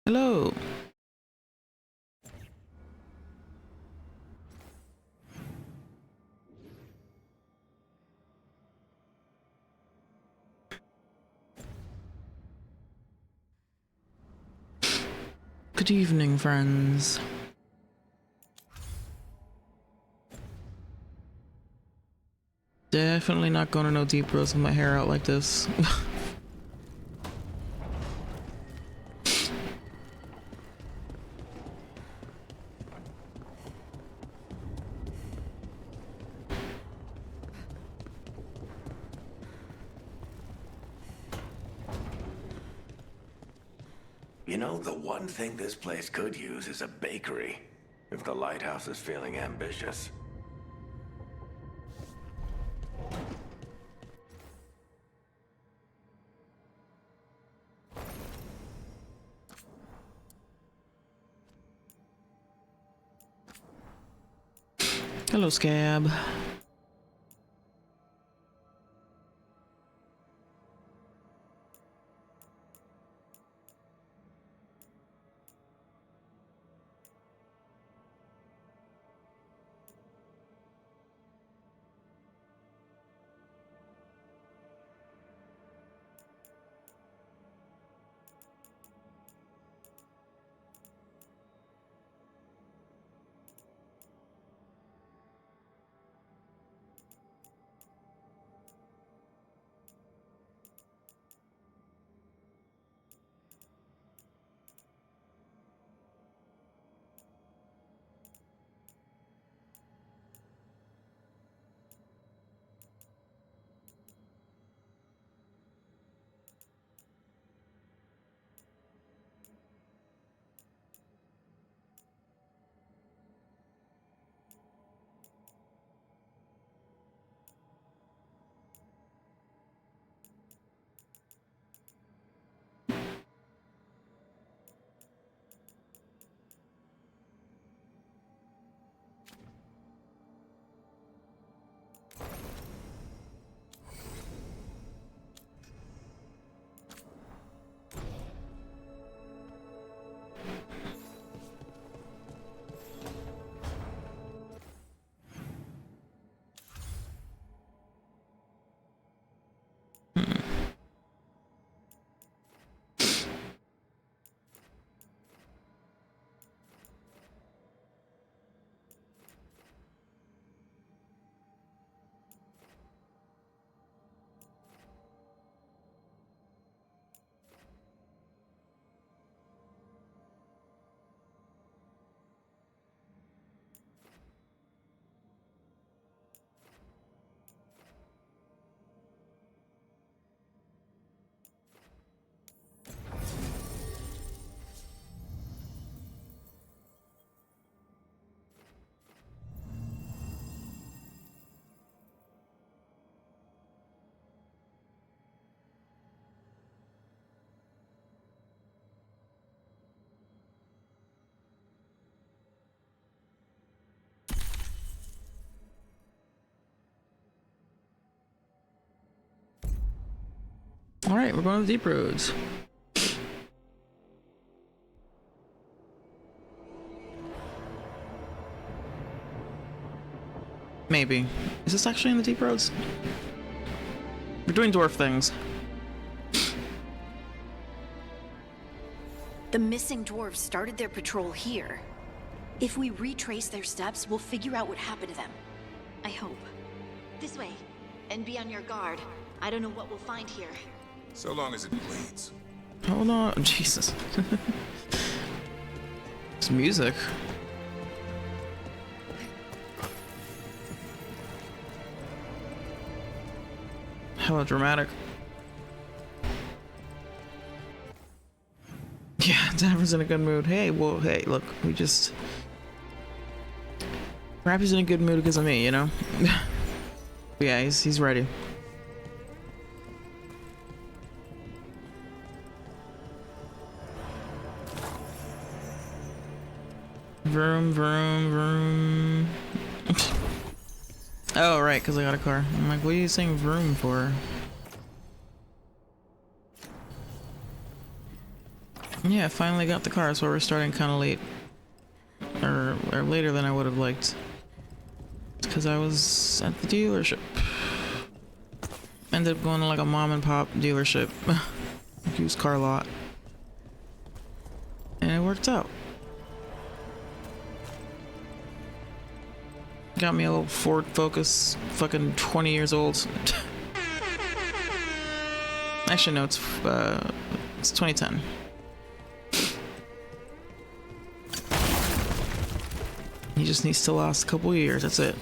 Hello. Good evening, friends. Definitely not going to no deep rows with my hair out like this. You know, the one thing this place could use is a bakery, if the lighthouse is feeling ambitious. Hello, Scab. All right, we're going to the deep roads. Maybe. Is this actually in the deep roads? We're doing dwarf things. The missing dwarves started their patrol here. If we retrace their steps, we'll figure out what happened to them. I hope. This way. And be on your guard. I don't know what we'll find here. So long as it bleeds. Hold on. Jesus. It's music. Hella dramatic. Yeah, Denver's in a good mood. Hey, well, hey, look, we just... Rappy's in a good mood because of me, you know? Yeah, he's ready. Vroom, vroom, vroom. Oh, right, because I got a car. I'm like, what are you saying vroom for? Yeah, finally got the car, so we're starting kind of late. Or later than I would have liked. Because I was at the dealership. Ended up going to like a mom and pop dealership. Used car lot. And it worked out. Got me a little Ford Focus, fucking 20 years old. Actually, no, it's 2010. He just needs to last a couple years, that's it.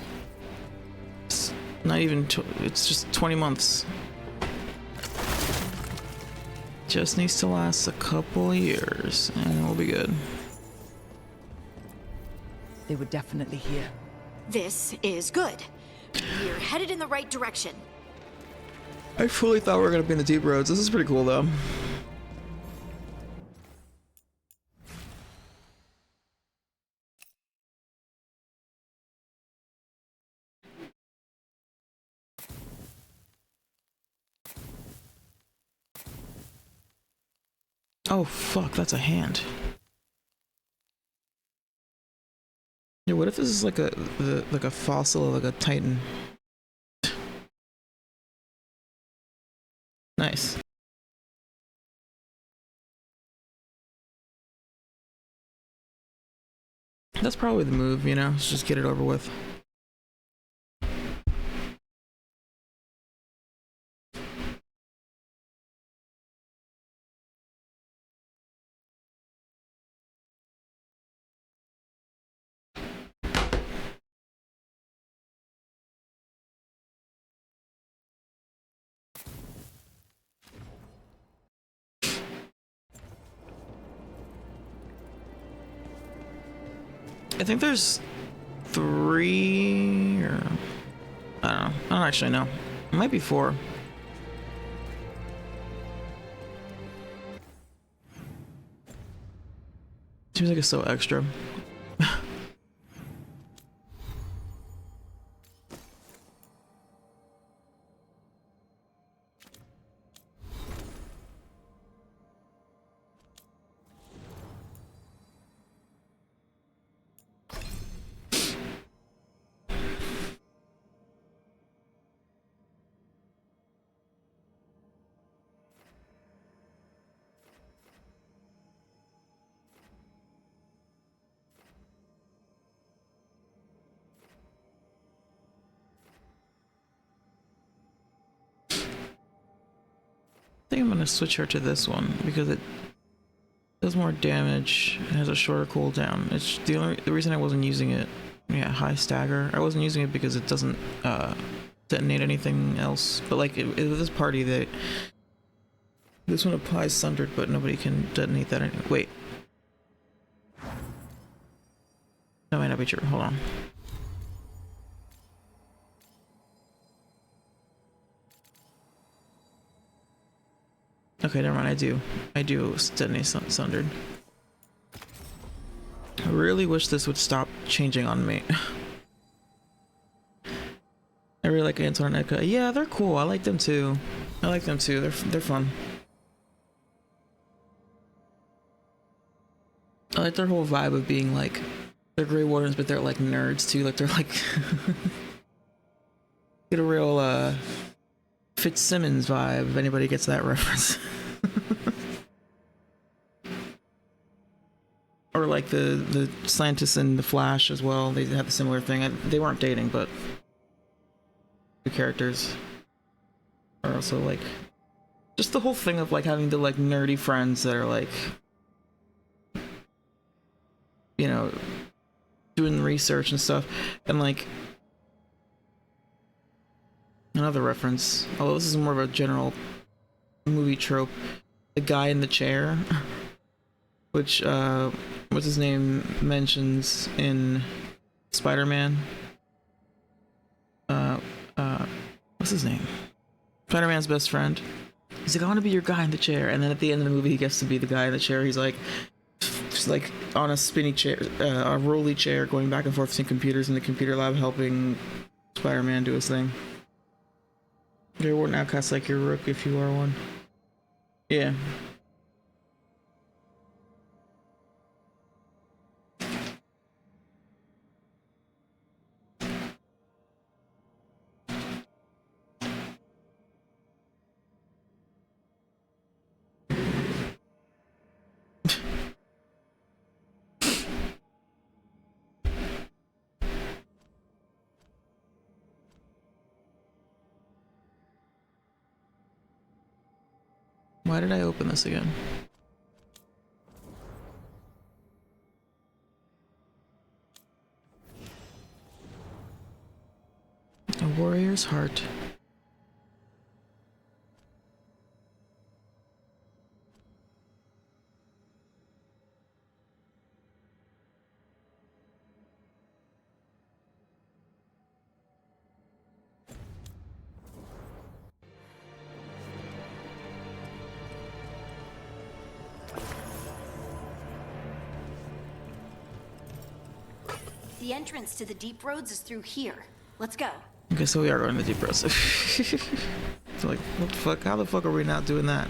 It's not even, it's just 20 months. Just needs to last a couple of years, and we'll be good. They were definitely here. This is good. We're headed in the right direction. I fully thought we were gonna be in the deep roads. This is pretty cool, though. Oh fuck, that's a hand. Yeah, what if this is like a fossil of like a titan? Nice. That's probably the move, you know? Let's just get it over with. I think there's 3 or I don't know. I don't actually know. It might be 4. Seems like it's so extra. I think I'm gonna switch her to this one because it does more damage and has a shorter cooldown. It's the reason I wasn't using it. Yeah, high stagger. I wasn't using it because it doesn't detonate anything else. But like with this party, this one applies sundered, but nobody can detonate that. Wait, that might not be true. Hold on. Okay, never mind. I do detonate sundered. I really wish this would stop changing on me. I really like Anton and Eka. Yeah, they're cool. I like them too. They're fun. I like their whole vibe of being like they're Grey Wardens, but they're like nerds too. Like they're like get a real Fitzsimmons vibe if anybody gets that reference. Or like the scientists in The Flash as well. They have a similar thing. They weren't dating, but the characters are also like just the whole thing of like having the like nerdy friends that are like, you know, doing research and stuff. And like another reference, although this is more of a general movie trope, the guy in the chair, which what's his name mentions in Spider-Man. What's his name? Spider-Man's best friend. He's like, I want to be your guy in the chair, and then at the end of the movie, he gets to be the guy in the chair. He's like, just like on a spinny chair, a rolly chair, going back and forth between computers in the computer lab, helping Spider-Man do his thing. You're Warden Outcast like your rook if you are one. Yeah. Why did I open this again? A warrior's heart. The entrance to the deep roads is through here. Let's go. Okay, so we are going to deep roads. So like, what the fuck? How the fuck are we not doing that?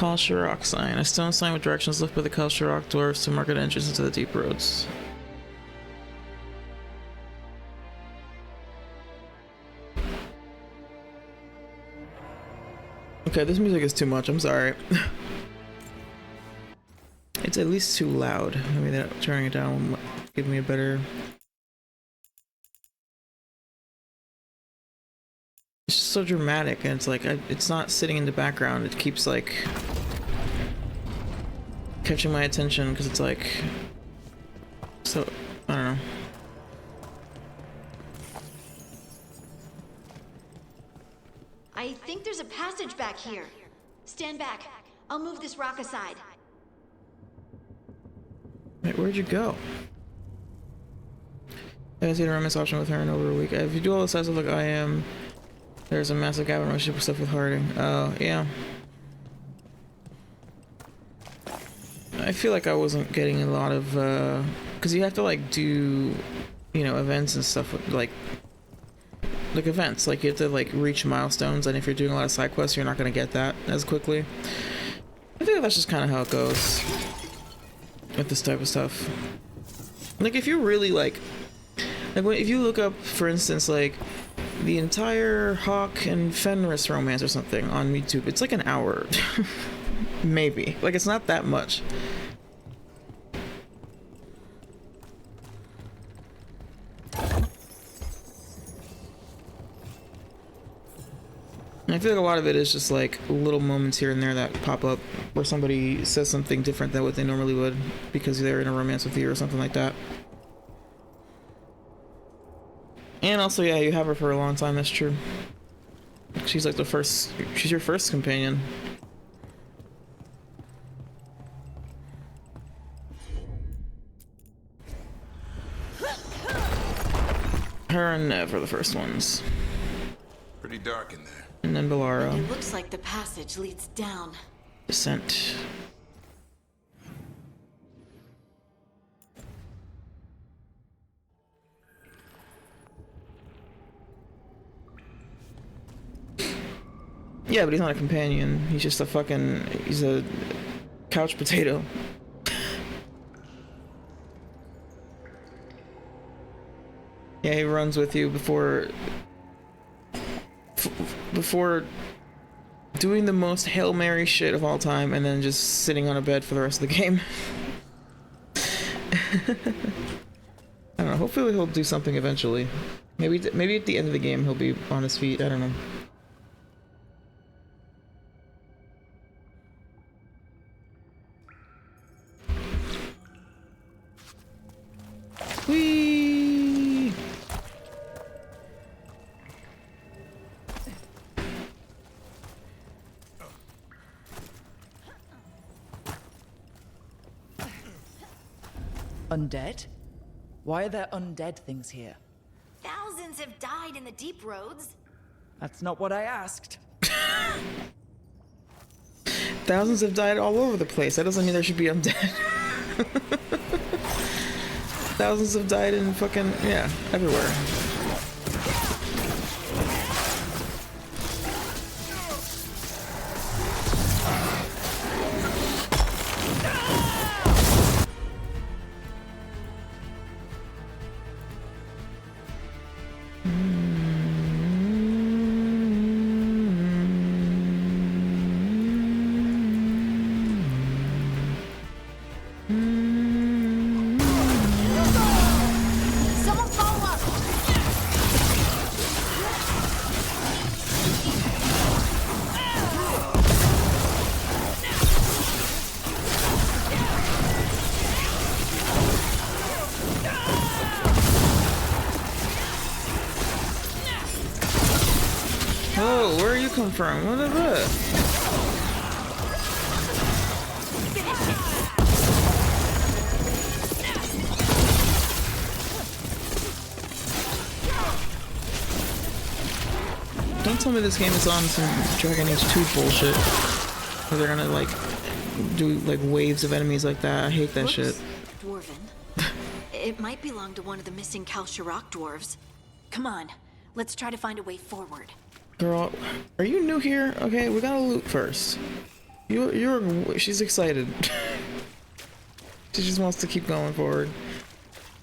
Kalsharok sign. A stone sign with directions left by the Kalsharok dwarves to mark an entrance into the deep roads. Okay, this music is too much. I'm sorry. It's at least too loud. Maybe that turning it down will give me a better. It's just so dramatic, and it's like it's not sitting in the background. It keeps like catching my attention because it's like so. I don't know. I think there's a passage back here. Stand back. I'll move this rock aside. Wait, where'd you go? I haven't seen a romance option with her in over a week. If you do all the sides of like I am, there's a massive gap in relationship stuff with Harding. Oh, yeah. I feel like I wasn't getting a lot of, because you have to like do, you know, events and stuff with like events. Like you have to like reach milestones, and if you're doing a lot of side quests, you're not going to get that as quickly. I think that's just kind of how it goes with this type of stuff. Like if you really like if you look up, for instance, like the entire Hawk and Fenris romance or something on YouTube, it's like an hour. Maybe. Like it's not that much. I feel like a lot of it is just like little moments here and there that pop up where somebody says something different than what they normally would because they're in a romance with you or something like that. And also, yeah, you have her for a long time, that's true. She's like she's your first companion. Her and Nev are the first ones. Pretty dark in there. And then Bellara. It looks like the passage leads down. Descent. Yeah, but he's not a companion. He's just he's a couch potato. Yeah, he runs with you before doing the most Hail Mary shit of all time and then just sitting on a bed for the rest of the game. I don't know, hopefully he'll do something eventually. Maybe at the end of the game he'll be on his feet, I don't know. Whee! Undead? Why are there undead things here? Thousands have died in the deep roads. That's not what I asked. Thousands have died all over the place. That doesn't mean there should be undead. Thousands have died in fucking, yeah, everywhere. Someone follow up! Oh, where you come from? What is that? Don't tell me this game is on some Dragon Age 2 bullshit. Where they're gonna like do like waves of enemies like that. I hate that shit. Dwarven. It might belong to one of the missing Kalsharok dwarves. Come on, let's try to find a way forward. Girl, are you new here? Okay, we gotta loot first. She's excited. She just wants to keep going forward.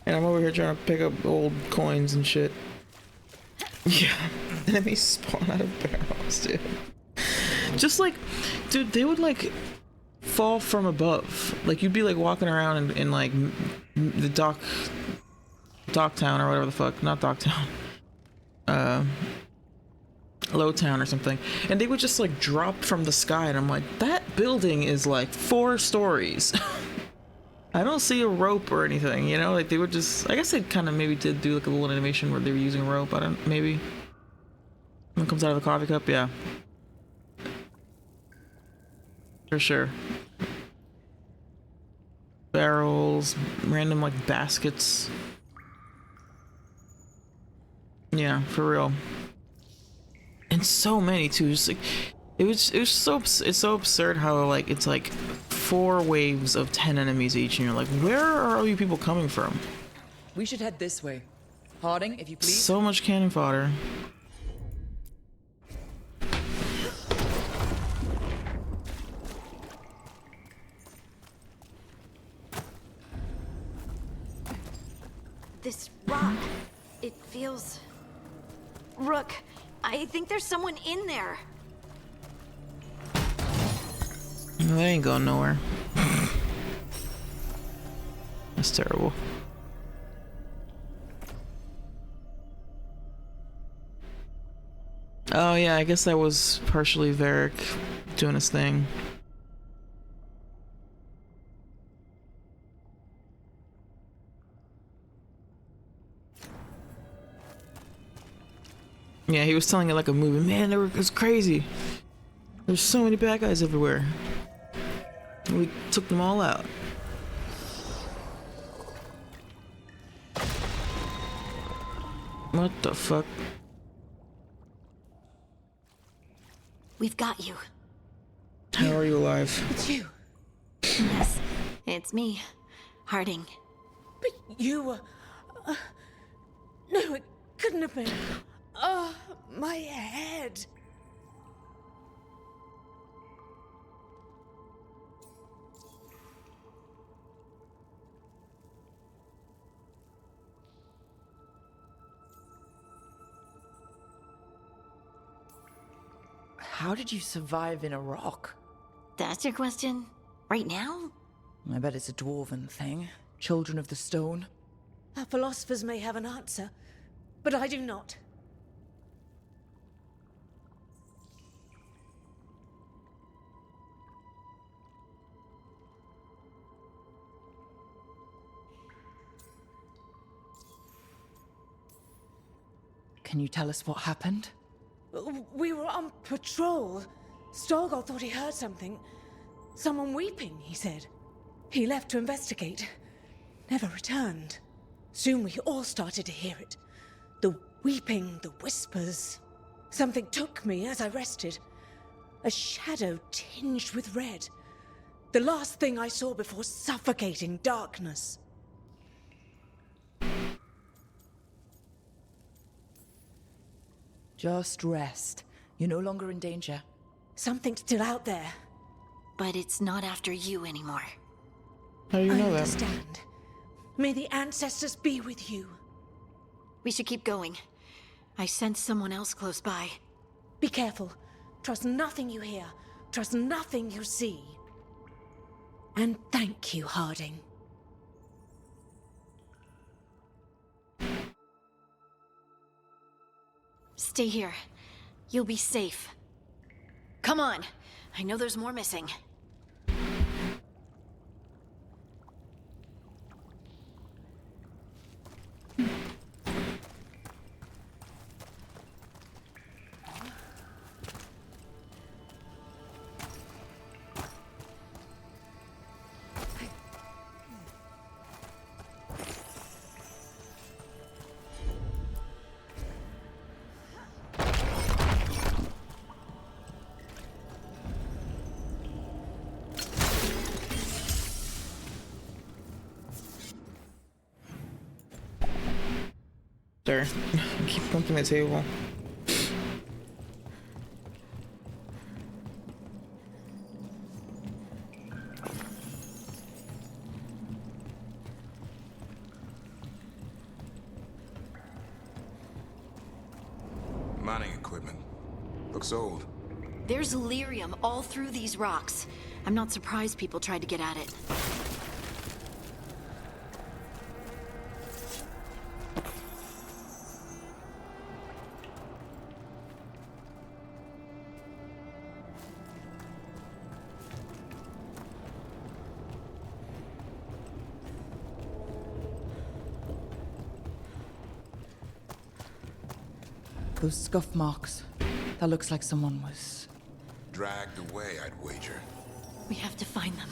And I'm over here trying to pick up old coins and shit. Yeah. Enemies spawn out of barrels, dude. Just like, dude, they would like fall from above. Like you'd be like walking around in like the Docktown or whatever the fuck. Not Docktown. Lowtown or something. And they would just like drop from the sky and I'm like, that building is like 4 stories. I don't see a rope or anything, you know? Like they would just, I guess they kind of maybe did do like a little animation where they were using rope. I don't, maybe. When it comes out of the coffee cup, yeah. For sure. Barrels, random like baskets. Yeah, for real. And so many too. Just like it's so absurd how like it's like 4 waves of 10 enemies each, and you're like, where are all you people coming from? We should head this way. Harding, if you please. So much cannon fodder. This rock, it feels... Rook, I think there's someone in there. No, that ain't going nowhere. That's terrible. Oh yeah, I guess that was partially Varric doing his thing. Yeah, he was telling it like a movie. Man, it was crazy. There's so many bad guys everywhere. We took them all out. What the fuck? We've got you. How are you alive? It's you. Yes, it's me, Harding. But you were... no, it couldn't have been. Oh, my head. How did you survive in a rock? That's your question? Right now? I bet it's a dwarven thing. Children of the stone. Our philosophers may have an answer, but I do not. Can you tell us what happened? We were on patrol. Storgol thought he heard something. Someone weeping, he said. He left to investigate. Never returned. Soon we all started to hear it. The weeping, the whispers. Something took me as I rested. A shadow tinged with red. The last thing I saw before suffocating darkness. Just rest. You're no longer in danger. Something's still out there. But it's not after you anymore. How do you I know that? understand. May the ancestors be with you. We should keep going. I sense someone else close by. Be careful. Trust nothing you hear. Trust nothing you see. And thank you, Harding. Stay here. You'll be safe. Come on. I know there's more missing. There. Keep bumping the table. Mining equipment. Looks old. There's lyrium all through these rocks. I'm not surprised people tried to get at it. Those scuff marks. That looks like someone was... Dragged away, I'd wager. We have to find them.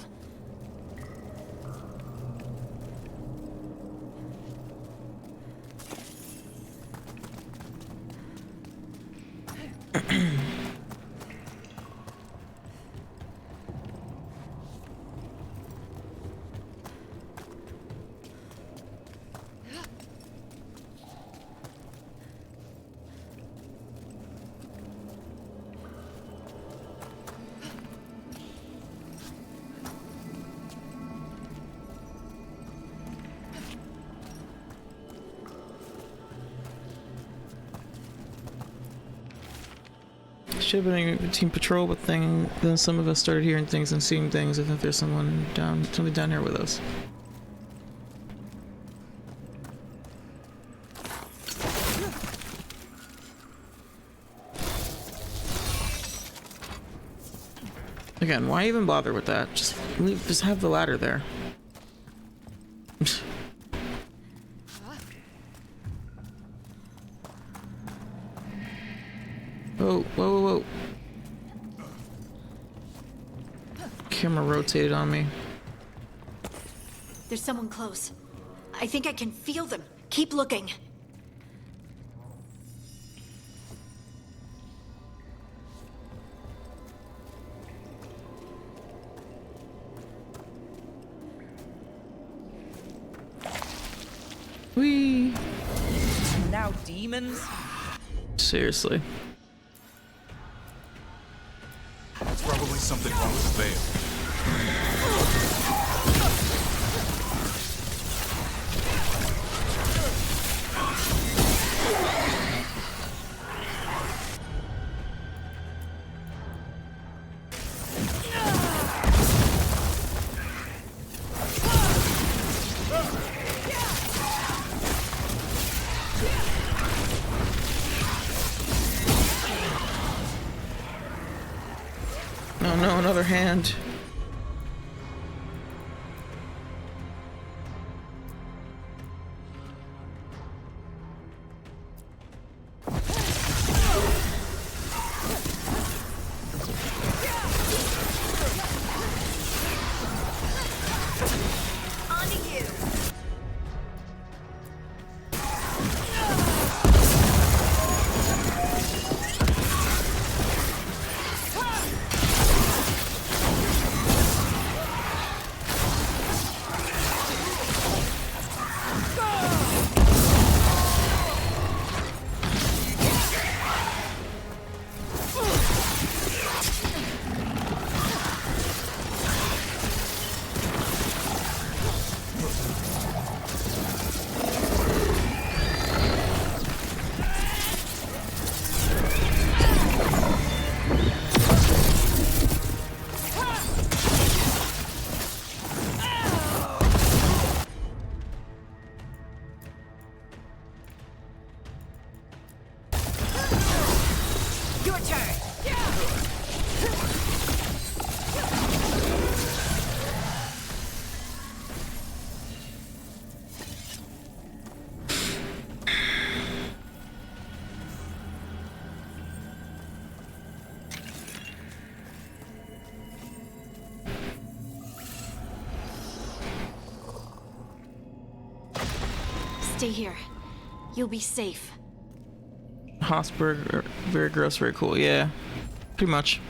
Should have been a team patrol, but then some of us started hearing things and seeing things. I think there's something down here with us. Again, why even bother with that? Just have the ladder there. Whoa, whoa, whoa, whoa. Camera rotated on me. There's someone close. I think I can feel them. Keep looking. Whee! Now demons? Seriously. There's probably something wrong with the veil. Oh no, another hand. Stay here. You'll be safe. Hosberg, very gross, very cool. Yeah, pretty much.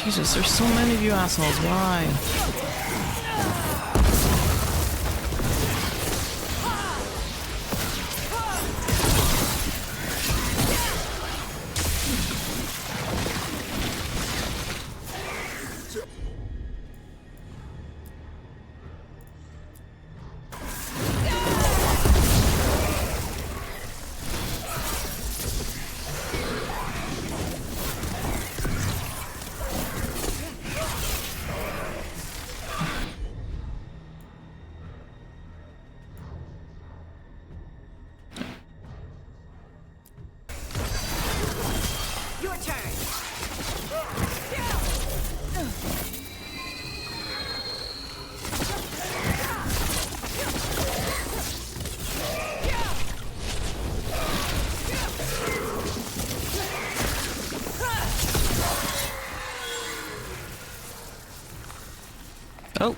Jesus, there's so many of you assholes. Why? Your turn. Oh.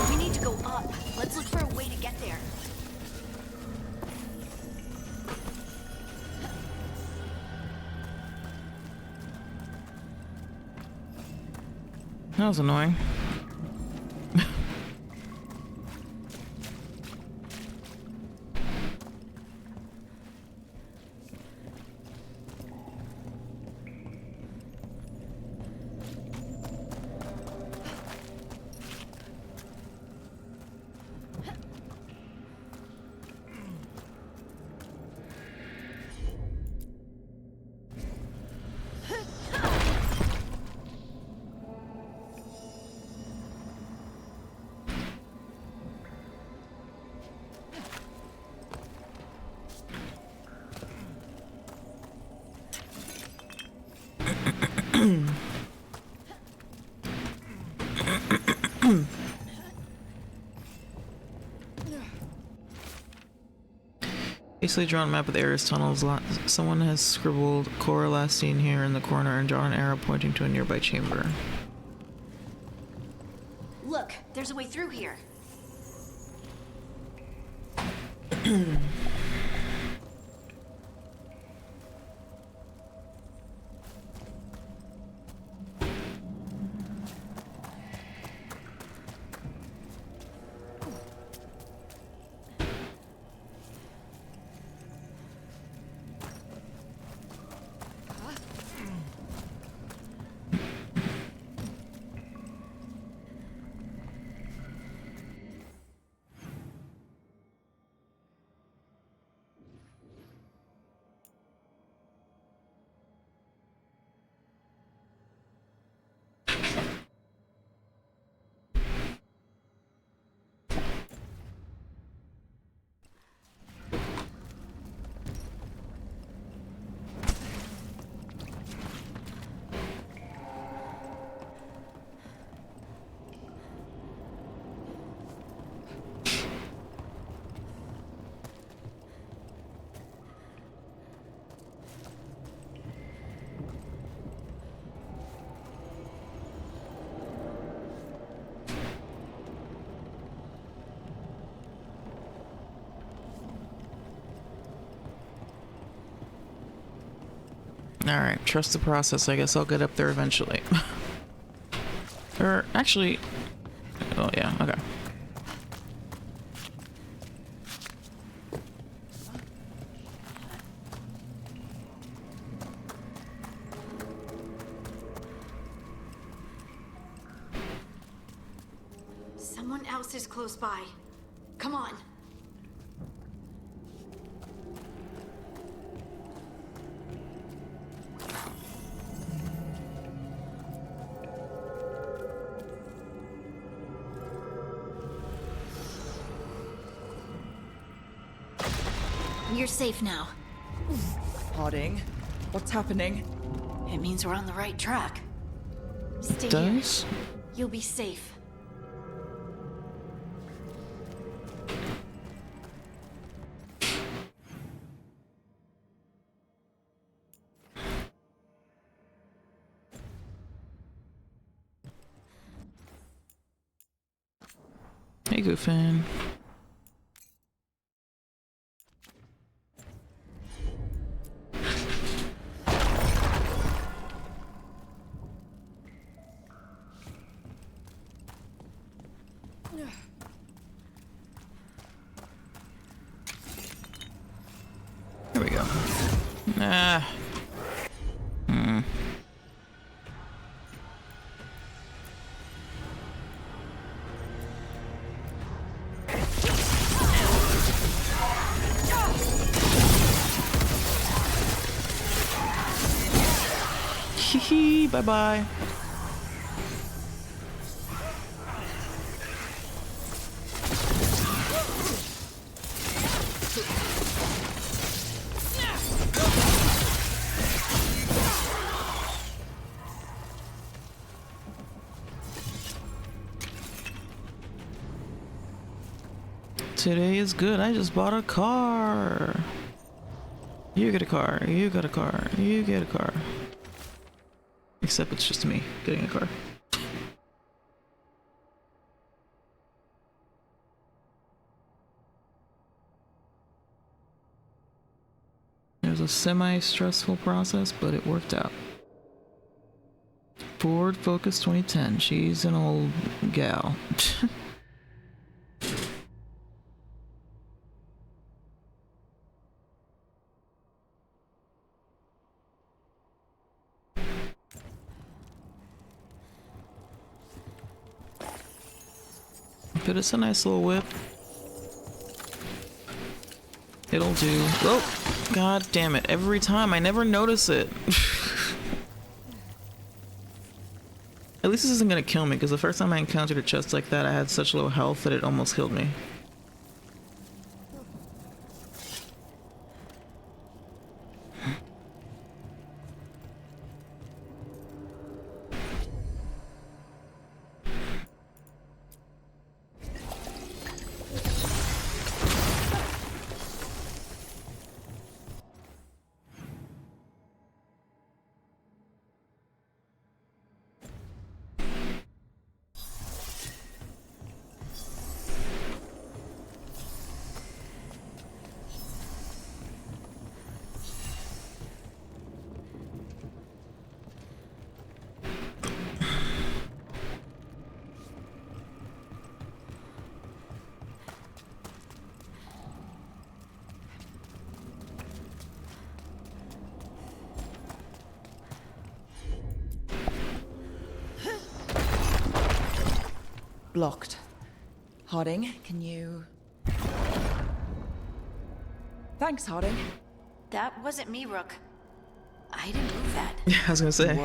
We need to go up. Let's look for a way to get there. That was annoying. Basically drawn map of the area's tunnels. Someone has scribbled Cora last seen here in the corner and drawn an arrow pointing to a nearby chamber. Look, there's a way through here. Alright, trust the process. I guess I'll get up there eventually. Or, actually... Oh, yeah, okay. Someone else is close by. Come on. You're safe now. Harding, what's happening? It means we're on the right track. Stay here. Does? You'll be safe. Hey, Goofin. There we go. Ah. Hee bye bye. Today is good. I just bought a car. You get a car. You got a car. You get a car. Except it's just me getting a car. It was a semi-stressful process, but it worked out. Ford Focus 2010. She's an old gal. But it's a nice little whip. It'll do. Oh, god damn it. Every time, I never notice it. At least this isn't gonna kill me, because the first time I encountered a chest like that, I had such low health that it almost killed me. Blocked. Harding, can you... Thanks, Harding. That wasn't me, Rook. I didn't move that. Yeah, I was gonna say.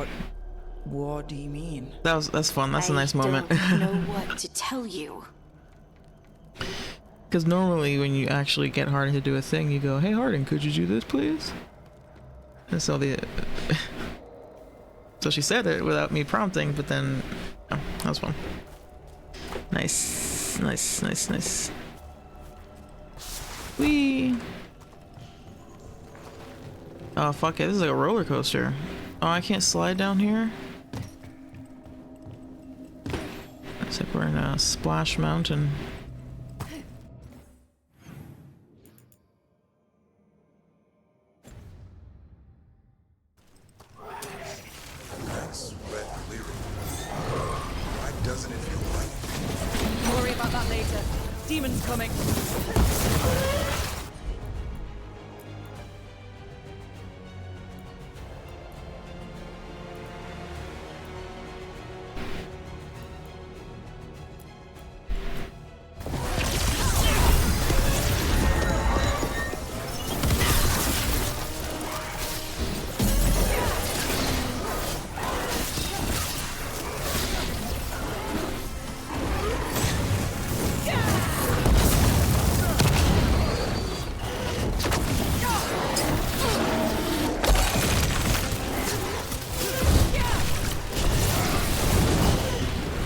What do you mean? That's fun. That's a nice moment. I don't know what to tell you. Because normally when you actually get Harding to do a thing, you go, "Hey Harding, could you do this, please?" And so so she said it without me prompting, but then, oh, that was fun. Nice, nice, nice, nice. Whee! Oh fuck it, this is like a roller coaster. Oh, I can't slide down here? Looks like we're in a Splash Mountain. Nice red clearing. Why doesn't it feel right? Don't worry about that later. Demon's coming.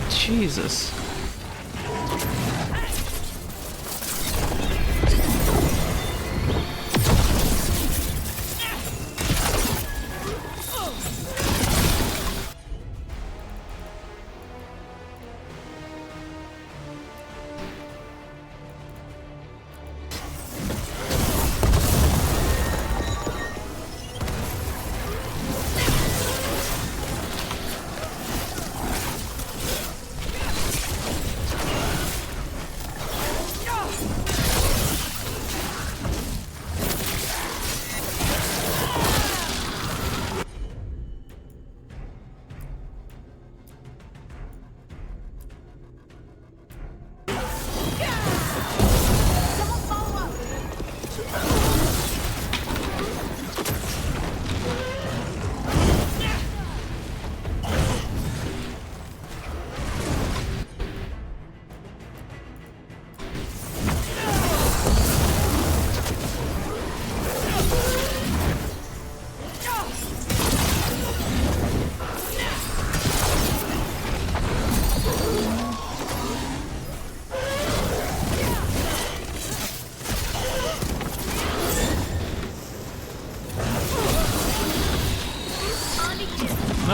Jesus.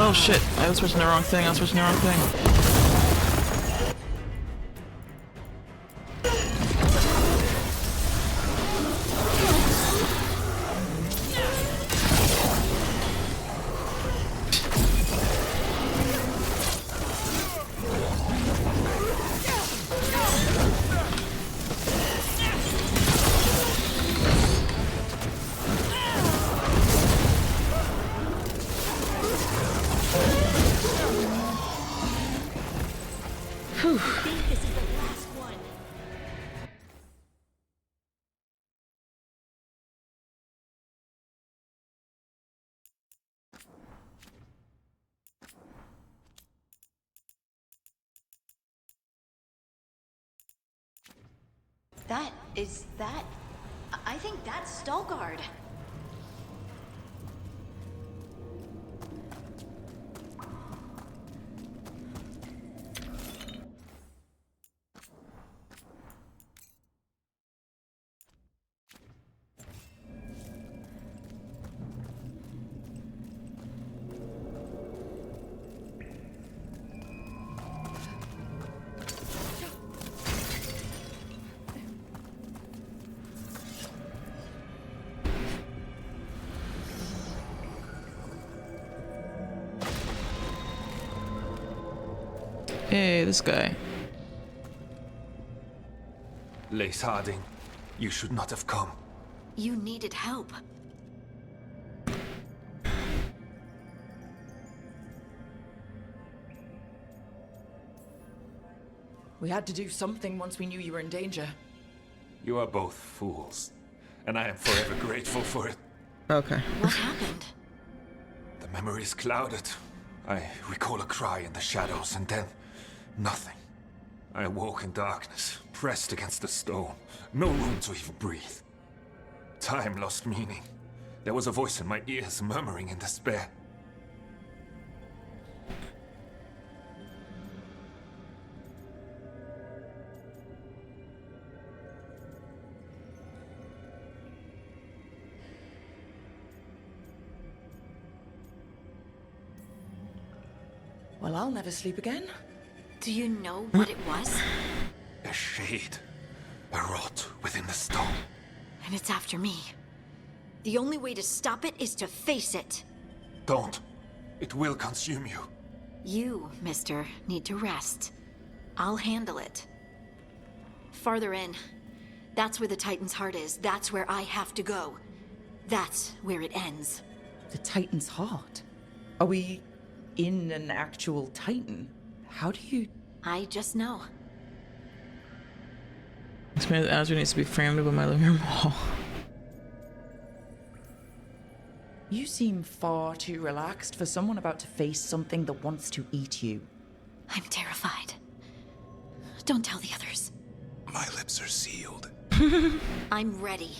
Oh shit, I was pressing the wrong thing, I think that's Veilguard. Hey, this guy. Lace Harding, you should not have come. You needed help. We had to do something once we knew you were in danger. You are both fools, and I am forever grateful for it. Okay. What happened? The memory is clouded. I recall a cry in the shadows, and then nothing. I awoke in darkness, pressed against the stone. No room to even breathe. Time lost meaning. There was a voice in my ears murmuring in despair. Well, I'll never sleep again. Do you know what it was? A shade. A rot within the stone. And it's after me. The only way to stop it is to face it. Don't. It will consume you. You, mister, need to rest. I'll handle it. Farther in. That's where the Titan's heart is. That's where I have to go. That's where it ends. The Titan's heart? Are we in an actual Titan? How do you... I just know. This man's Azure needs to be framed above my living room wall. You seem far too relaxed for someone about to face something that wants to eat you. I'm terrified. Don't tell the others. My lips are sealed. I'm ready.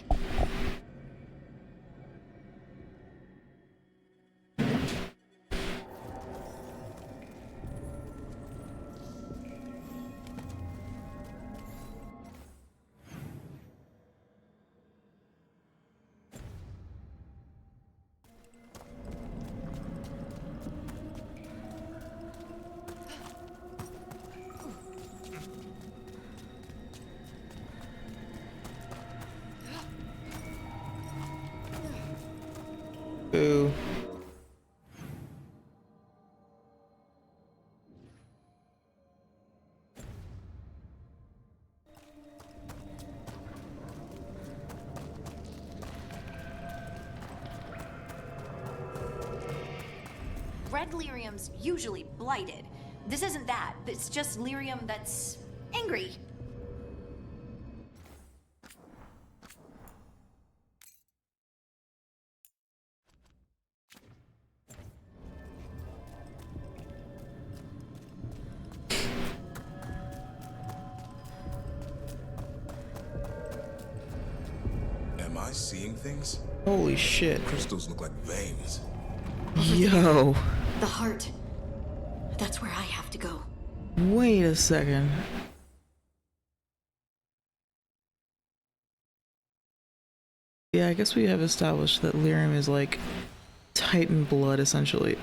Boo. Red lyrium's usually blighted. This isn't that. It's just lyrium that's angry. Am I seeing things? Holy shit. Crystals look like veins. Yo. The heart. That's where I have to go. Wait a second. Yeah, I guess we have established that lyrium is like Titan blood, essentially.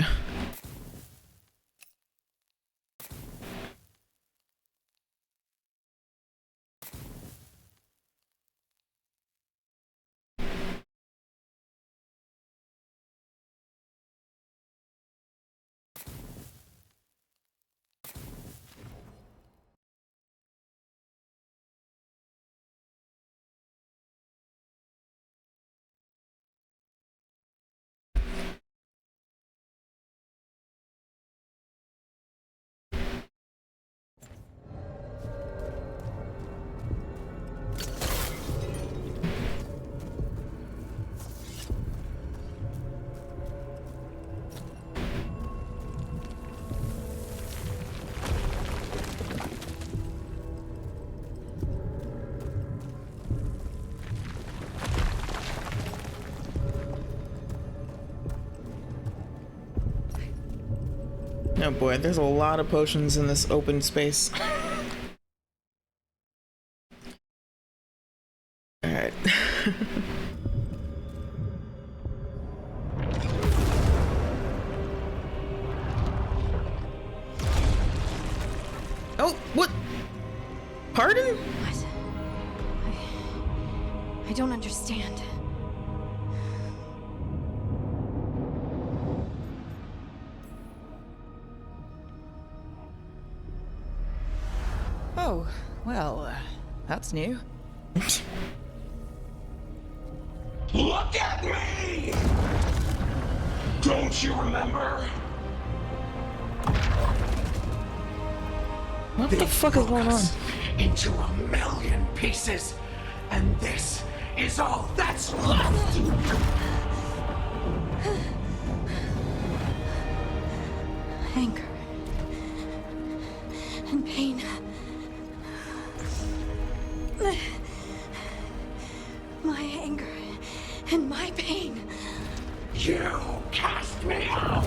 Oh boy, there's a lot of potions in this open space. Alright. Oh, what? Pardon? What? I don't understand. Oh, well, that's new. Look at me! Don't you remember? What the fuck is going on? Into a million pieces, and this is all that's left. Anger. And pain. My anger and my pain. You cast me out.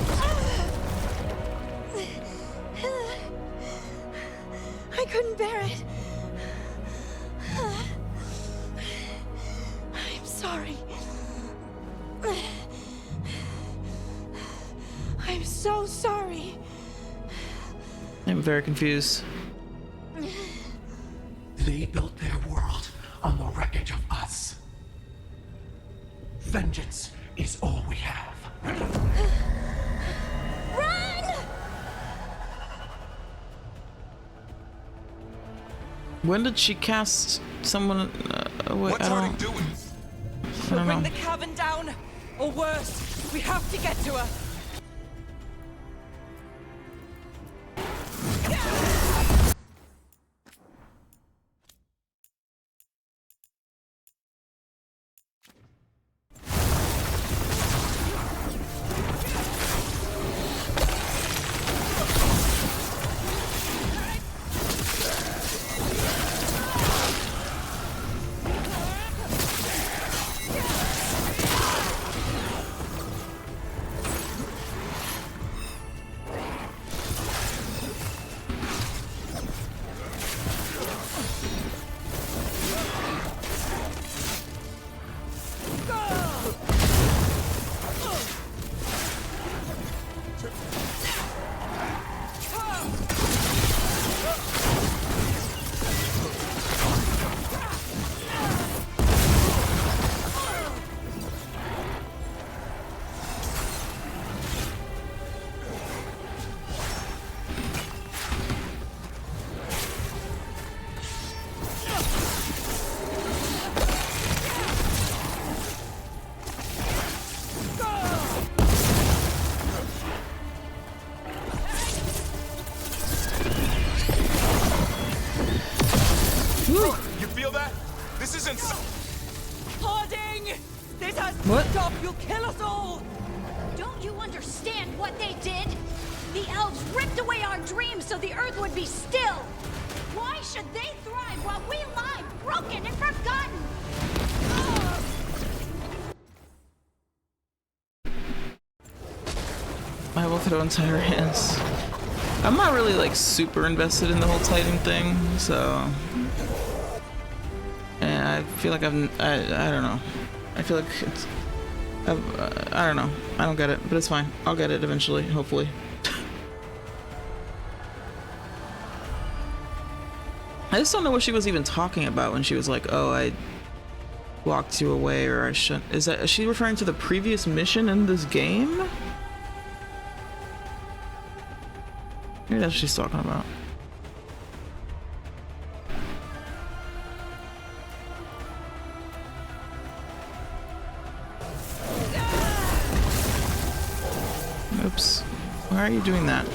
I couldn't bear it. I'm sorry. I'm so sorry. I'm very confused. They built their world on the wreckage of us. Vengeance is all we have. Run! When did she cast someone away? What's Harding doing? I don't Bring know. the cavern down, or worse, we have to get to her. You feel that? This isn't. Harding! This has What? to stop! You'll kill us all! Don't you understand what they did? The elves ripped away our dreams so the earth would be still. Why should they thrive while we lie, broken and forgotten? I will throw entire hands. I'm not really like super invested in the whole Titan thing, so and I feel like I don't know. I feel like it's I don't know. I don't get it, but it's fine. I'll get it eventually, hopefully. I just don't know what she was even talking about when she was like, "Oh, I walked you away," or "I shouldn't." Is she referring to the previous mission in this game? Maybe that's what she's talking about. Oops. Why are you doing that?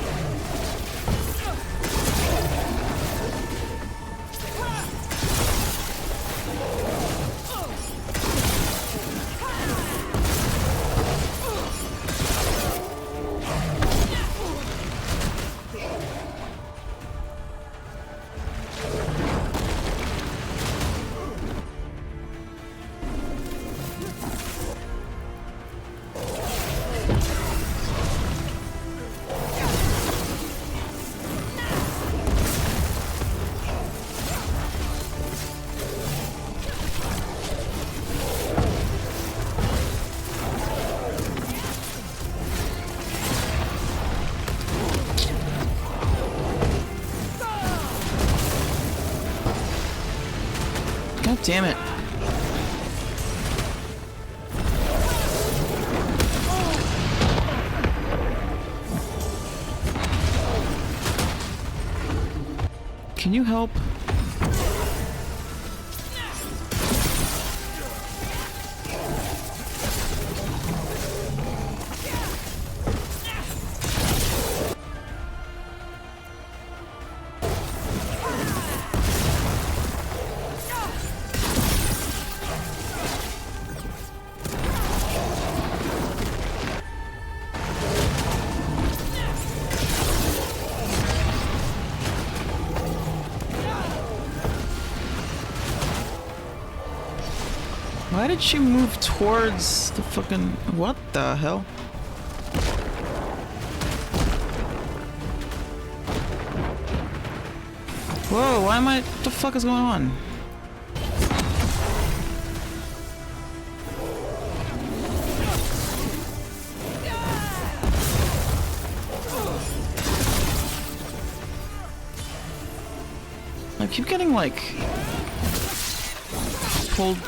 God damn it. Can you help? Why did she move towards the fucking... What the hell? Whoa, why am I... What the fuck is going on? I keep getting like... pulled...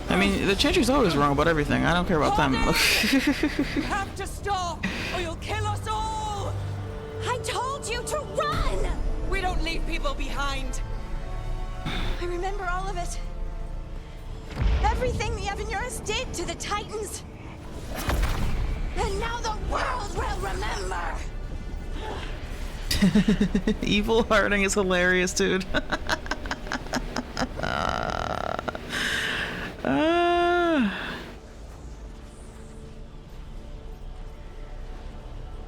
I mean, the Chantry's always wrong about everything. I don't care about them. You have to stop, or you'll kill us all! I told you to run! We don't leave people behind. I remember all of it. Everything the Evanurus did to the Titans. And now the world will remember! Evil Harding is hilarious, dude.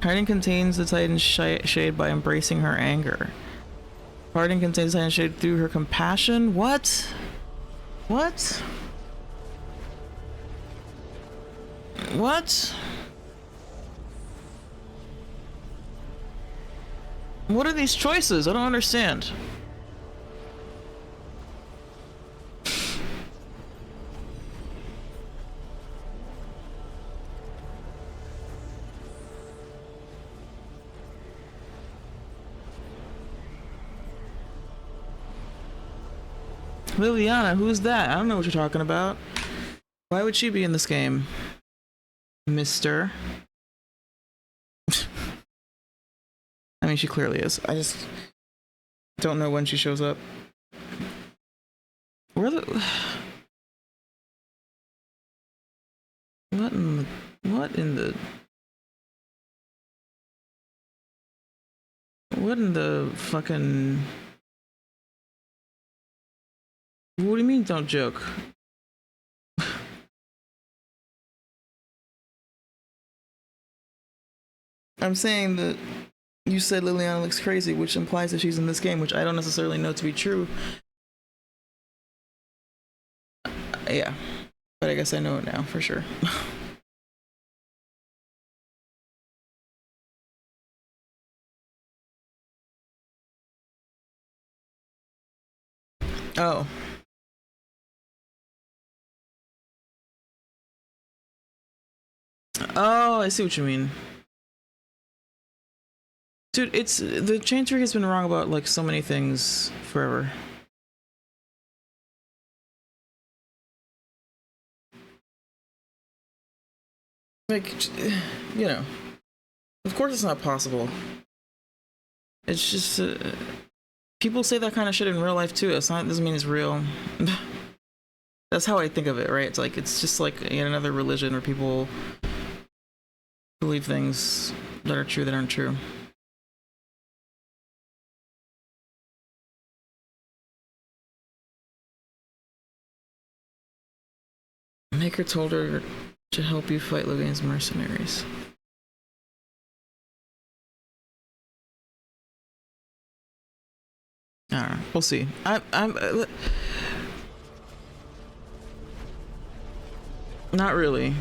Harding contains the Titan's shade by embracing her anger. Harding contains the Titan's shade through her compassion? What? What? What? What are these choices? I don't understand. Liliana, who's that? I don't know what you're talking about. Why would she be in this game? Mister. I mean, she clearly is. I just don't know when she shows up. Where the... What in the... What in the... What in the fucking... What do you mean, don't joke? I'm saying that you said Liliana looks crazy, which implies that she's in this game, which I don't necessarily know to be true. Yeah, but I guess I know it now for sure. Oh. Oh, I see what you mean. Dude, it's... The Chantry has been wrong about, like, so many things forever. Like, you know. Of course it's not possible. It's just... people say that kind of shit in real life, too. It's not... doesn't mean it's real. That's how I think of it, right? It's like... It's just like in another religion where people... believe things that are true that aren't true. Maker told her to help you fight Logan's mercenaries. I don't know. We'll see. I'm not really.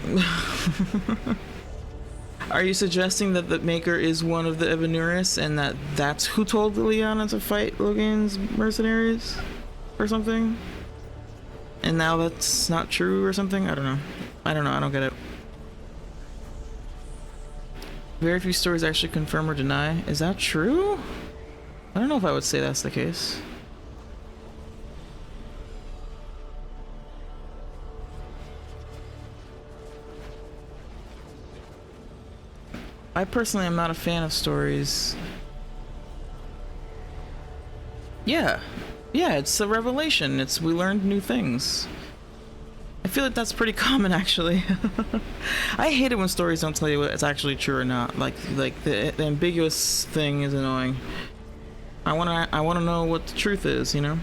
Are you suggesting that the Maker is one of the Evanurus and that's who told Liliana to fight Logan's mercenaries? Or something? And now that's not true or something? I don't know. I don't get it. Very few stories actually confirm or deny. Is that true? I don't know if I would say that's the case. I personally am not a fan of stories. Yeah, it's a revelation. We learned new things. I feel like that's pretty common, actually. I hate it when stories don't tell you whether it's actually true or not. Like the ambiguous thing is annoying. I wanna know what the truth is, you know?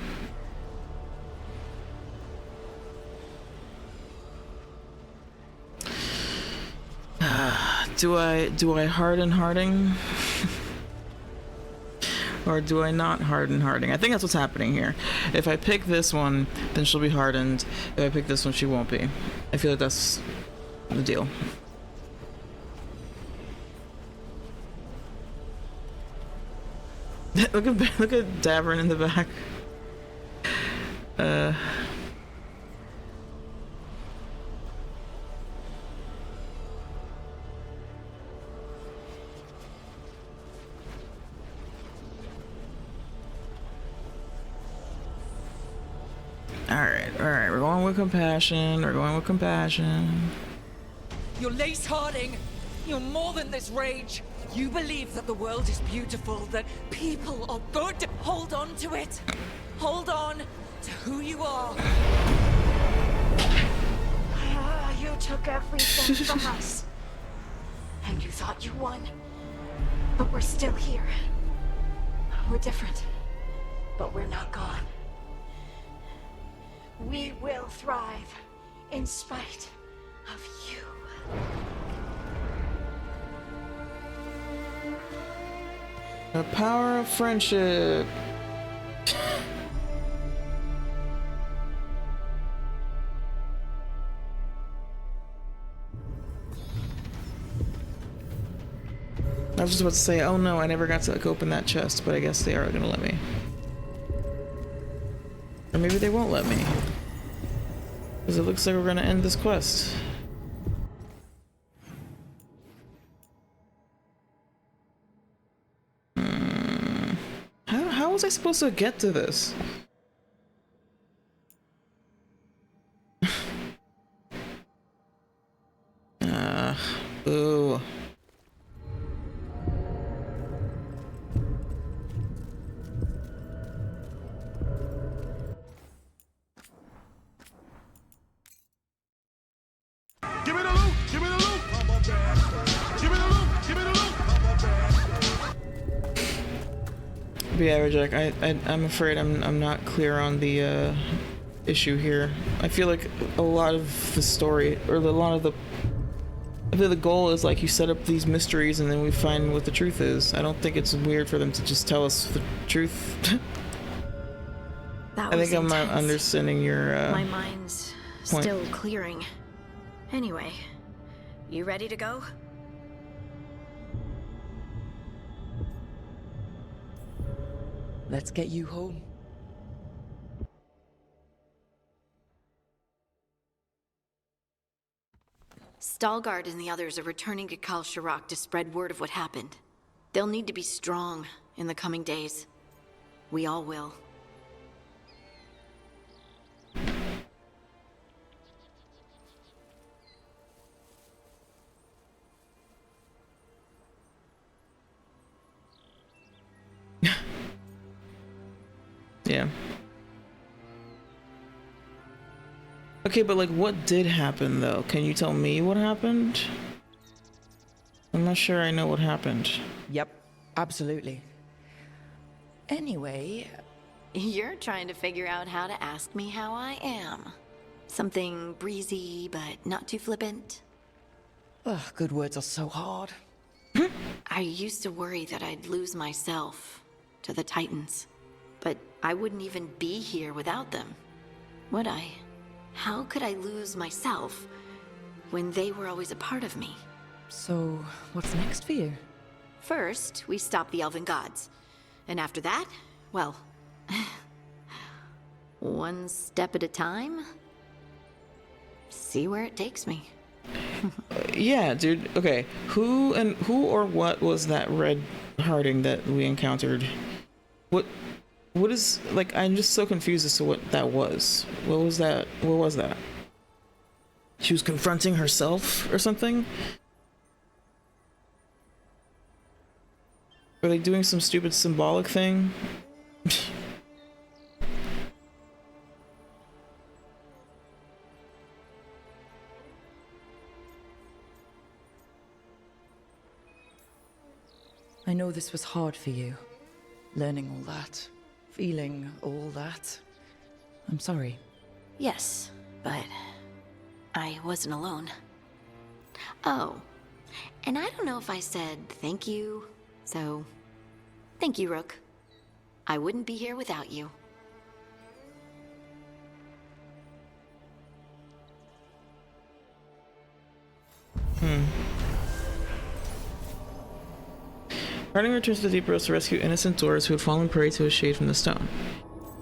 Do I harden Harding? Or do I not harden Harding? I think that's what's happening here. If I pick this one, then she'll be hardened. If I pick this one, she won't be. I feel like that's the deal. look at Davern in the back. Alright, we're going with compassion. You're Lace Harding. You're more than this rage. You believe that the world is beautiful, that people are good. Hold on to it. Hold on to who you are. You took everything from us. And you thought you won. But we're still here. We're different. But we're not gone. We will thrive in spite of you. The power of friendship. I was just about to say, oh no, I never got to open that chest, but I guess they are gonna let me. Or maybe they won't let me. Because it looks like we're gonna end this quest. How was I supposed to get to this? Boo. Give me the loot! Give me the loot! Give me the loot! Give me the loot! Yeah, Jack, I'm afraid I'm not clear on the issue here. I feel like a lot of the story, or a lot of the, I feel the goal is like you set up these mysteries and then we find what the truth is. I don't think it's weird for them to just tell us the truth. That I was think I'm not intense. understanding your My mind's point. still clearing. Anyway, you ready to go? Let's get you home. Stalgard and the others are returning to Kal Shirak to spread word of what happened. They'll need to be strong in the coming days. We all will. Yeah. Okay, but like what did happen though? Can you tell me what happened? I'm not sure I know what happened. Yep, absolutely. Anyway, You're trying to figure out how to ask me how I am. Something breezy, but not too flippant. good words are so hard. I used to worry that I'd lose myself to the Titans. But I wouldn't even be here without them, would I? How could I lose myself when they were always a part of me? So, what's next for you? First, we stop the elven gods. And after that, well, one step at a time. See where it takes me. Yeah, dude. Okay, who or what was that red Harding that we encountered? What is, like, I'm just so confused as to what that was. What was that? What was that? She was confronting herself or something? Were they doing some stupid symbolic thing? I know this was hard for you. Learning all that. Feeling all that. I'm sorry. Yes, but I wasn't alone. Oh, and I don't know if I said thank you, so thank you, Rook. I wouldn't be here without you. Harding returns to the Deep Rose to rescue innocent Doors who had fallen prey to a shade from the stone.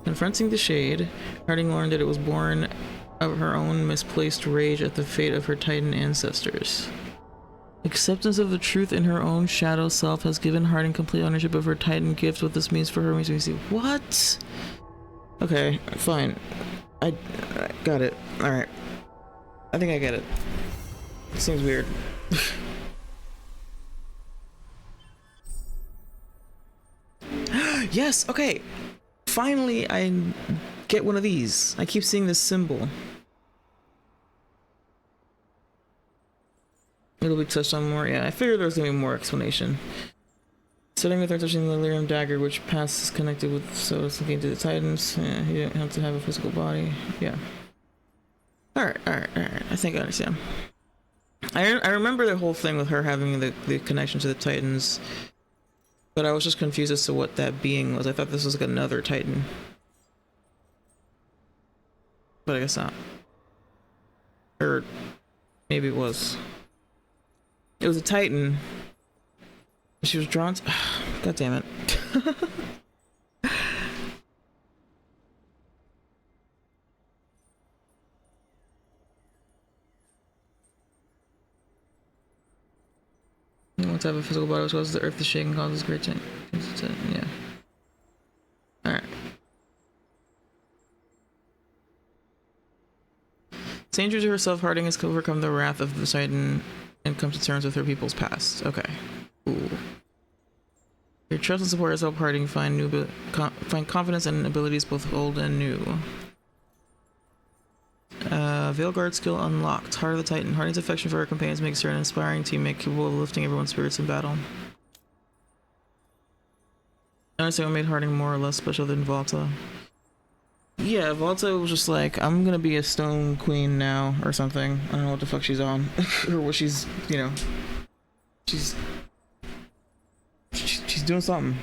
Confronting the shade, Harding learned that it was born of her own misplaced rage at the fate of her Titan ancestors. Acceptance of the truth in her own shadow self has given Harding complete ownership of her Titan gift. What this means for her means we see. What? Okay, fine. I got it. Alright. I think I get it. It seems weird. Yes, okay. Finally, I get one of these. I keep seeing this symbol. It'll be touched on more. Yeah, I figured there was gonna be more explanation. Starting with her touching the lyrium dagger, which passes connected with Soda's looking to the Titans. Yeah, you don't have to have a physical body. Yeah. Alright. I think I understand. I remember the whole thing with her having the connection to the Titans. But I was just confused as to what that being was. I thought this was like another Titan. But I guess not. Or maybe it was. It was a Titan. She was drawn to... God damn it. You want to have a physical body which causes the earth to shake and causes great change. Yeah. Alright. Danger to herself, Harding has overcome the wrath of the Titan and come to terms with her people's past. Okay. Ooh. Your trust and support has helped Harding find confidence and abilities both old and new. Veilguard skill unlocked. Heart of the Titan. Harding's affection for her companions makes her an inspiring teammate capable of lifting everyone's spirits in battle. I understand what made Harding more or less special than Volta. Yeah, Volta was just like, I'm gonna be a stone queen now, or something. I don't know what the fuck she's on. Or what she's, you know. She's doing something.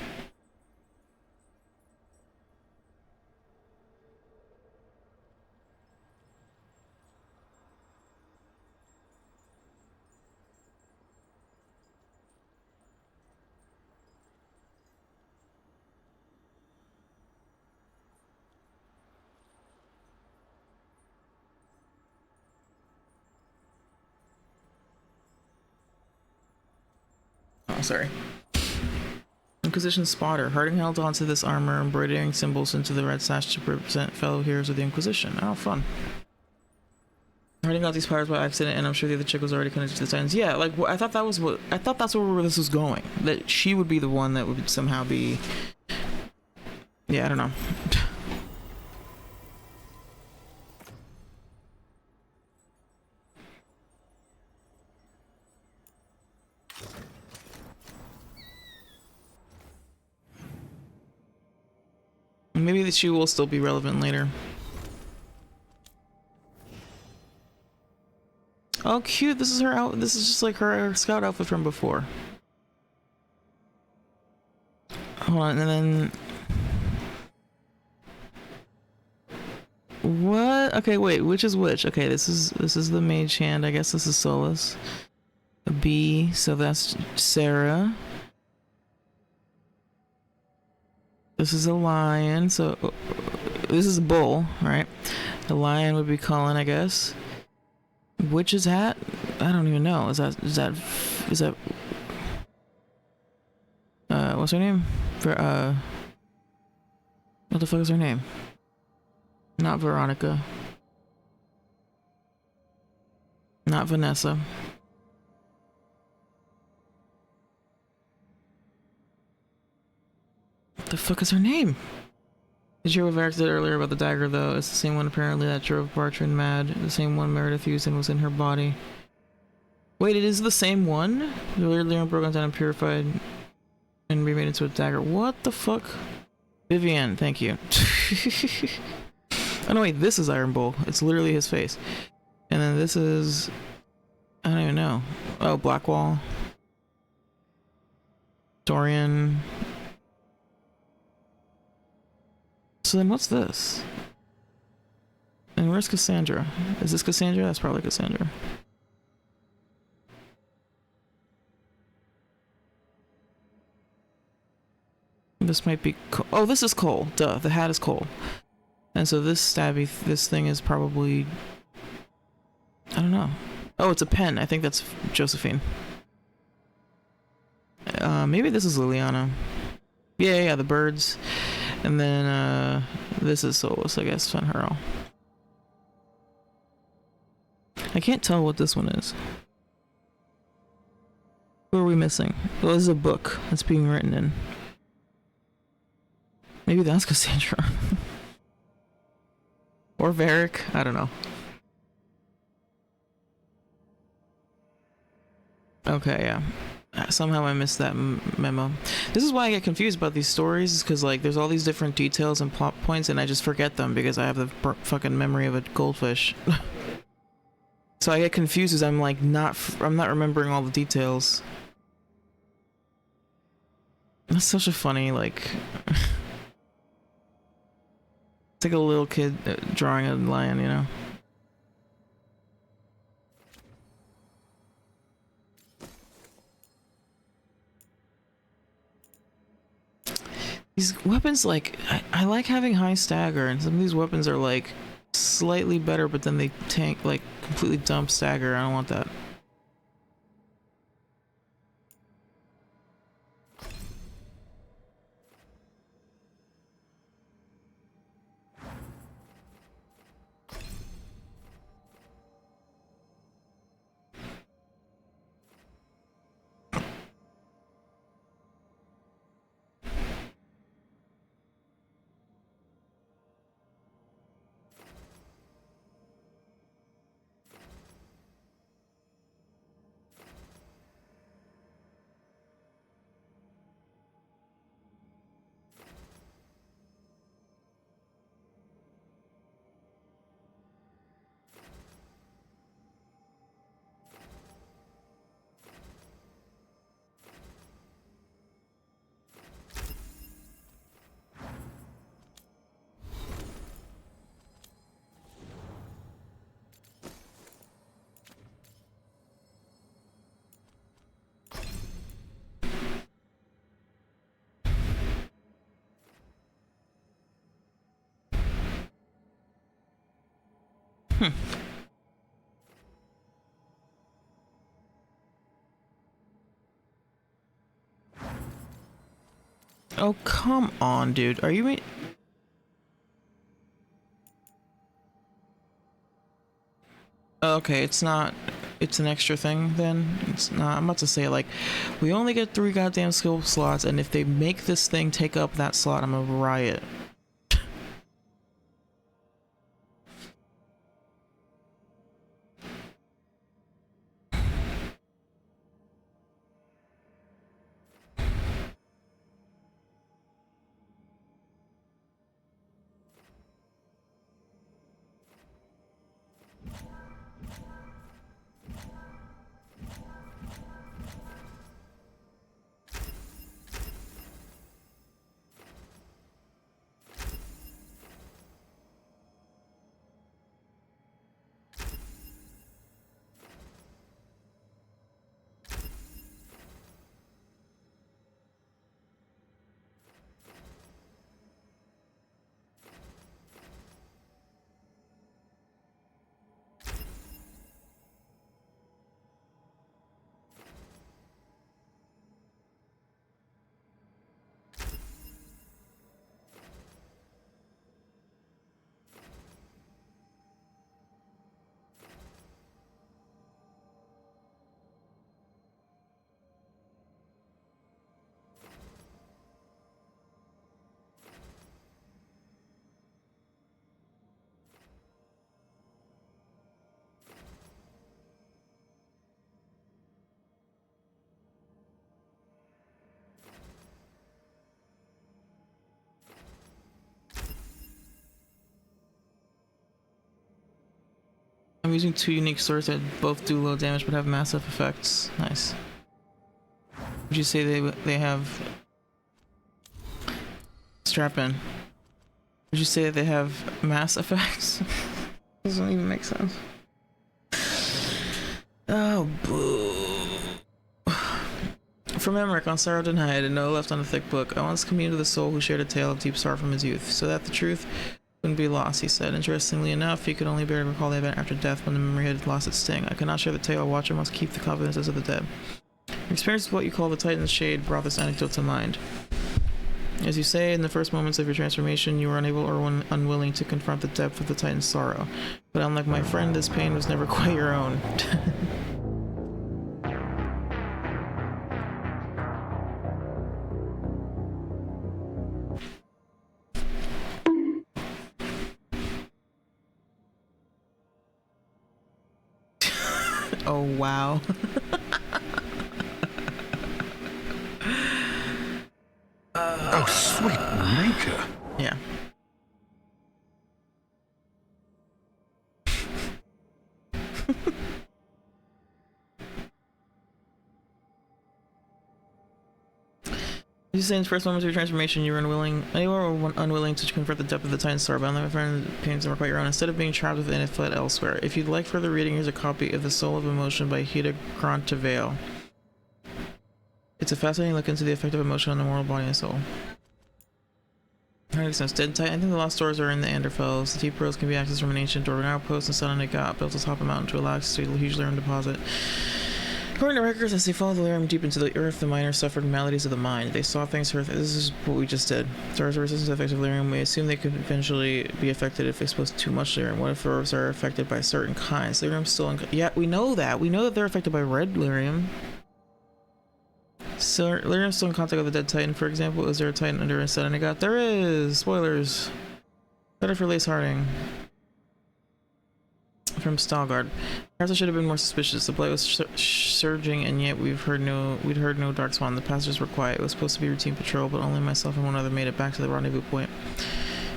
Oh, sorry. Inquisition spotter. Harding held onto this armor, embroidering symbols into the red sash to represent fellow heroes of the Inquisition. Oh, fun. Harding got these powers by accident, and I'm sure the other chick was already connected to the Titans. Yeah, like I thought that was what I thought that's where this was going. That she would be the one that would somehow be. Yeah, I don't know. Maybe that she will still be relevant later. Oh, cute! This is her out. This is just like her scout outfit from before. Hold on, and then what? Okay, wait. Which is which? Okay, this is the mage hand. I guess this is Solus. A bee. So that's Sarah. This is a lion, so this is a bull, right? The lion would be Cullen, I guess. Witch's hat? I don't even know. Is that what's her name? What the fuck is her name? Not Veronica. Not Vanessa. What the fuck is her name? Did you hear what Varric said earlier about the dagger, though? It's the same one, apparently, that drove Bartrand mad. The same one Meredith used and was in her body. Wait, it is the same one? The weird Leon broke down and purified and remade into a dagger. What the fuck? Vivian, thank you. Oh no, wait, this is Iron Bull. It's literally his face. And then this is... I don't even know. Oh, Blackwall. Dorian. So then what's this? And where's Cassandra? Is this Cassandra? That's probably Cassandra. This might be Cole. Oh, this is Cole. Duh, the hat is Cole. And so this stabby, this thing is probably... I don't know. Oh, it's a pen. I think that's Josephine. Maybe this is Liliana. Yeah, the birds. And then, this is Solus, I guess, Fenhurl. I can't tell what this one is. Who are we missing? Well, this is a book that's being written in. Maybe that's Cassandra. Or Varric. I don't know. Okay, yeah. Somehow I missed that memo. This is why I get confused about these stories, is because, like, there's all these different details and plot points, and I just forget them because I have the fucking memory of a goldfish. So I get confused because I'm, like, I'm not remembering all the details. That's such a funny, like... It's like a little kid drawing a lion, you know? These weapons, like, I like having high stagger, and some of these weapons are, like, slightly better, but then they tank, like, completely dump stagger. I don't want that. Oh, come on, dude. Are you... Okay, it's not... It's an extra thing, then? It's not... I'm about to say, like, we only get 3 goddamn skill slots, and if they make this thing take up that slot, I'm gonna riot. using two unique swords that both do low damage but have massive effects. Nice. Would you say they have... Strap in. Would you say that they have mass effects? Doesn't even make sense. Oh, boo. From Emmerich on Sorrow Denied and No Left on a Thick Book, I once communed with a soul who shared a tale of deep sorrow from his youth, so that the truth wouldn't be lost, he said. Interestingly enough, he could only bear to recall the event after death when the memory had lost its sting. I cannot share the tale. A watcher must keep the confidences of the dead. Your experience with what you call the Titan's Shade brought this anecdote to mind. As you say, in the first moments of your transformation, you were unable or unwilling to confront the depth of the Titan's sorrow. But unlike my friend, this pain was never quite your own. Oh, wow. Oh, sweet maker. Yeah. You say in the first moments of your transformation, you were unwilling to confront the depth of the Titan's sorrow, but unlike the pains that were quite your own. Instead of being trapped within it, fled elsewhere. If you'd like further reading, here's a copy of The Soul of Emotion by Hida Grant-Veil. It's a fascinating look into the effect of emotion on the moral body and soul. That makes sense. Dead Titan. I think the lost doors are in the Anderfels. The deep roads can be accessed from an ancient door. An outpost in Salan got built atop a mountain to allow access to a huge lyrium deposit. According to records, as they followed the lyrium deep into the earth, the miners suffered maladies of the mind. They saw things, heard. This is what we just did. Stars are resistant to the effects of lyrium. We assume they could eventually be affected if exposed to too much lyrium. What if those are affected by certain kinds? Lyrium's still yeah, we know that. We know that they're affected by red lyrium. So lyrium's still in contact with the dead Titan. For example, is there a Titan under a set? And I got there is. Spoilers. Better for Lace Harding. From Stalgard. Perhaps I should have been more suspicious. The blight was surging, and yet we'd heard no Darkspawn. The passengers were quiet. It was supposed to be routine patrol, but only myself and one other made it back to the rendezvous point.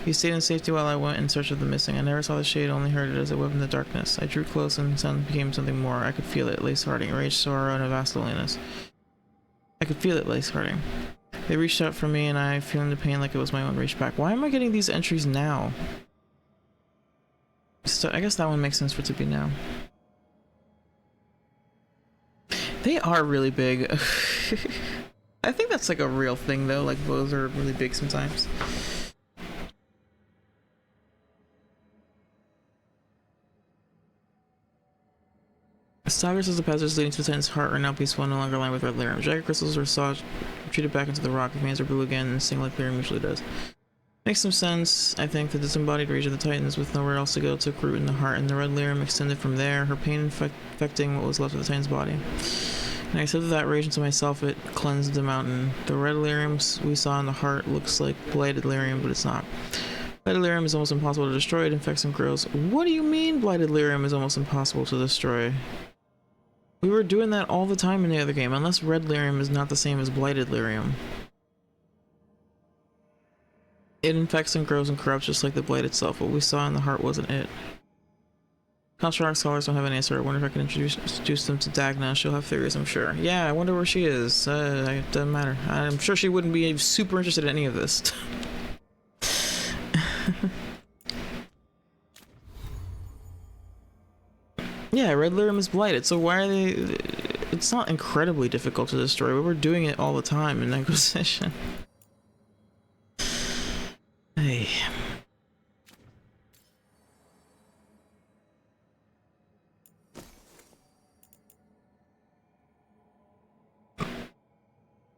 He stayed in safety while I went in search of the missing. I never saw the shade, only heard it as it webbed in the darkness. I drew close, and the sound became something more. I could feel it. Lace Harding, rage, sorrow, and a vast loneliness. I could feel it, Lace Harding. They reached out for me, and I, feeling the pain like it was my own, reached back. Why am I getting these entries now? So I guess that one makes sense for it to be now. They are really big. I think that's like a real thing though, like bows are really big sometimes. Stalgard says the passages leading to the Titan's heart are now peaceful and no longer lined with red lyrium. Jagged crystals are retreated back into the rock. If veins are blue again, and sing like lyrium usually does. Makes some sense. I think the disembodied rage of the Titans with nowhere else to go took root in the heart, and the red lyrium extended from there, her pain infecting what was left of the Titan's body. And I said that rage into myself, it cleansed the mountain. The red lyrium we saw in the heart looks like blighted lyrium, but it's not. Blighted lyrium is almost impossible to destroy. It infects and grows. What do you mean blighted lyrium is almost impossible to destroy? We were doing that all the time in the other game, unless red lyrium is not the same as blighted lyrium. It infects and grows and corrupts just like the blight itself. What we saw in the heart wasn't it. Construct scholars don't have an answer. I wonder if I can introduce them to Dagna. She'll have theories, I'm sure. Yeah, I wonder where she is. It doesn't matter. I'm sure she wouldn't be super interested in any of this. Yeah, red lyrium is blighted, so why are they... It's not incredibly difficult to destroy. We were doing it all the time in Inquisition. Hey.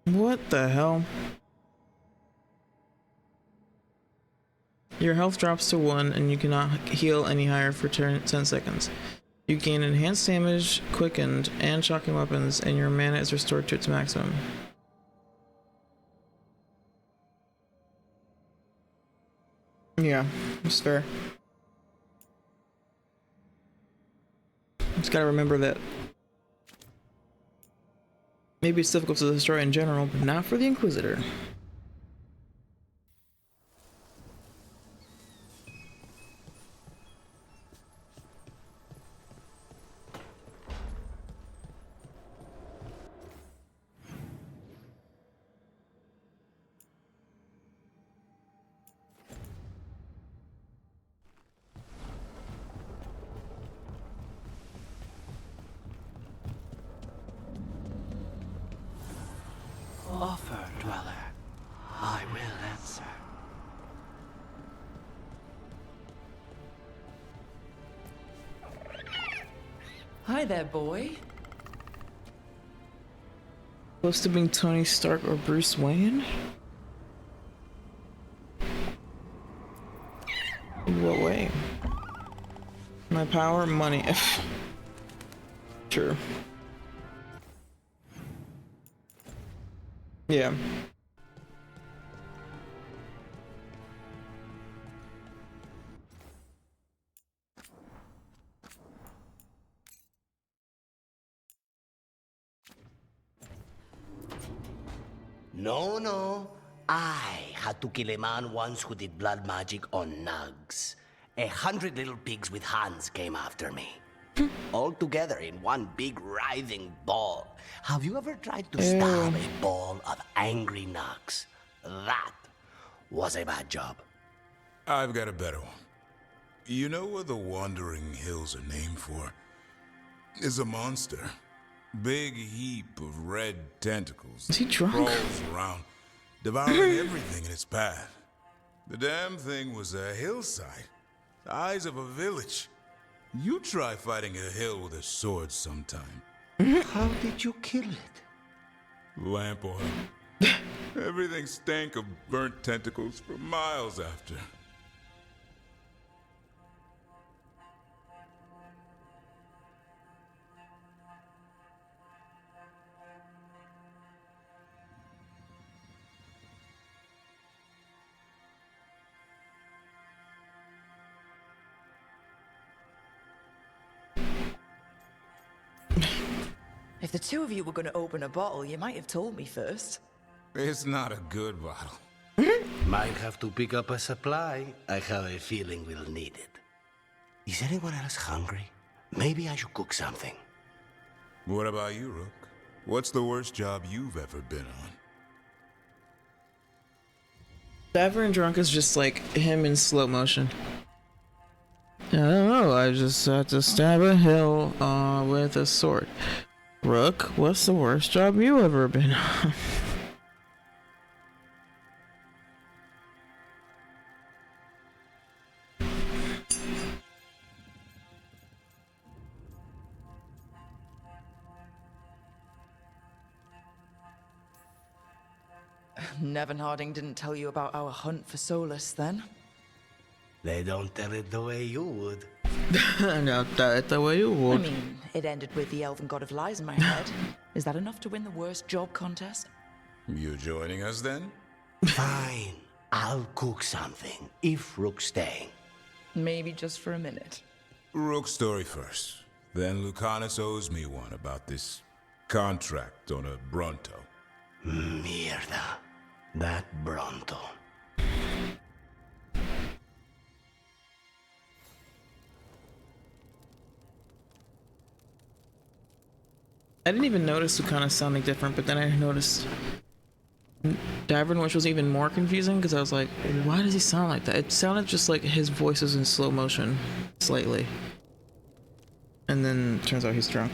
What the hell? Your health drops to 1 and you cannot heal any higher for 10 seconds. You gain enhanced damage, quickened, and shocking weapons, and your mana is restored to its maximum. Yeah, it's fair. Just gotta remember that maybe it's difficult to destroy in general, but not for the Inquisitor. Hi there, boy. Close to being Tony Stark or Bruce Wayne? In what way? My power, money. Sure. Yeah. No. I had to kill a man once who did blood magic on nugs. 100 little pigs with hands came after me. All together in one big writhing ball. Have you ever tried to stab a ball of angry nugs? That was a bad job. I've got a better one. You know what the Wandering Hills are named for? It's a monster. Big heap of red tentacles. Is he drunk? Crawls around, devouring everything in its path. The damn thing was a hillside. The eyes of a village. You try fighting a hill with a sword sometime. How did you kill it? Lamp oil. Everything stank of burnt tentacles for miles after. If the two of you were going to open a bottle, you might have told me first. It's not a good bottle. Might have to pick up a supply. I have a feeling we'll need it. Is anyone else hungry? Maybe I should cook something. What about you, Rook? What's the worst job you've ever been on? Diver and Drunk is just like him in slow motion. I don't know, I just had to stab a hill with a sword. Rook, what's the worst job you ever been on? Nevin Harding didn't tell you about our hunt for Solus, then? They don't tell it the way you would. No, that the way you I would. mean, it ended with the Elven God of Lies in my head. Is that enough to win the worst job contest? You joining us then? Fine. I'll cook something, if Rook's staying. Maybe just for a minute. Rook's story first. Then Lucanus owes me one about this contract on a Bronto. Mierda. That Bronto. I didn't even notice Lucana sounding different, but then I noticed Davern, which was even more confusing because I was like, why does he sound like that? It sounded just like his voice is in slow motion, slightly. And then turns out he's drunk.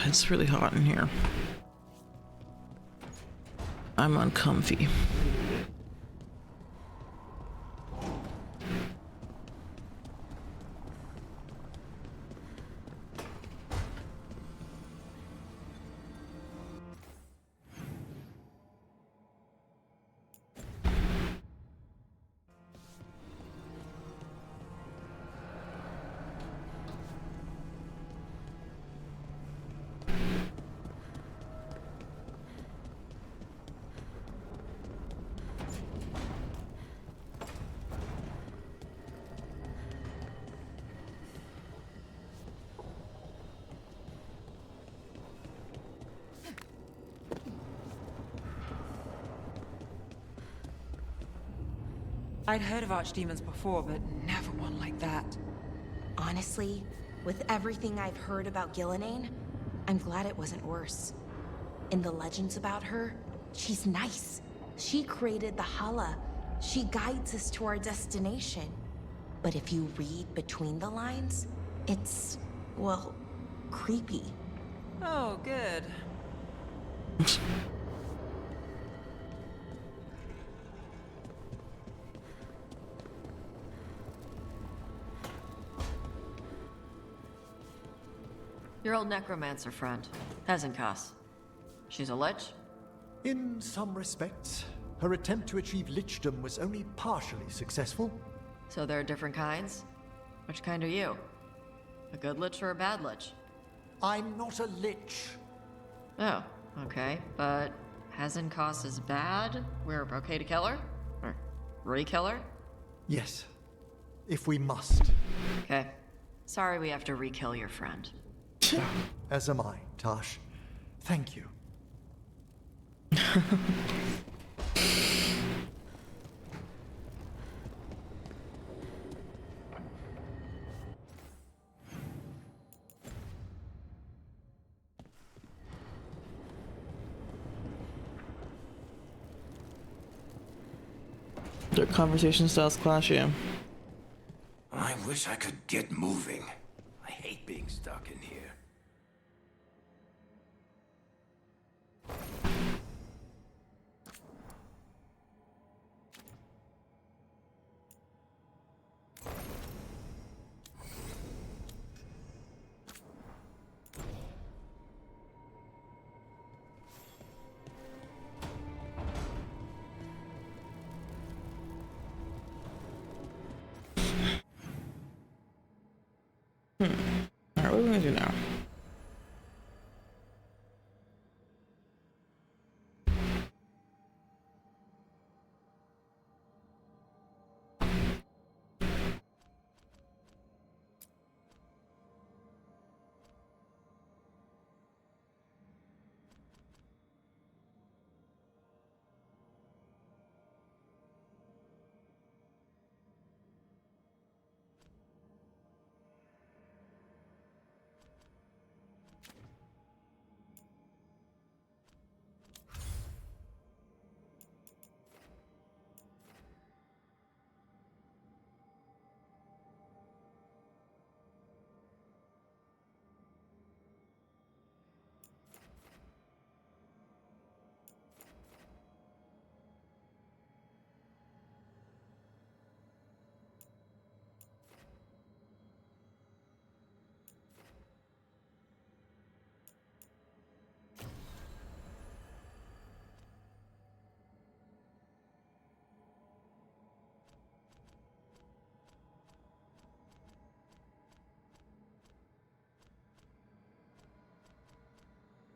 It's really hot in here. I'm uncomfy. I'd heard of archdemons before, but never one like that. Honestly, with everything I've heard about Gillenane, I'm glad it wasn't worse. In the legends about her, she's nice. She created the Hala. She guides us to our destination. But if you read between the lines, it's, well, creepy. Oh, good. Your old necromancer friend, Hezenkas. She's a lich? In some respects, her attempt to achieve lichdom was only partially successful. So there are different kinds? Which kind are you? A good lich or a bad lich? I'm not a lich. Oh, okay. But Hezenkas is bad? We're okay to kill her? Or re-kill her? Yes, if we must. Okay. Sorry we have to re-kill your friend. As am I, Tash. Thank you. Their conversation styles clash, yeah. I wish I could get moving. I hate being stuck in here. Alright, what are we gonna do now?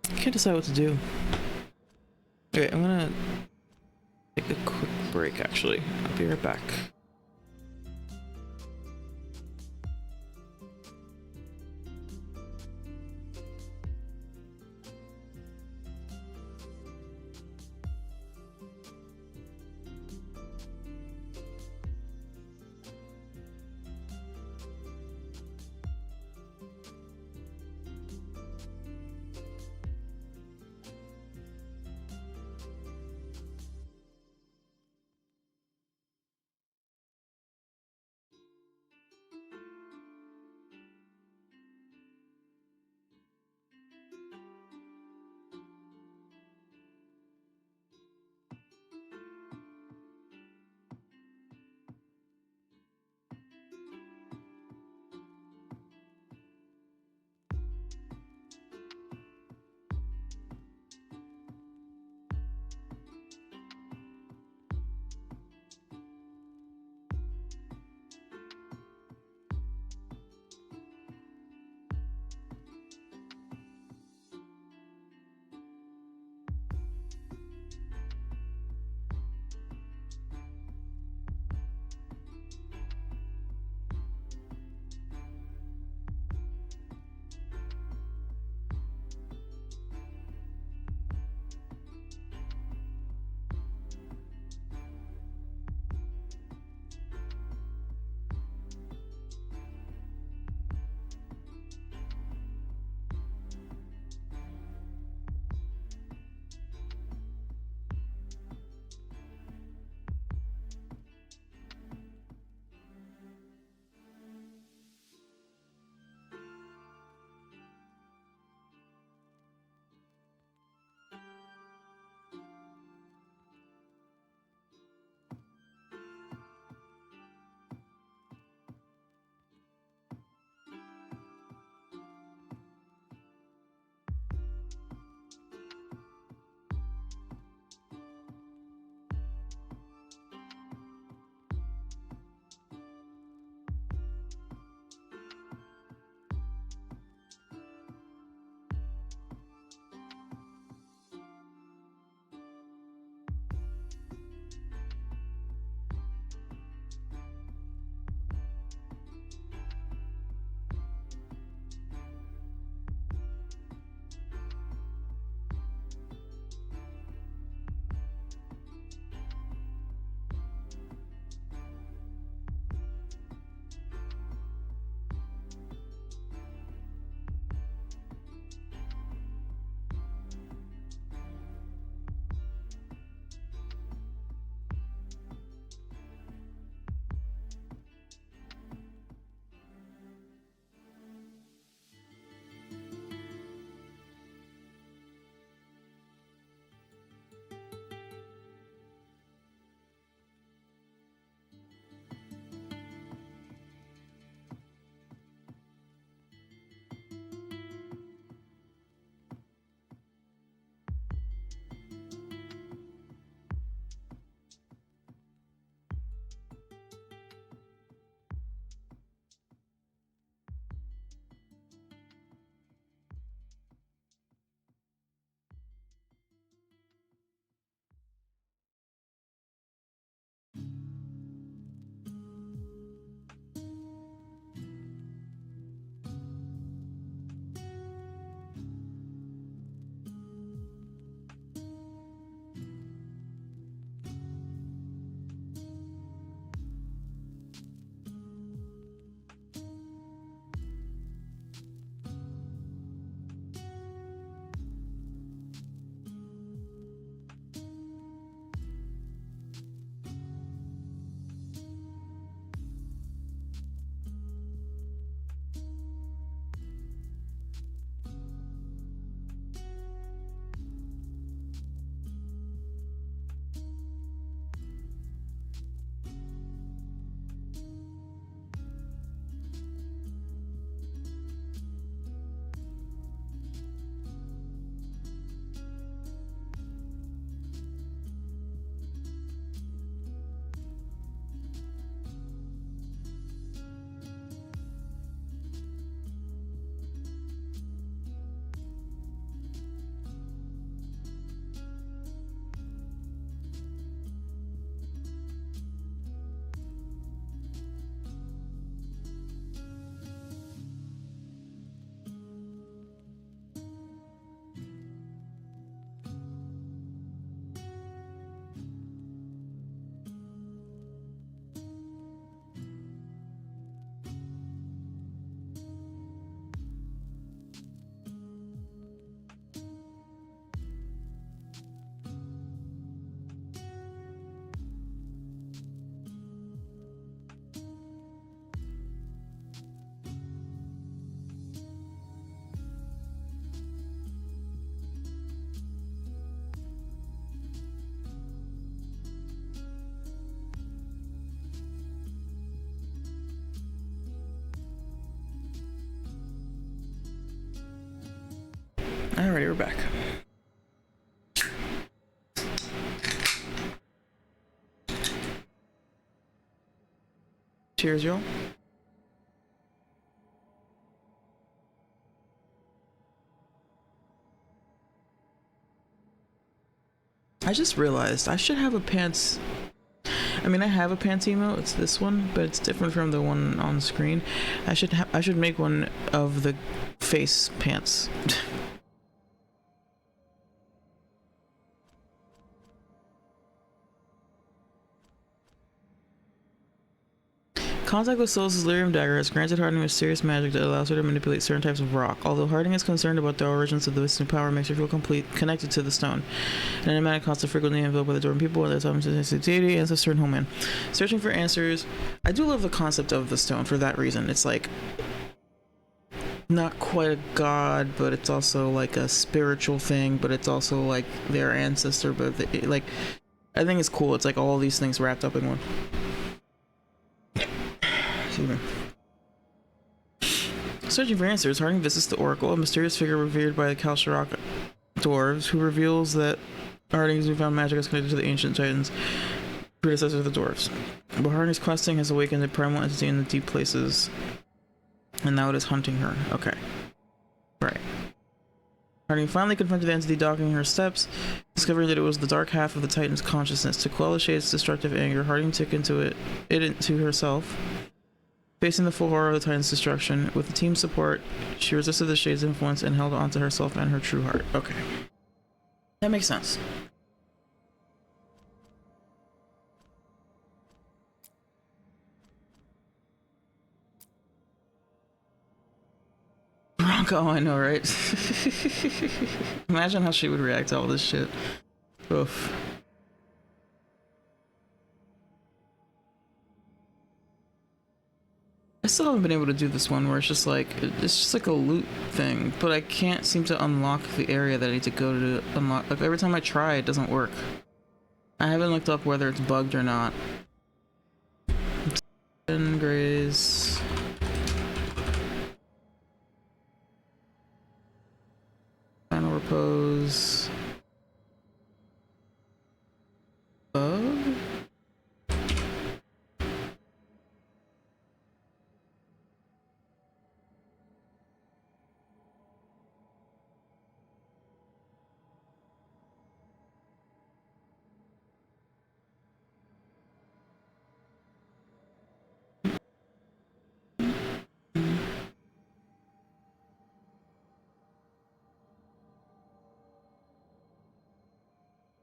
I can't decide what to do. Okay, I'm gonna take a quick break actually. I'll be right back. Alrighty, we're back. Cheers, y'all. I just realized I should have a pants. I mean, I have a pants emote. It's this one, but it's different from the one on screen. I should make one of the face pants. Contact with Solus' lyrium dagger has granted Harding mysterious magic that allows her to manipulate certain types of rock. Although Harding is concerned about the origins of this new power, makes her feel connected to the stone. An enigmatic concept frequently enveloped by the Dormant people, their time to deity, ancestor, and homeland. Searching for answers. I do love the concept of the stone for that reason. It's like not quite a god, but it's also like a spiritual thing, but it's also like their ancestor, but like I think it's cool. It's like all these things wrapped up in one. Searching for answers, Harding visits the Oracle, a mysterious figure revered by the Kalsharok dwarves, who reveals that Harding's newfound magic is connected to the ancient titans, predecessors of the dwarves. But Harding's questing has awakened a primal entity in the deep places, and now it is hunting her. Okay. Right. Harding finally confronted the entity dogging her steps, discovering that it was the dark half of the Titan's consciousness. To quell the shade's destructive anger, Harding took it into herself. Facing the full horror of the Titan's destruction, with the team's support, she resisted the shade's influence and held on to herself and her true heart. Okay. That makes sense. Bronco, I know, right? Imagine how she would react to all this shit. Oof. I still haven't been able to do this one where it's just like a loot thing, but I can't seem to unlock the area that I need to go to unlock. Like every time I try, it doesn't work. I haven't looked up whether it's bugged or not. Graze. Final repose. Bug?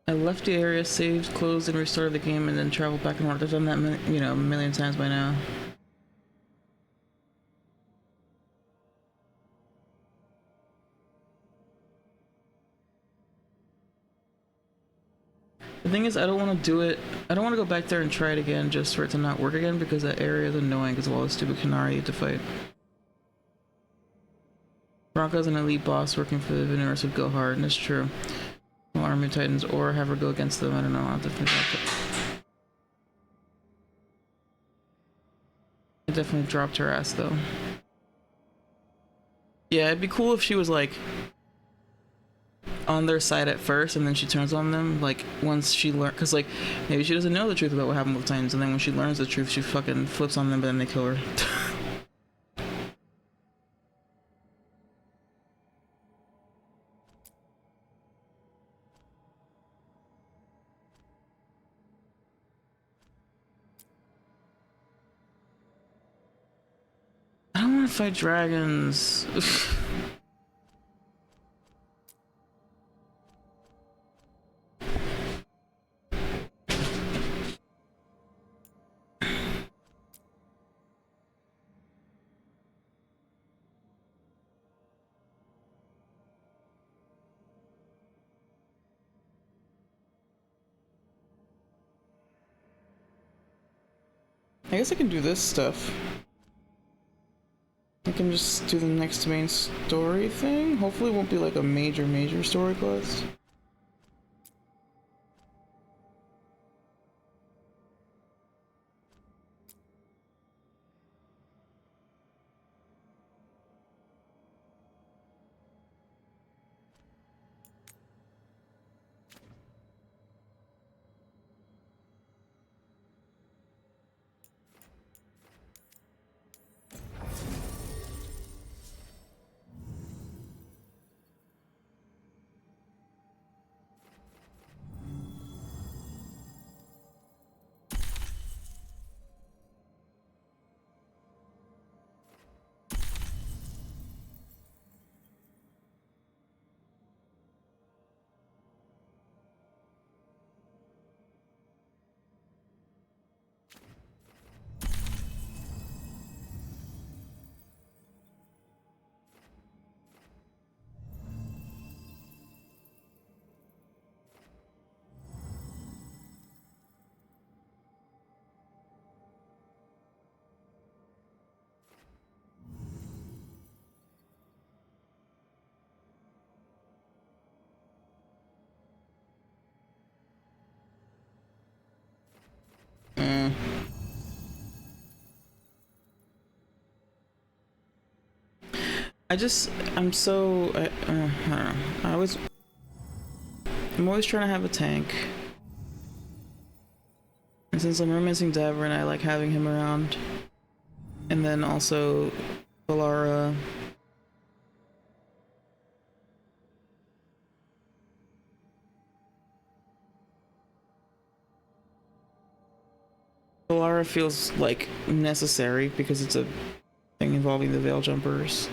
I left the area, saved, closed, and restarted the game, and then traveled back and forth. I've done that, a million times by now. The thing is, I don't want to do it. I don't want to go back there and try it again just for it to not work again, because that area is annoying because of all the stupid Canary you have to fight. Bronco's an elite boss working for the Veneris of Gilhard, and it's true. Army of Titans, or have her go against them. I don't know. I'll have to figure out that. I definitely dropped her ass though. Yeah, it'd be cool if she was like on their side at first, and then she turns on them. Like once she learns, because like maybe she doesn't know the truth about what happened with Titans, and then when she learns the truth, she fucking flips on them, but then they kill her. I don't want to fight dragons. I guess I can do this stuff. I can just do the next main story thing. Hopefully it won't be like a major story quest. I'm so, I don't know. I'm always trying to have a tank. And since I'm romancing Davern, I like having him around. And then also Valara. Valara feels like necessary because it's a thing involving the Veil Jumpers.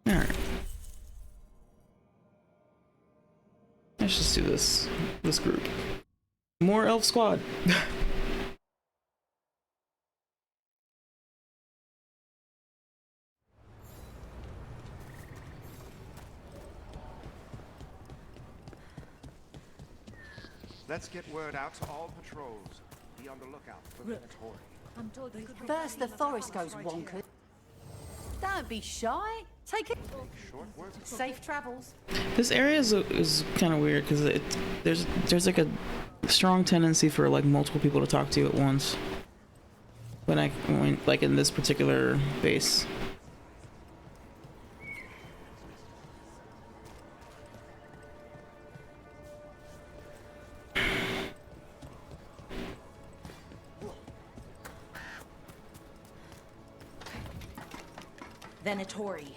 Alright. Let's just do this group. More elf squad. Let's get word out to all patrols. Be on the lookout for Venatori. I'm told first the forest goes wonkers. Don't be shy. Take it. Safe travels. This area is kind of weird because there's like a strong tendency for like multiple people to talk to you at once. When like in this particular base. Venatori.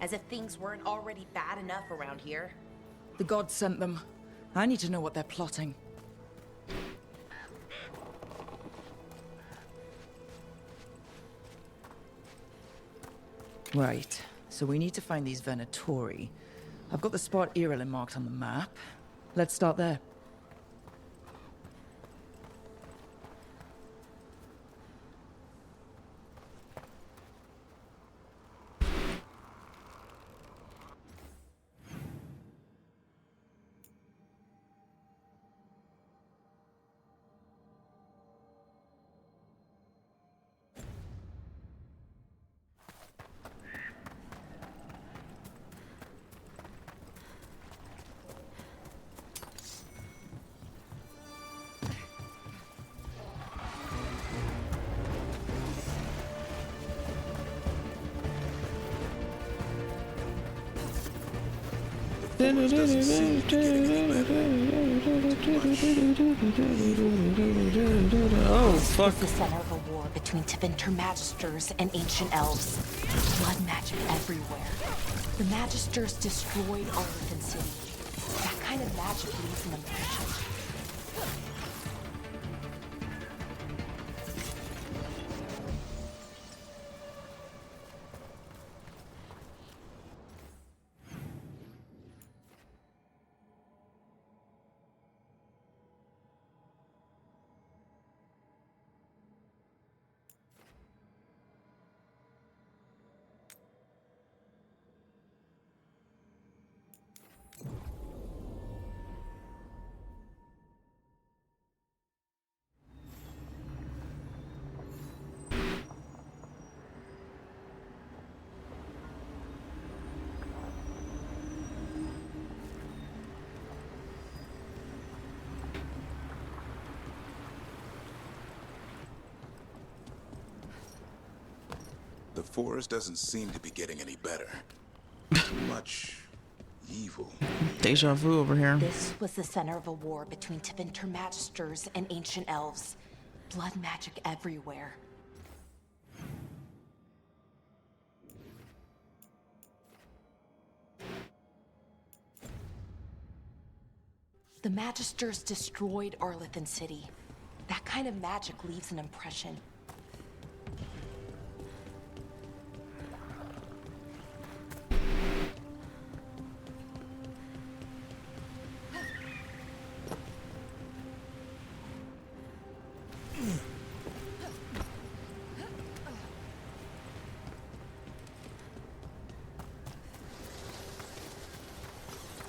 As if things weren't already bad enough around here. The gods sent them. I need to know what they're plotting. Right, so we need to find these Venatori. I've got the spot Irilin marked on the map. Let's start there. Oh, fuck. It's the center of a war between Tevinter Magisters and ancient elves. Blood magic everywhere. The Magisters destroyed Arlington City. That kind of magic leaves an impression. The forest doesn't seem to be getting any better. Too much evil. Deja vu over here. This was the center of a war between Tevinter Magisters and ancient elves. Blood magic everywhere. The Magisters destroyed Arlington City. That kind of magic leaves an impression.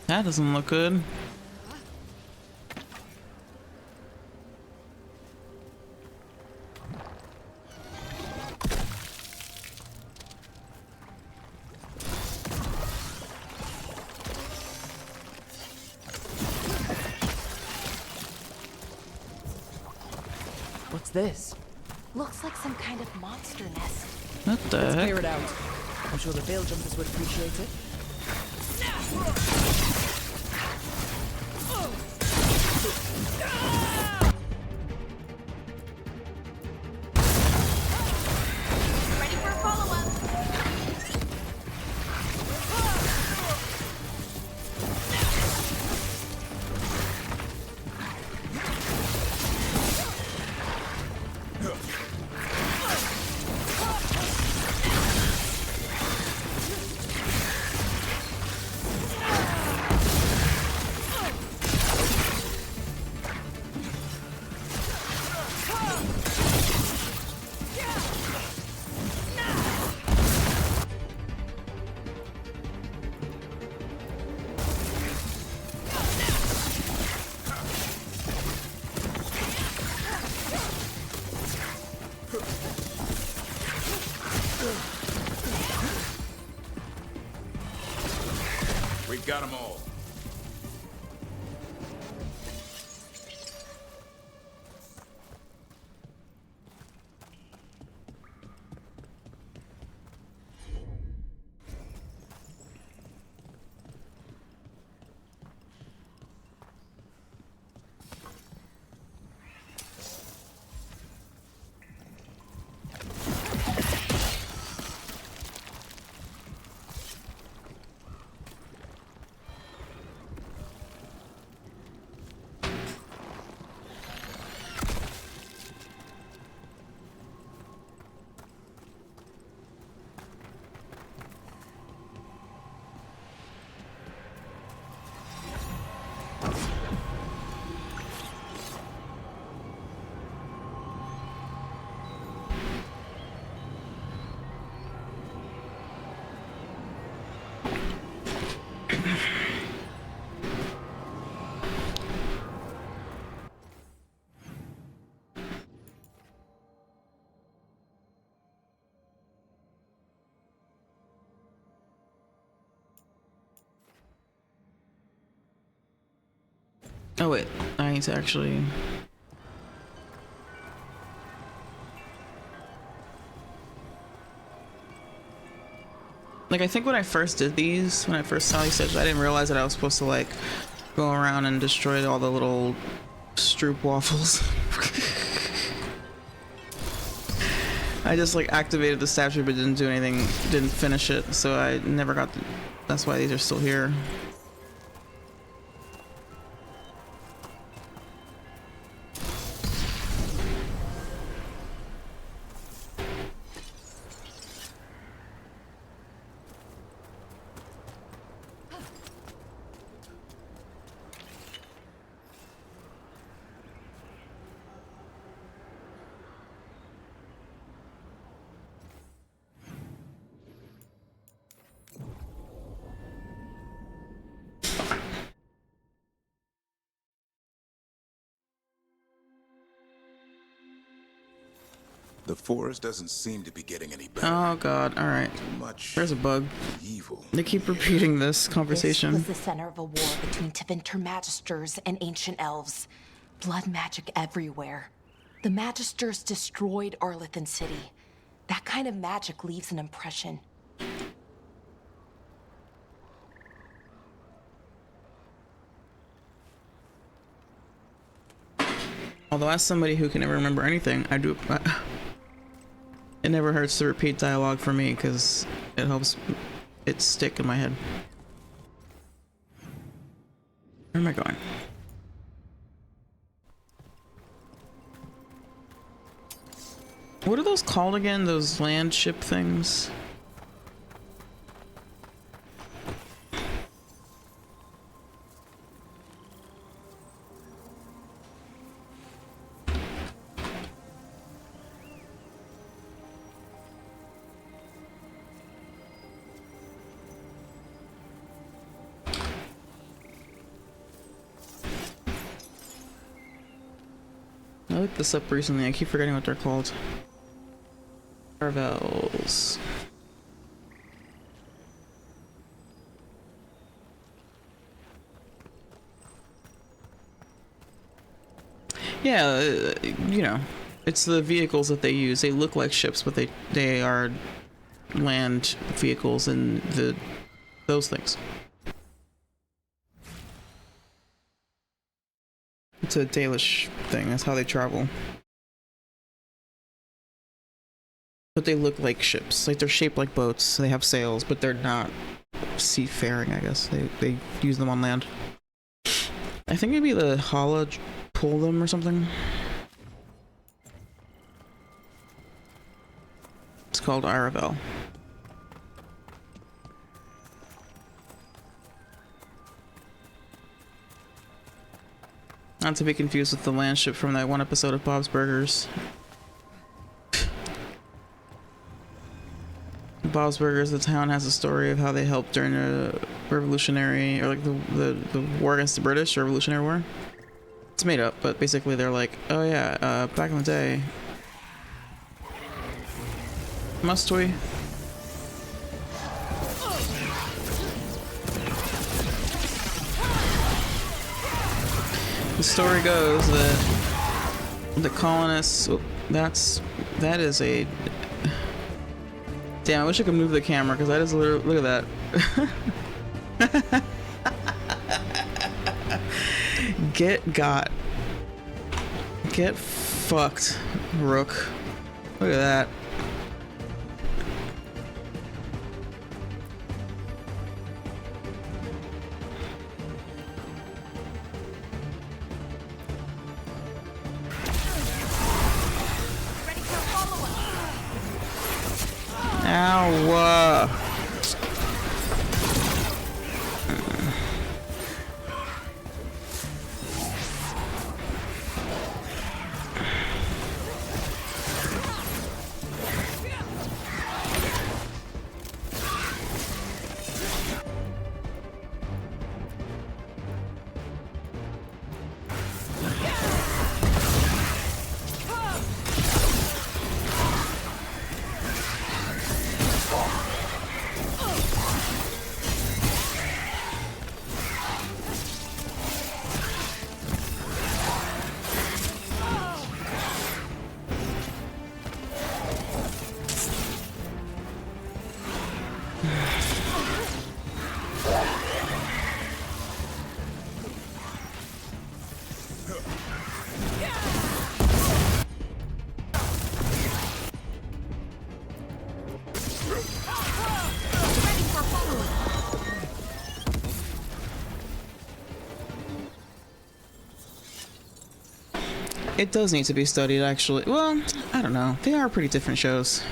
That doesn't look good. What's this? Looks like some kind of monster nest. What the Let's heck? clear it out. I'm sure the veil jumpers would appreciate it. Ready for a follow-up? We got them all. Oh wait, I need to actually... Like, I think when I first did these, when I first saw these stages, I didn't realize that I was supposed to, like, go around and destroy all the little stroop waffles. I just, like, activated the statue but didn't do anything, didn't finish it, so I never got the... That's why these are still here. The forest doesn't seem to be getting any better. Oh god, alright. Much There's a bug. evil. They keep repeating this conversation. This was the center of a war between Tevinter Magisters and ancient elves. Blood magic everywhere. The Magisters destroyed Arlethan City. That kind of magic leaves an impression. Although as somebody who can never remember anything, it never hurts to repeat dialogue for me because it helps it stick in my head. Where am I going? What are those called again? Those land ship things? I looked this up recently. I keep forgetting what they're called. Caravels. Yeah, you know, It's the vehicles that they use. They look like ships, but they are land vehicles and those things. It's a Dalish thing. That's how they travel. But they look like ships. Like they're shaped like boats. They have sails, but they're not seafaring, I guess. They use them on land. I think maybe the Hala pull them or something. It's called Aravel. Not to be confused with the land ship from that one episode of Bob's Burgers. Bob's Burgers, the town has a story of how they helped during a revolutionary, or like the war against the British, or Revolutionary War. It's made up, but basically they're like, oh yeah, back in the day. Must we? The story goes that the colonists, that is a, damn, I wish I could move the camera because that is literally, look at that. Get fucked, Rook. Look at that. Ow. It does need to be studied, actually. Well, I don't know. They are pretty different shows.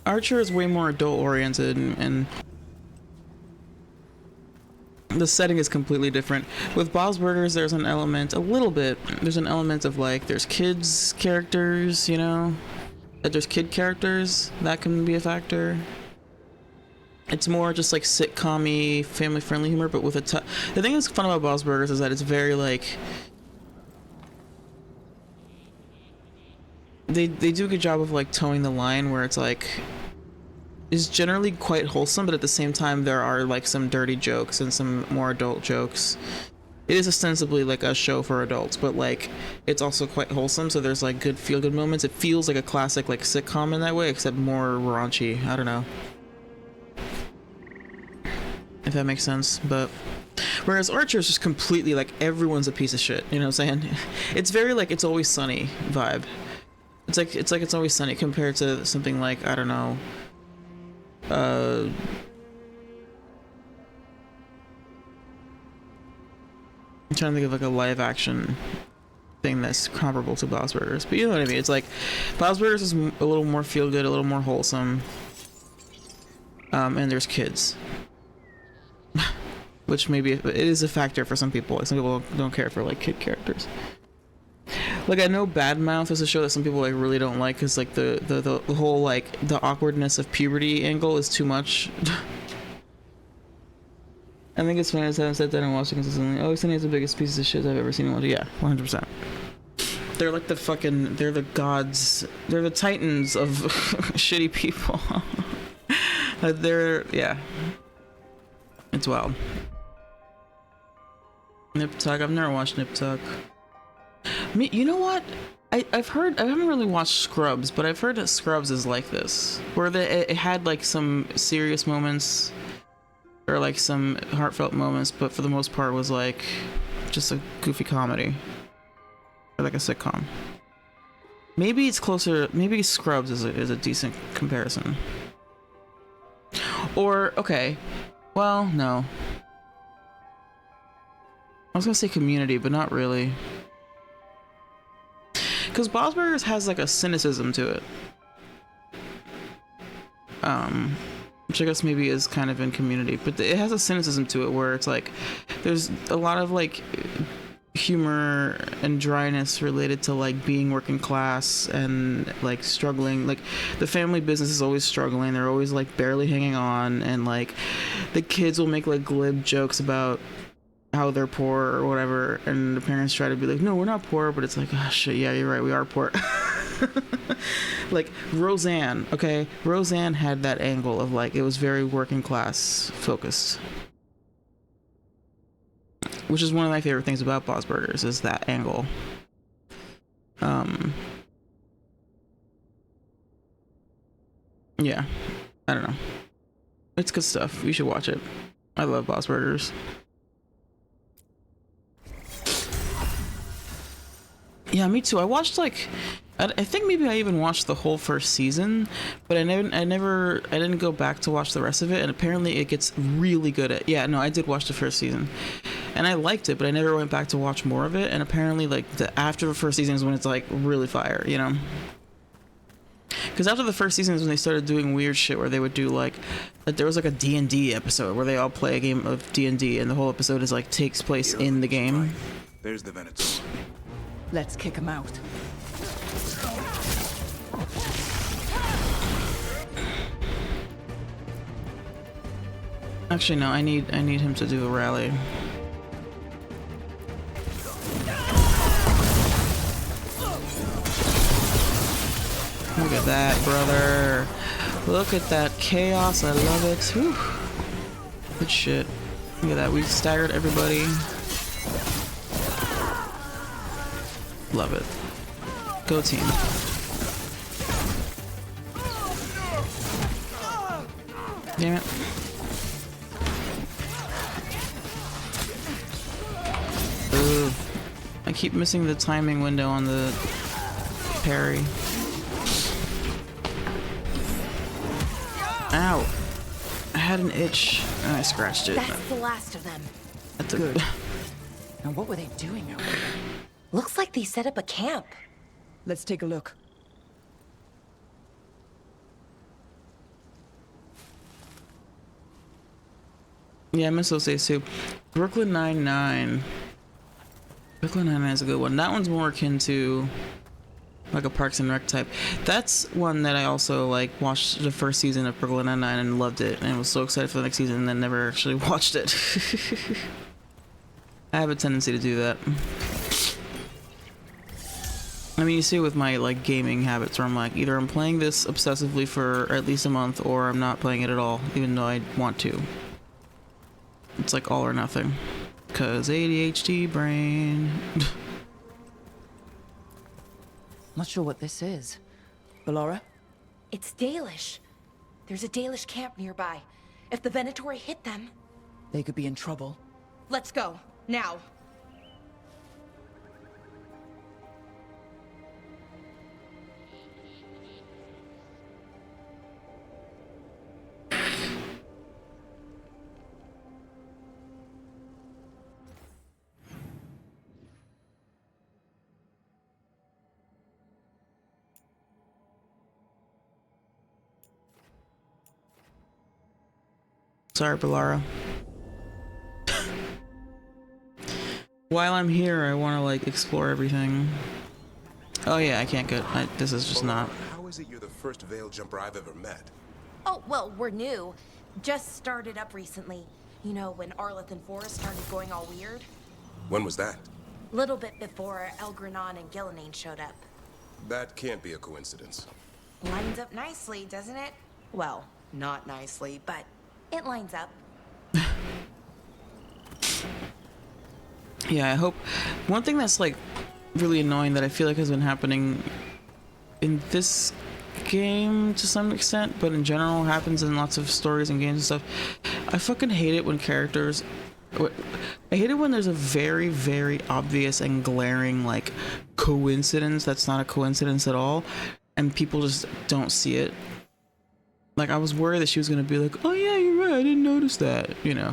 Archer is way more adult-oriented, and the setting is completely different. With Bob's Burgers, there's an element, there's an element of, like, there's kids characters, you know? There's kid characters. That can be a factor. It's more just like sitcom-y, family-friendly humor, but with a the thing that's fun about Bob's Burgers is that it's very like they do a good job of like towing the line where it's like is generally quite wholesome, but at the same time there are like some dirty jokes and some more adult jokes. It is ostensibly like a show for adults, but like it's also quite wholesome, so there's like good feel-good moments. It feels like a classic like sitcom in that way, except more raunchy. I don't know if that makes sense. But whereas Archer is just completely like everyone's a piece of shit, you know what I'm saying? It's very like It's Always Sunny vibe. It's like It's Always Sunny compared to something like, I don't know, I'm trying to think of like a live action thing that's comparable to Bob's Burgers, but you know what I mean. It's like Bob's Burgers is a little more feel good, a little more wholesome, and there's kids. Which maybe it is a factor for some people. Like some people don't care for like kid characters. Like I know Bad Mouth is a show that some people like really don't like because like the whole like the awkwardness of puberty angle is too much. I think it's funny as I haven't said that and watched it consistently. Always Sunny is the biggest piece of shit I've ever seen in one. Yeah, 100%. They're like they're the gods. They're the titans of shitty people. Yeah. It's wild. Nip Tuck. I've never watched Nip Tuck. You know what? I've heard, I haven't really watched Scrubs, but I've heard that Scrubs is like this, where it had like some serious moments or like some heartfelt moments, but for the most part was like just a goofy comedy or like a sitcom. Maybe it's closer, maybe Scrubs is a decent comparison. Or, okay, well, no. I was gonna say Community, but not really. Because Bob's Burgers has like a cynicism to it. Which I guess maybe is kind of in Community, but it has a cynicism to it where it's like there's a lot of like humor and dryness related to like being working class and like struggling. Like the family business is always struggling, they're always like barely hanging on, and like the kids will make like glib jokes about how they're poor or whatever, and the parents try to be like, no, we're not poor, but it's like, oh shit, yeah, you're right, we are poor. Like Roseanne, okay, Roseanne had that angle of like it was very working class focused, which is one of my favorite things about Bob's Burgers, is that angle. Yeah, I don't know, it's good stuff, you should watch it. I love Bob's Burgers. Yeah, me too. I watched like, I think maybe I even watched the whole first season, but I didn't go back to watch the rest of it, and apparently it gets really good at, yeah, no, I did watch the first season, and I liked it, but I never went back to watch more of it, and apparently like after the first season is when it's like really fire, you know? Because after the first season is when they started doing weird shit where they would do like there was like a D&D episode where they all play a game of D&D, and the whole episode is like takes place in the game. There's the Venator. Let's kick him out. Actually, no, I need him to do a rally. Look at that, brother. Look at that chaos. I love it. Whew. Good shit. Look at that. We staggered everybody. Love it. Go team. Damn it. Ugh. I keep missing the timing window on the parry. Ow. I had an itch and I scratched it. That's the last of them. That's good. Now what were they doing over there? Looks like they set up a camp. Let's take a look. Yeah, I miss those days too. Brooklyn Nine-Nine. Brooklyn Nine-Nine is a good one. That one's more akin to like a Parks and Rec type. That's one that I also like watched the first season of Brooklyn Nine-Nine and loved it, and was so excited for the next season and then never actually watched it. I have a tendency to do that. I mean, you see it with my like gaming habits where I'm like, either I'm playing this obsessively for at least a month or I'm not playing it at all, even though I want to. It's like all or nothing. Cause ADHD brain. Not sure what this is. Ballora? It's Dalish. There's a Dalish camp nearby. If the Venator hit them... They could be in trouble. Let's go. Now. Sorry, Ballora. While I'm here, I want to like explore everything. Oh yeah, I can't go. This is just not. How is it you're the first Veil jumper I've ever met? Oh, well, we're new. Just started up recently. You know, when Arleth and Forrest started going all weird? When was that? Little bit before Elgranon and Gillinane showed up. That can't be a coincidence. Lines up nicely, doesn't it? Well, not nicely, but it lines up. Yeah, I hope. One thing that's like really annoying that I feel like has been happening in this game to some extent, but in general happens in lots of stories and games and stuff. I fucking hate it when characters... I hate it when there's a very, very obvious and glaring, like, coincidence that's not a coincidence at all, and people just don't see it. Like, I was worried that she was gonna be like, oh yeah, you're right, I didn't notice that, you know.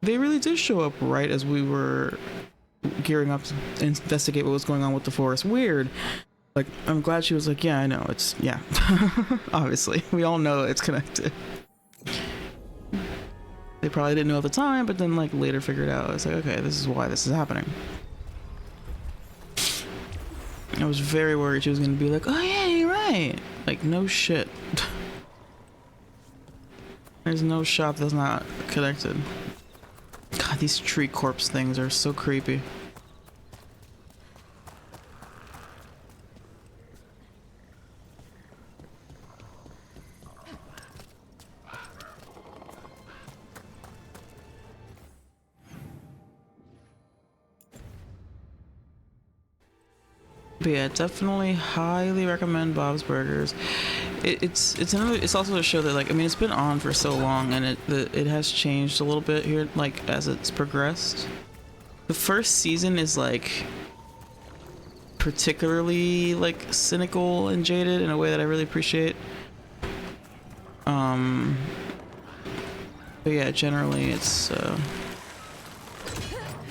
They really did show up right as we were gearing up to investigate what was going on with the forest. Weird. Like, I'm glad she was like, yeah, I know, it's, yeah. Obviously, we all know it's connected. They probably didn't know at the time, but then like later figured out. It's like, okay, this is why this is happening. I was very worried she was gonna be like, oh yeah, you're right. Like, no shit. There's no shot that's not connected. God, these tree corpse things are so creepy. But yeah, definitely highly recommend Bob's Burgers. It's also a show that, like, I mean, it's been on for so long, and it has changed a little bit here, like, as it's progressed. The first season is like particularly like cynical and jaded in a way that I really appreciate. But yeah, generally it's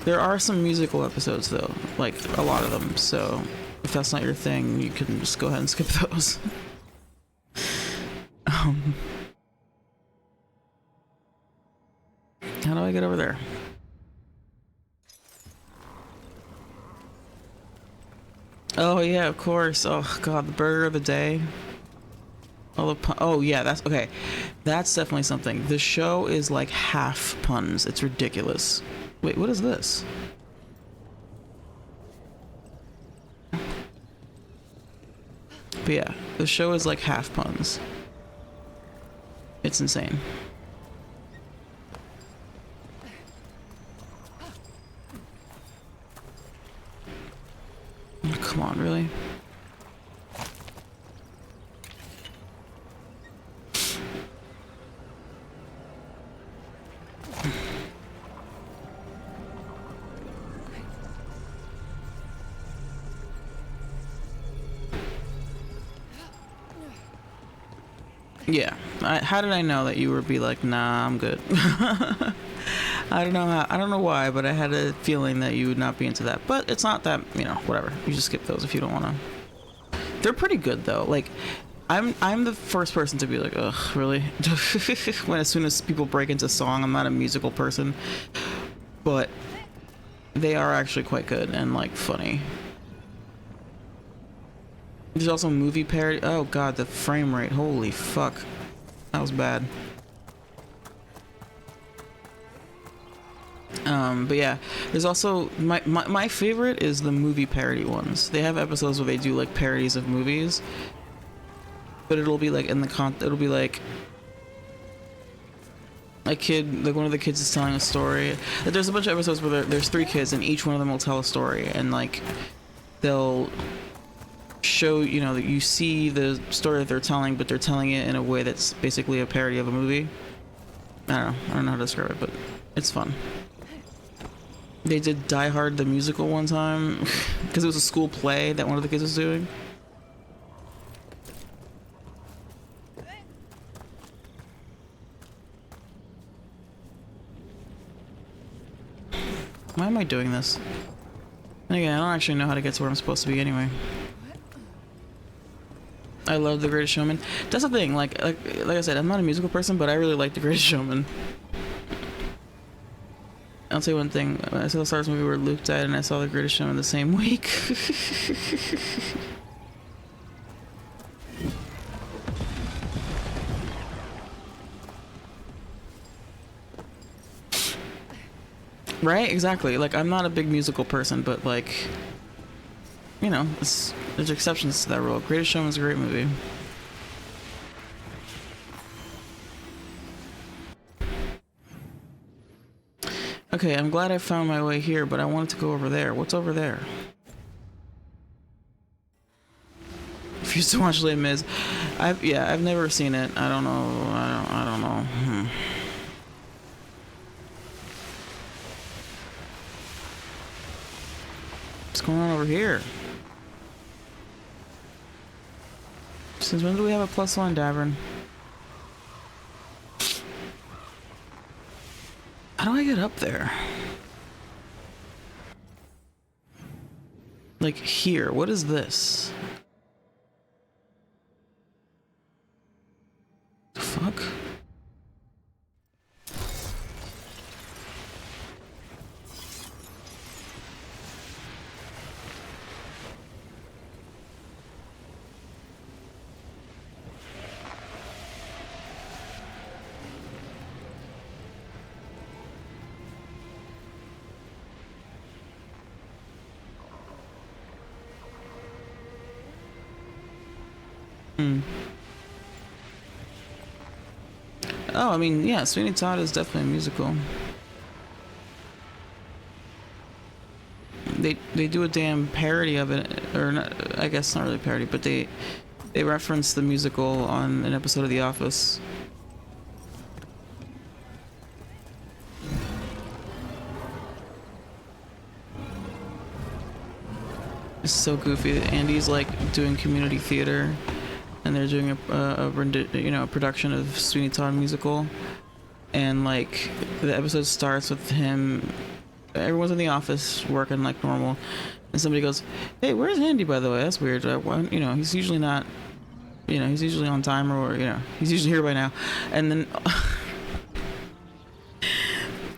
there are some musical episodes though, like a lot of them, so if that's not your thing, you can just go ahead and skip those. How do I get over there? Oh yeah, of course. Oh god, the burger of the day. Oh yeah, that's okay. That's definitely something. The show is like half puns. It's ridiculous. Wait, what is this? But yeah, the show is like half puns. It's insane. Oh, come on, really? Yeah. How did I know that you would be like, nah, I'm good? I don't know how, I don't know why, but I had a feeling that you would not be into that. But it's not that, you know, whatever. You just skip those if you don't want to. They're pretty good though. Like, I'm the first person to be like, ugh, really? When as soon as people break into song, I'm not a musical person. But they are actually quite good and like funny. There's also movie parody. Oh god, the frame rate. Holy fuck. That was bad. But yeah, there's also my favorite is the movie parody ones. They have episodes where they do like parodies of movies, but it'll be like in the it'll be like a kid, like one of the kids is telling a story. There's a bunch of episodes where there's 3 kids and each one of them will tell a story, and like they'll show, you know, that you see the story that they're telling, but they're telling it in a way that's basically a parody of a movie. I don't know how to describe it, but it's fun. They did Die Hard the musical one time because it was a school play that one of the kids was doing. Why am I doing this? And again, I don't actually know how to get to where I'm supposed to be anyway. I love The Greatest Showman. That's the thing, like I said, I'm not a musical person, but I really like The Greatest Showman. I'll tell you one thing, I saw the Star Wars movie where Luke died and I saw The Greatest Showman the same week. Right? Exactly. Like, I'm not a big musical person, but like, you know, there's exceptions to that rule. Greatest Showman's a great movie. Okay, I'm glad I found my way here, but I wanted to go over there. What's over there? refuse to watch Les Mis. I've never seen it. I don't know. I don't know. What's going on over here? Since when do we have a +1, Davern? How do I get up there? Like here, what is this? The fuck? Oh, I mean, yeah, Sweeney Todd is definitely a musical. They do a damn parody of it, or not, I guess not really parody, but they reference the musical on an episode of The Office. It's so goofy. Andy's like doing community theater, and they're doing a production of Sweeney Todd musical, and like the episode starts with him. Everyone's in the office working like normal, and somebody goes, "Hey, where's Andy? By the way, that's weird. He's usually not. He's usually on time, or he's usually here by now."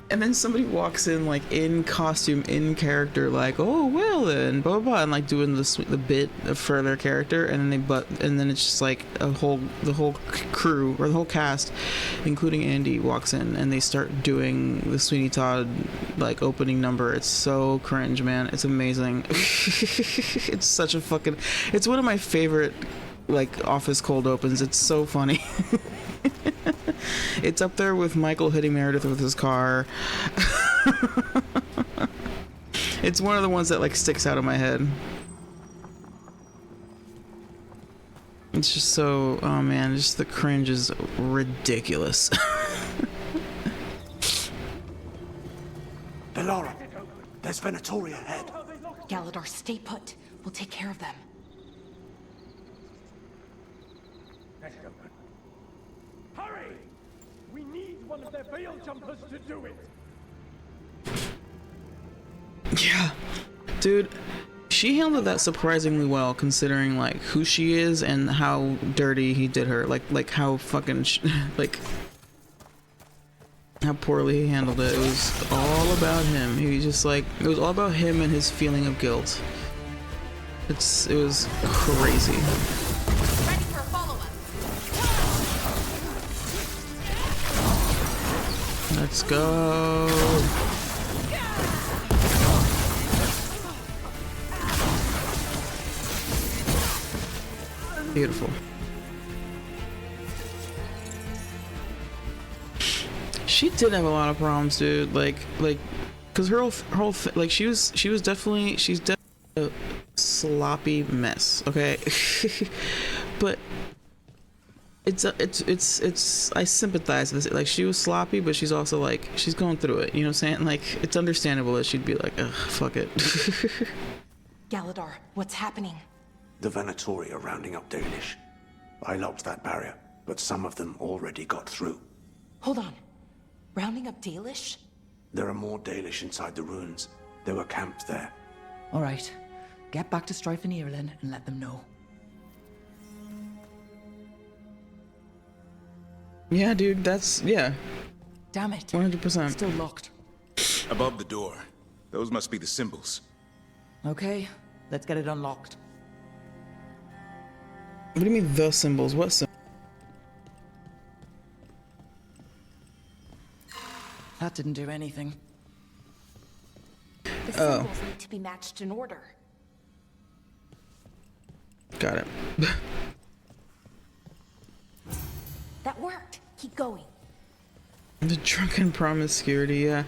And then somebody walks in like in costume, in character, like, "Oh well then, blah blah," and like doing the bit for their character, and then it's just like the whole crew or the whole cast, including Andy, walks in and they start doing the Sweeney Todd like opening number. It's so cringe, man. It's amazing. It's such a fucking. It's one of my favorite like Office cold opens. It's so funny. It's up there with Michael hitting Meredith with his car. It's one of the ones that like sticks out of my head. It's just so, oh man, just the cringe is ridiculous. Bellara, there's Venatori ahead. Galador, stay put. We'll take care of them. Hurry! We need one of their veil jumpers to do it. Yeah, dude, she handled that surprisingly well, considering like who she is and how dirty he did her. Like how fucking like how poorly he handled it. It was all about him. He just like it was all about him and his feeling of guilt. It was crazy. Ready for a follow-up. Let's go. Beautiful. She did have a lot of problems, dude. Like, cause her whole like she's definitely a sloppy mess. Okay, but it's I sympathize with it. Like she was sloppy, but she's also like she's going through it. You know what I'm saying? Like it's understandable that she'd be like, ugh, fuck it. Galador, what's happening? The Venatori are rounding up Danish. I locked that barrier, but some of them already got through. Hold on. Rounding up Dalish? There are more Dalish inside the ruins. They were camped there. All right. Get back to Strife and Ireland and let them know. Yeah, dude, yeah. Damn it. 100%. Still locked. Above the door. Those must be the symbols. Okay, let's get it unlocked. What do you mean the symbols? What symbols? That didn't do anything. The symbols need to be matched in order. Got it. That worked. Keep going. The drunken promiscuity, yeah.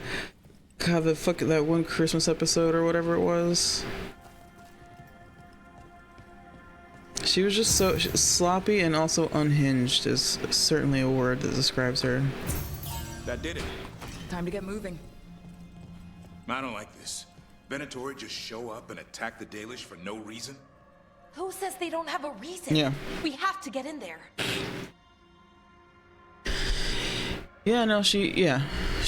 God, the fuck, that one Christmas episode or whatever it was. She was just so sloppy and also unhinged is certainly a word that describes her. That did it. Time to get moving. I don't like this. Venatori just show up and attack the Dalish for no reason? Who says they don't have a reason? Yeah. We have to get in there. Yeah, no, she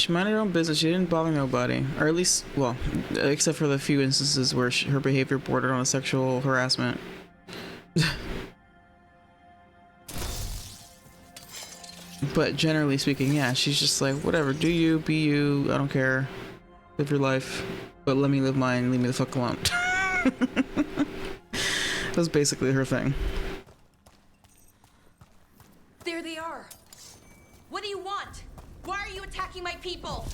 minded her own business. She didn't bother nobody. Or at least, well, except for the few instances where her behavior bordered on a sexual harassment. But generally speaking, yeah, she's just like, whatever, do you, be you, I don't care. Live your life, but let me live mine, leave me the fuck alone. That's basically her thing. There they are. What do you want? Why are you attacking my people?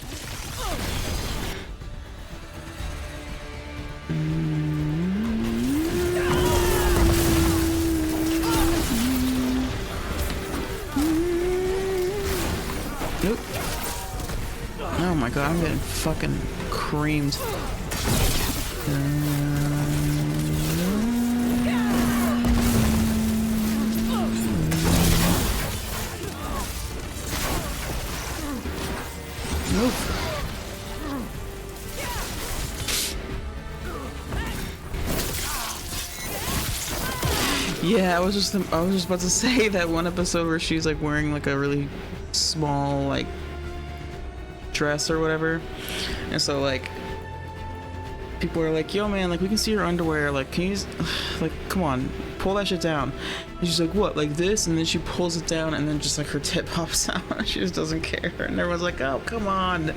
Nope. Oh my god, I'm getting fucking creamed. Nope. Yeah, I was just about to say that one episode where she's like wearing like a really small like dress or whatever, and so like people are like, yo man, like we can see your underwear, like can you just, like come on, pull that shit down. And she's like, what, like this? And then she pulls it down and then just like her tip pops out. She just doesn't care, and everyone's like, oh come on.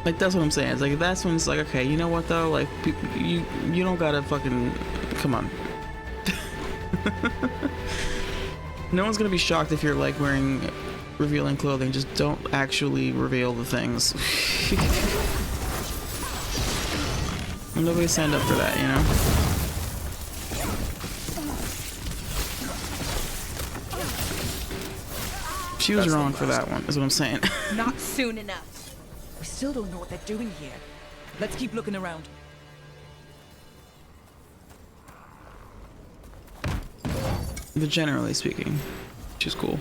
Like that's what I'm saying. It's like that's when it's like, okay, you know what though, like you don't gotta fucking come on. No one's gonna be shocked if you're like wearing revealing clothing. Just don't actually reveal the things. Nobody signed up for that, you know. She was wrong for that one, is what I'm saying. Not soon enough. We still don't know what they're doing here. Let's keep looking around. But generally speaking, she's cool.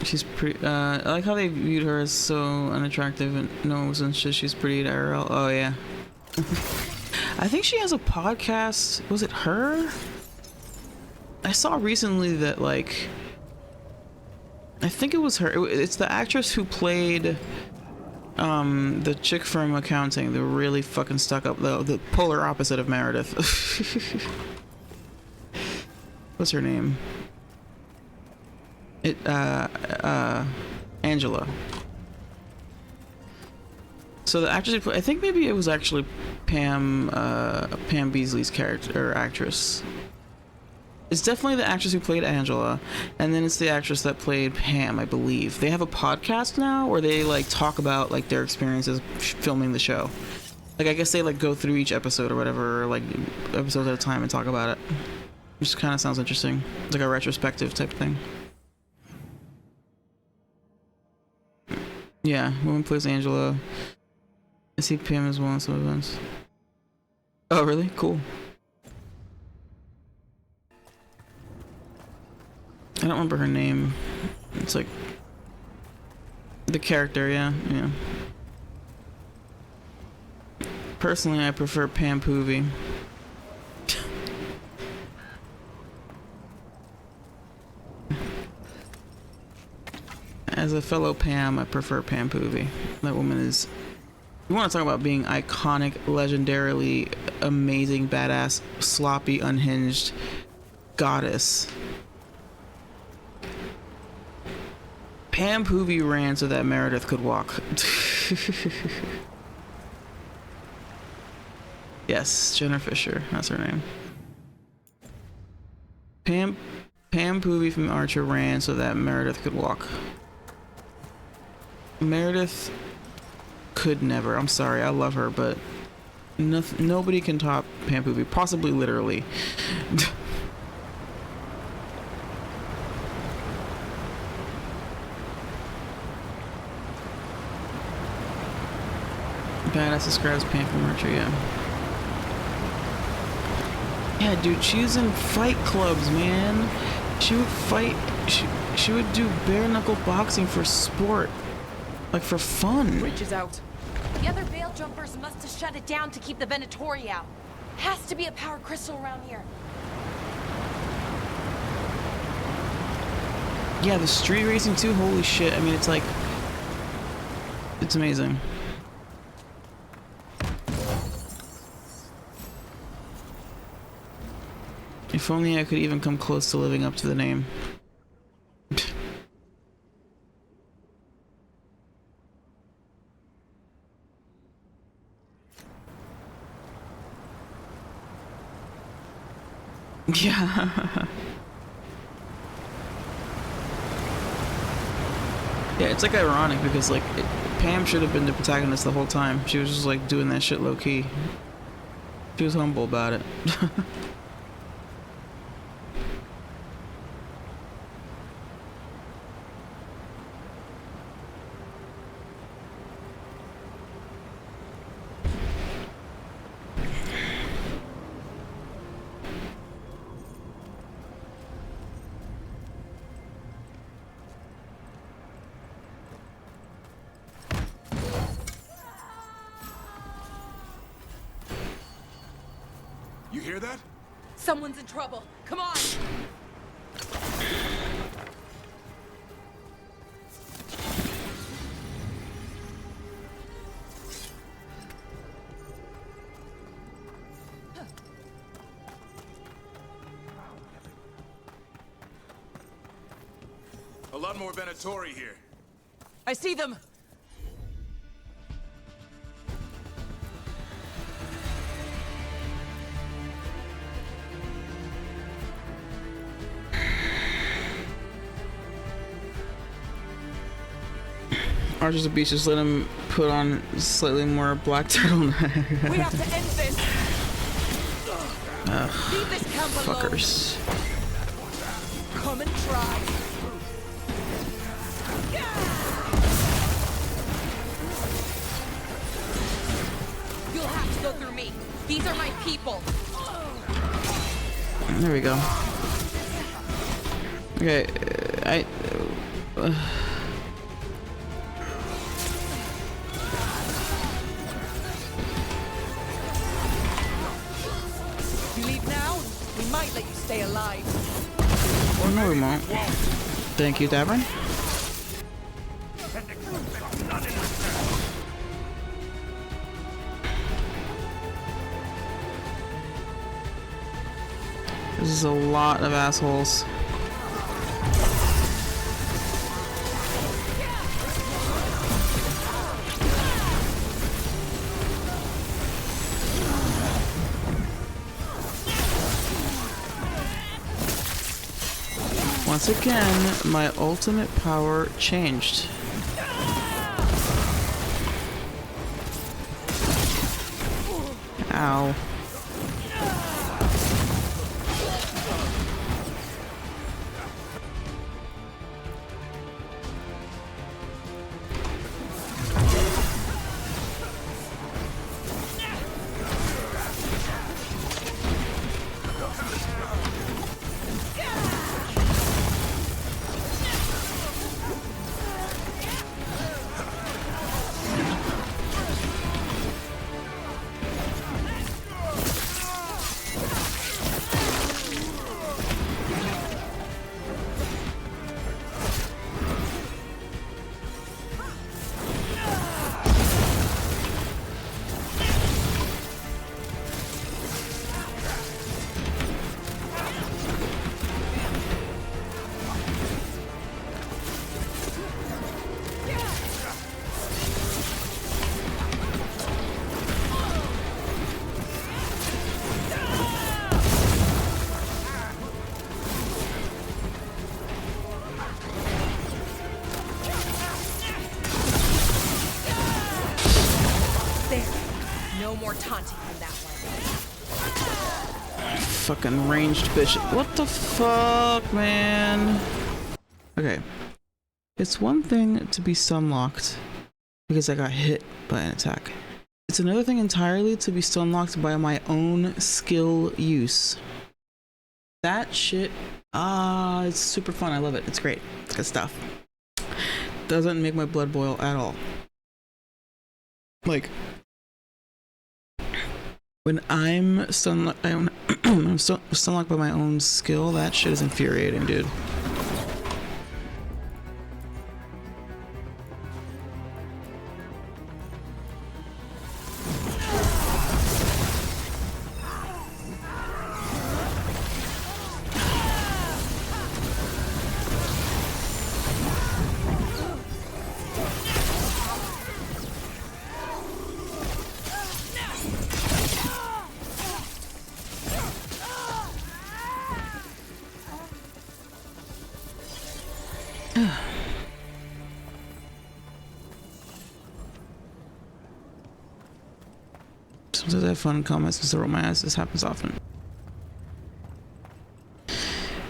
She's pretty, I like how they viewed her as so unattractive and no one was interested. She's pretty IRL. Oh yeah. I think she has a podcast. Was it her? I saw recently that like, I think it was her. It's the actress who played the chick from Accounting, the really fucking stuck up, the polar opposite of Meredith. What's her name? Angela. So the actress, I think maybe it was actually Pam Beasley's character or actress. It's definitely the actress who played Angela, and then it's the actress that played Pam, I believe. They have a podcast now where they like talk about like their experiences filming the show. Like I guess they like go through each episode or whatever, like episodes at a time and talk about it. Which kind of sounds interesting. It's like a retrospective type thing. Yeah, woman plays Angela. I see Pam as well in some events. Oh really? Cool. I don't remember her name. It's like the character, yeah. Personally, I prefer Pam Poovey. As a fellow Pam, I prefer Pam Poovey. That woman is... You want to talk about being iconic, legendarily amazing, badass, sloppy, unhinged goddess. Pam Poovey ran so that Meredith could walk. Yes, Jenna Fisher. That's her name. Pam Poovey from Archer ran so that Meredith could walk. Meredith could never. I'm sorry, I love her, but nobody can top Pam Poovey. Possibly literally. Badass describes pain from Archer, yeah. Yeah, dude, she's in fight clubs, man. She would fight, she would do bare knuckle boxing for sport. Like for fun. Reach is out. The other Veil jumpers must have shut it down to keep the Venatori out. Has to be a power crystal around here. Yeah, the street racing too, holy shit. I mean, it's like, it's amazing. If only I could even come close to living up to the name. Yeah. Yeah, it's like ironic because like Pam should have been the protagonist the whole time. She was just like doing that shit low key. She was humble about it. You hear that? Someone's in trouble. Come on! A lot more Venatori here. I see them. Archer's a beast, just let him put on slightly more black turtleneck. We have to end this. Ugh, Leave this camp fuckers. alone. Come and try. You'll have to go through me. These are my people. There we go. Okay, You leave now, we might let you stay alive. oh, no we won't. Thank you, Davern. This is a lot of assholes. Once again, my ultimate power changed. Ow. No more taunting from that one. Fucking ranged bitch. What the fuck, man? Okay. It's one thing to be sunlocked because I got hit by an attack. It's another thing entirely to be still unlocked by my own skill use. That shit, it's super fun. I love it. It's great. It's good stuff. Doesn't make my blood boil at all. Like, when I'm still unlocked by my own skill, that shit is infuriating, dude. Sometimes I have fun in comments because I roll my eyes. This happens often.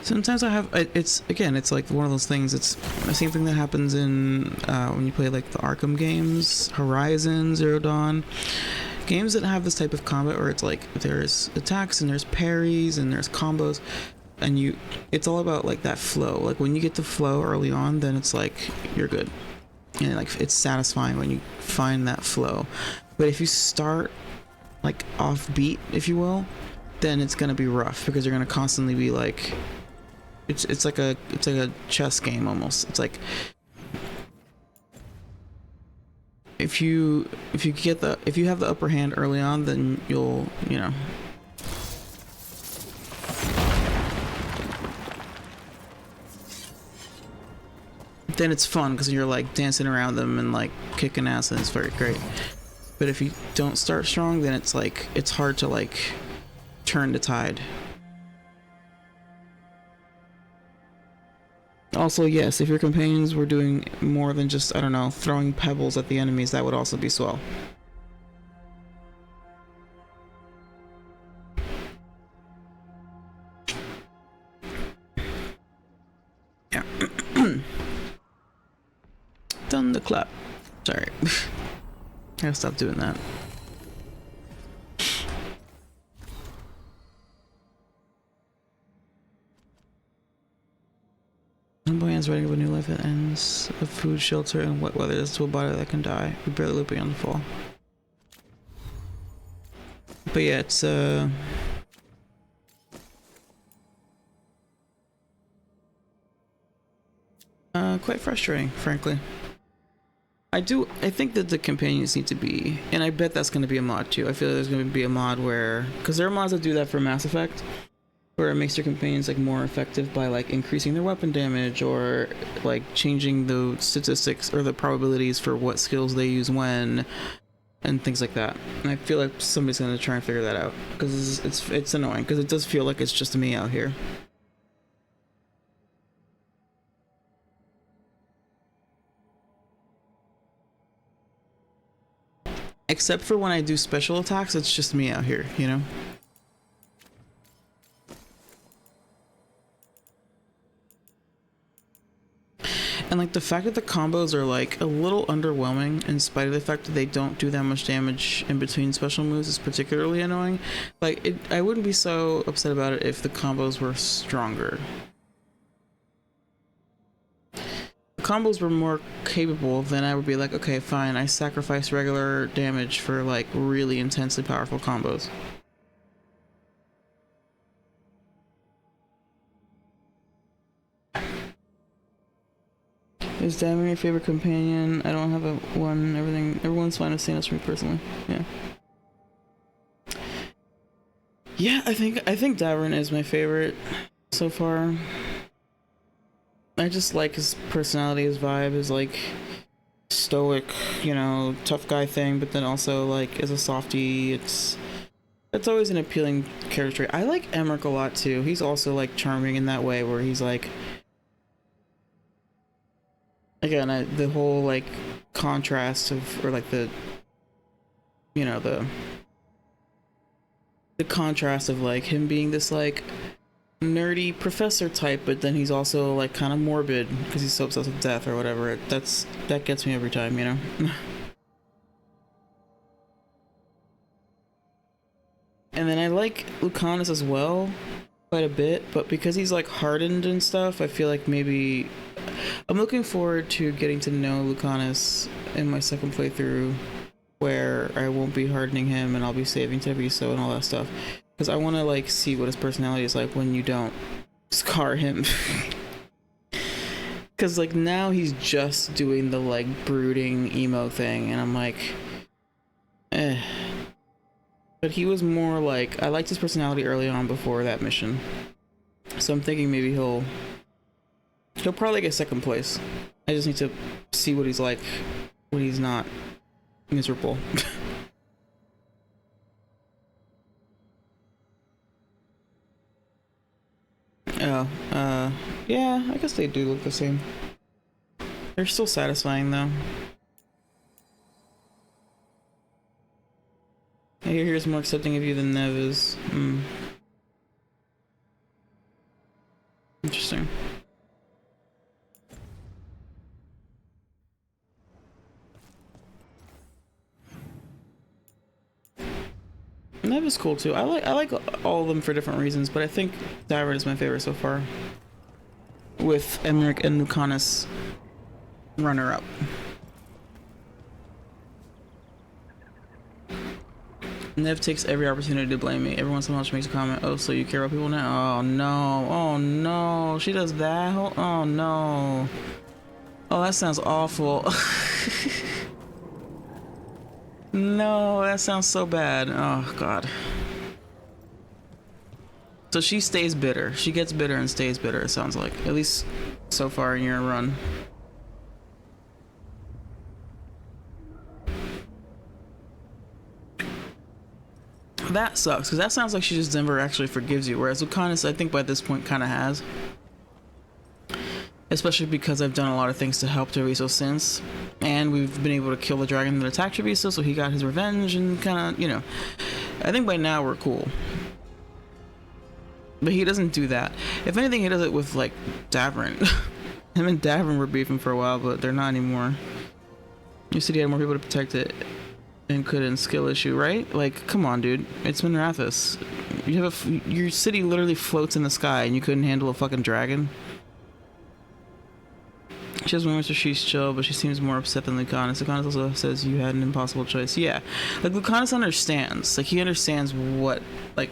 Sometimes I have, it's like one of those things. It's the same thing that happens in when you play like the Arkham games, Horizon, Zero Dawn. Games that have this type of combat where it's like there's attacks and there's parries and there's combos, and it's all about like that flow. Like when you get the flow early on, then it's like you're good. And like it's satisfying when you find that flow. But if you start like off beat, if you will, then it's gonna be rough because you're gonna constantly be like, it's like a chess game almost. It's like if you have the upper hand early on, then you'll, you know, then it's fun because you're like dancing around them and like kicking ass, and it's very great. But if you don't start strong, then it's like it's hard to like turn the tide. Also, yes, if your companions were doing more than just, I don't know, throwing pebbles at the enemies, that would also be swell. Yeah. Thunderclap. Sorry. I gotta stop doing that. One boy ends writing of a new life that ends of food, shelter, and wet weather is to a body that can die. We barely live beyond the fall. But yeah, it's quite frustrating, frankly. I think that the companions need to be, and I bet that's going to be a mod too. I feel like there's going to be a mod where, because there are mods that do that for Mass Effect, where it makes your companions like more effective by like increasing their weapon damage or like changing the statistics or the probabilities for what skills they use when, and things like that. And I feel like somebody's going to try and figure that out because it's annoying because it does feel like it's just me out here. Except for when I do special attacks, it's just me out here, you know? And like the fact that the combos are like a little underwhelming in spite of the fact that they don't do that much damage in between special moves is particularly annoying. Like I wouldn't be so upset about it if the combos were stronger. Combos were more capable, then I would be like, okay, fine, I sacrifice regular damage for like really intensely powerful combos. Is Diamond your favorite companion? I don't have a one. Everyone's fine with saying this for me personally. Yeah. Yeah, I think Davern is my favorite so far. I just like his personality, his vibe, his like stoic, you know, tough guy thing, but then also like as a softie, it's always an appealing character trait. I like Emmerich a lot too. He's also like charming in that way where he's like, again, the whole like contrast of, or like the, you know, the contrast of like him being this like nerdy professor type, but then he's also like kind of morbid because he's so obsessed with death or whatever. That gets me every time, you know. Lucanus as well, quite a bit, but because he's like hardened and stuff, I feel like maybe I'm looking forward to getting to know Lucanus in my second playthrough, where I won't be hardening him and I'll be saving Treviso and all that stuff, because I want to like see what his personality is like when you don't scar him. Because like now he's just doing the like brooding emo thing, and I'm like, eh. But he was more like, I liked his personality early on before that mission, so I'm thinking maybe he'll probably get second place. I just need to see what he's like when he's not miserable. Oh, yeah, I guess they do look the same. They're still satisfying though. I hear he's more accepting of you than Nev is. Interesting. Nev is cool too. I like all of them for different reasons, but I think Davert is my favorite so far, with Emmerich and Lucanus runner up. Nev takes every opportunity to blame me. Every once in a while she makes a comment, oh, so you care about people now? Oh no, oh no, she does that? Oh no. Oh, that sounds awful. No, that sounds so bad. Oh god. So she stays bitter. She gets bitter and stays bitter, it sounds like. At least so far in your run. That sucks, because that sounds like she just never actually forgives you, whereas Lucanus, I think by this point, kind of has. Especially because I've done a lot of things to help Treviso since, and we've been able to kill the dragon that attacked Treviso, so he got his revenge, and kind of, you know, I think by now we're cool. But he doesn't do that. If anything, he does it with, like, Davern. Him and Davern were beefing for a while, but they're not anymore. You said he had more people to protect it and couldn't skill issue, right? Like, come on, dude. It's Minrathous. You have your city literally floats in the sky, and you couldn't handle a fucking dragon. She has moments where she's chill, but she seems more upset than Lucanus. Lucanus also says you had an impossible choice. Yeah, like Lucanus understands. Like he understands what, like,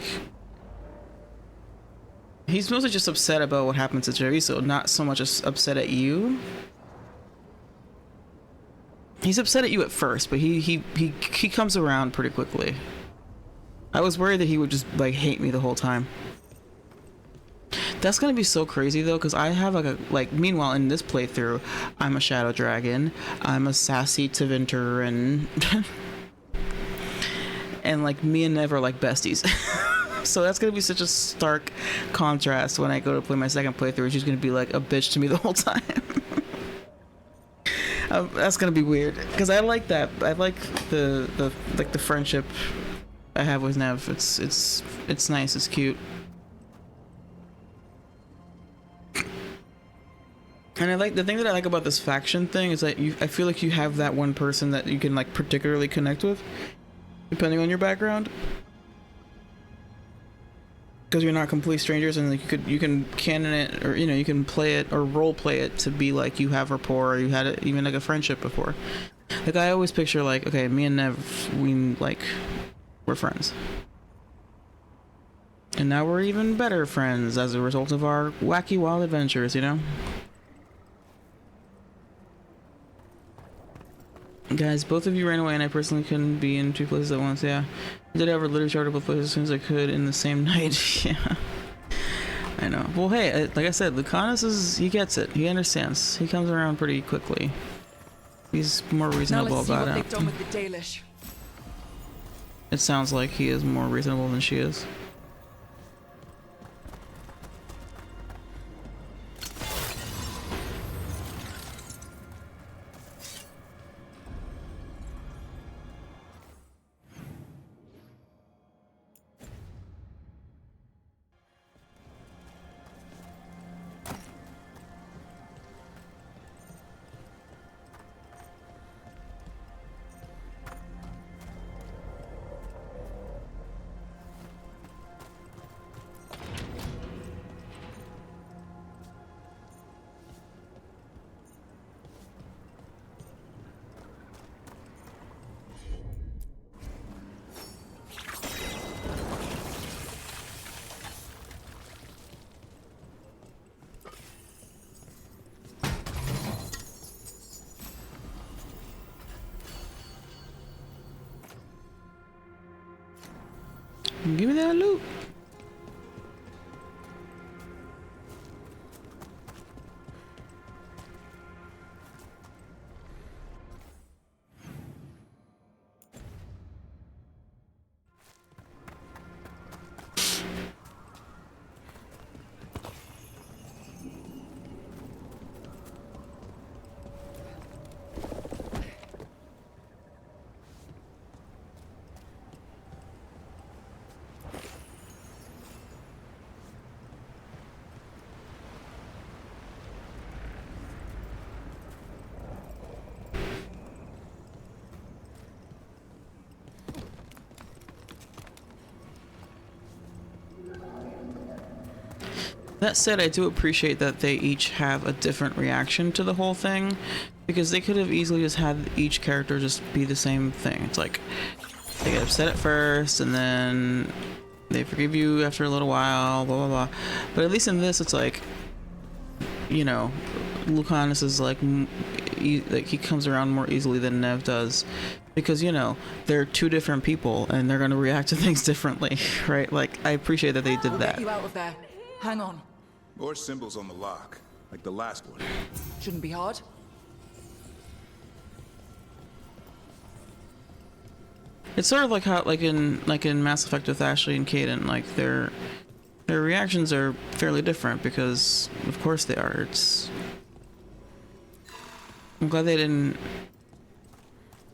he's mostly just upset about what happened to Treviso, not so much as upset at you. He's upset at you at first, but he comes around pretty quickly. I was worried that he would just like hate me the whole time. That's gonna be so crazy though, because I have like meanwhile in this playthrough, I'm a shadow dragon, I'm a sassy Tevinter, and like me and Nev are like besties. So that's gonna be such a stark contrast when I go to play my second playthrough. She's gonna be like a bitch to me the whole time. That's gonna be weird, because I like that. I like the friendship I have with Nev. It's nice. It's cute. And I like the thing that I like about this faction thing is that I feel like you have that one person that you can like particularly connect with, depending on your background, because you're not complete strangers, and like you can canon it, or you know, you can play it or role play it to be like you have rapport, or you had even like a friendship before. Like I always picture like, okay, me and Nev, we're friends, and now we're even better friends as a result of our wacky wild adventures, you know. Guys, both of you ran away, and I personally couldn't be in two places at once. Yeah, I did ever literally charter both places as soon as I could in the same night. Yeah, I know. Well, hey, like I said, Lucanus he gets it. He understands. He comes around pretty quickly. He's more reasonable about it. Done with the Dalish. It sounds like he is more reasonable than she is. Give me that loot. That said, I do appreciate that they each have a different reaction to the whole thing, because they could have easily just had each character just be the same thing. It's like they get upset at first and then they forgive you after a little while, blah blah blah. But at least in this, it's like, you know, Lucanus is like he comes around more easily than Nev does, because, you know, they're two different people and they're gonna react to things differently, right? Like, I appreciate that they did I'll that. get you out of there. Hang on. More symbols on the lock, like the last one. Shouldn't be hard. It's sort of like how, like in Mass Effect with Ashley and Kaidan, like their reactions are fairly different, because of course they are. I'm glad they didn't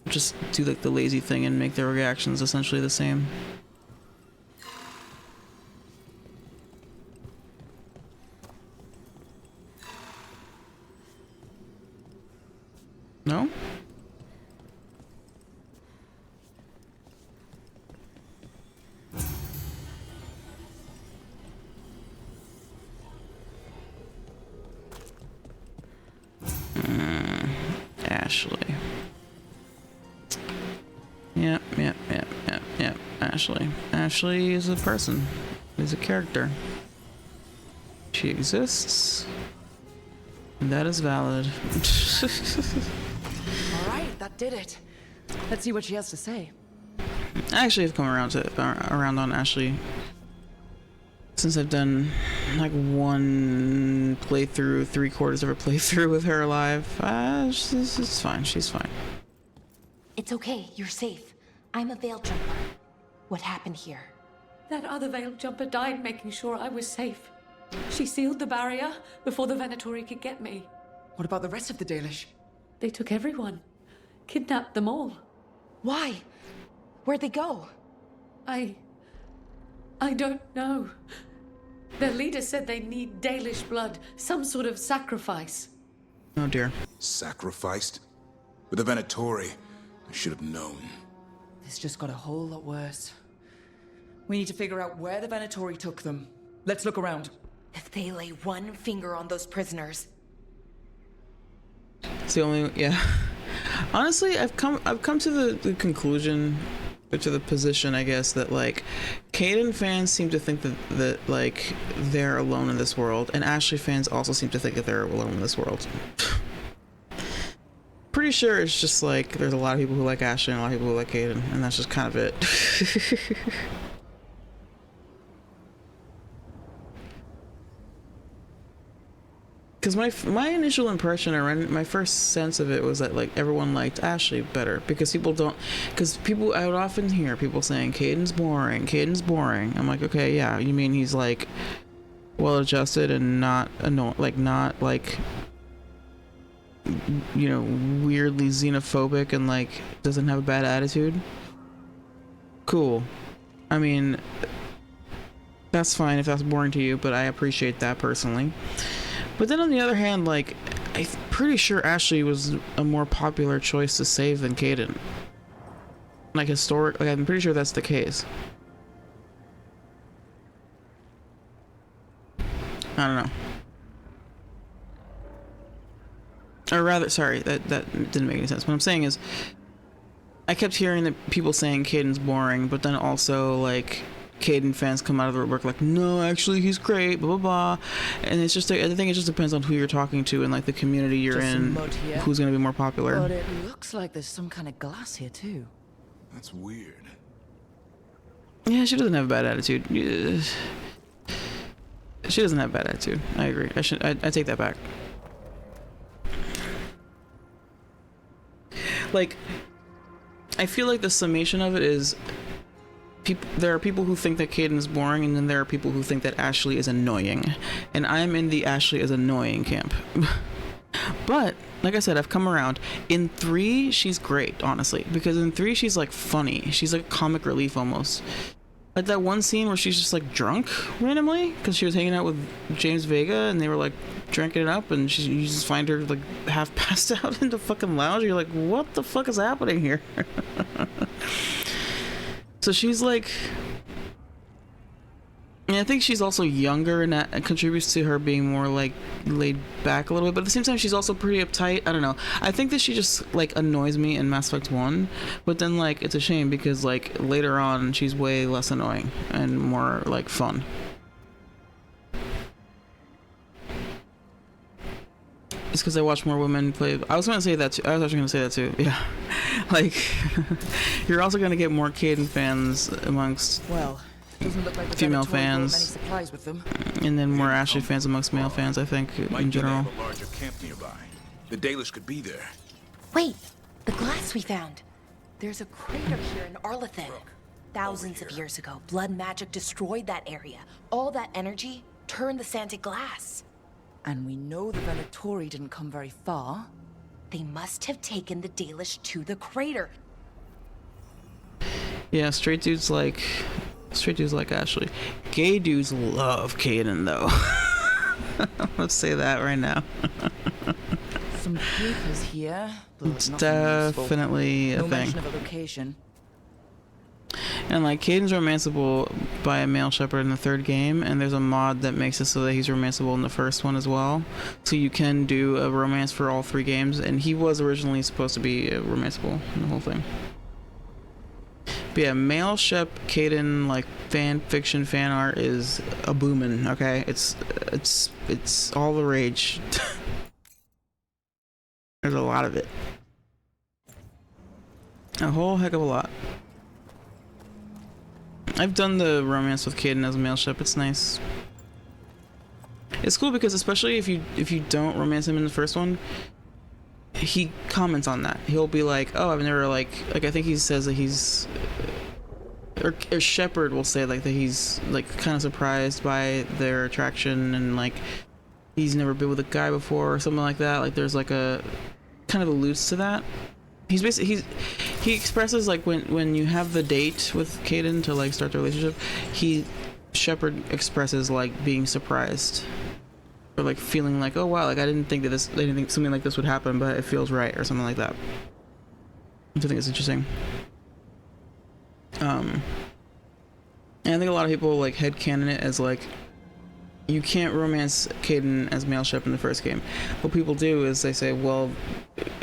just do like the lazy thing and make their reactions essentially the same. No? Ashley. Yep. Ashley. Ashley is a person. Is a character. She exists. And that is valid. Alright, that did it. Let's see what she has to say. I actually have come around on Ashley since I've done like one playthrough, 3/4 of a playthrough with her alive. It's fine. She's fine. It's okay. You're safe. I'm a Veil Jumper. What happened here? That other Veil Jumper died making sure I was safe. She sealed the barrier before the Venatori could get me. What about the rest of the Dalish? They took everyone. Kidnapped them all. Why? Where'd they go? I don't know. Their leader said they need Dalish blood, some sort of sacrifice. Oh dear. Sacrificed? With the Venatori, I should have known. This just got a whole lot worse. We need to figure out where the Venatori took them. Let's look around. If they lay one finger on those prisoners. It's the only, yeah. Honestly, I've come to the conclusion, or to the position, I guess, that like Kaidan fans seem to think that like they're alone in this world, and Ashley fans also seem to think that they're alone in this world. Pretty sure it's just like there's a lot of people who like Ashley and a lot of people who like Kaidan, and that's just kind of it. Because my initial impression, or my first sense of it, was that like everyone liked Ashley better, because I would often hear people saying Kaidan's boring. I'm like, okay, yeah, you mean he's like well adjusted and not not like, you know, weirdly xenophobic and like doesn't have a bad attitude? Cool. I mean, that's fine if that's boring to you, but I appreciate that personally. But then on the other hand, like, I'm pretty sure Ashley was a more popular choice to save than Kaidan. Like, I'm pretty sure that's the case. I don't know. Or rather, sorry, that didn't make any sense. What I'm saying is, I kept hearing that people saying Kaidan's boring, but then also, like, Kaidan fans come out of the woodwork like, no, actually he's great, blah blah blah. And it's just, I think it just depends on who you're talking to and like the community you're in, who's gonna be more popular. But it looks like there's some kind of glass here too. That's weird. Yeah, she doesn't have a bad attitude. She doesn't have a bad attitude. I agree. I take that back. Like, I feel like the summation of it is there are people who think that Caden is boring, and then there are people who think that Ashley is annoying. And I'm in the Ashley is annoying camp. But, like I said, I've come around. In 3, she's great, honestly. Because in 3, she's, like, funny. She's, like, comic relief, almost. Like, that one scene where she's just, like, drunk, randomly. Because she was hanging out with James Vega, and they were, like, drinking it up. And you just find her, like, half passed out in the fucking lounge. You're like, what the fuck is happening here? So she's, like... And I think she's also younger, and that contributes to her being more, like, laid back a little bit. But at the same time, she's also pretty uptight. I don't know. I think that she just, like, annoys me in Mass Effect 1. But then, like, it's a shame because, like, later on, she's way less annoying and more, like, fun. It's because I watch more women play. I was going to say that too. I was actually going to say that too. Yeah. Like, you're also going to get more Caden fans amongst... Well... Doesn't look like the female Venatori brought many fans, supplies with them. and then more Ashley fans amongst male fans, I think, in general. Have a larger camp nearby. The Dalish could be there. Wait, the glass we found. There's a crater here in Arlethan. Thousands of years ago, blood magic destroyed that area. All that energy turned the sand to glass. And we know the Venatori didn't come very far. They must have taken the Dalish to the crater. Yeah, straight dudes like Ashley. Gay dudes love Caden, though. Let's say that right now. Some papers here. It's definitely a no thing. mention of a location. And like, Caden's romanceable by a male shepherd in the 3rd game, and there's a mod that makes it so that he's romanceable in the 1st one as well. So you can do a romance for all 3 games, and he was originally supposed to be romanceable in the whole thing. But yeah, male shep Caden, like, fan fiction fan art is a boomin', okay? It's all the rage. There's a lot of it. A whole heck of a lot. I've done the romance with Caden as a male shep. It's nice. It's cool because especially if you don't romance him in the first one, he comments on that. He'll be like, "Oh, I've never like I think he says that he's." Or Shepard will say like that he's like kind of surprised by their attraction and like he's never been with a guy before or something like that. Like there's like a kind of alludes to that. He's basically he expresses like when you have the date with Caden to like start the relationship, Shepard expresses like being surprised or like feeling like, oh wow, like I didn't think something like this would happen, but it feels right or something like that. Which I think is interesting. And I think a lot of people like headcanon it as like you can't romance Caden as male shep in the first game. What people do is they say, well,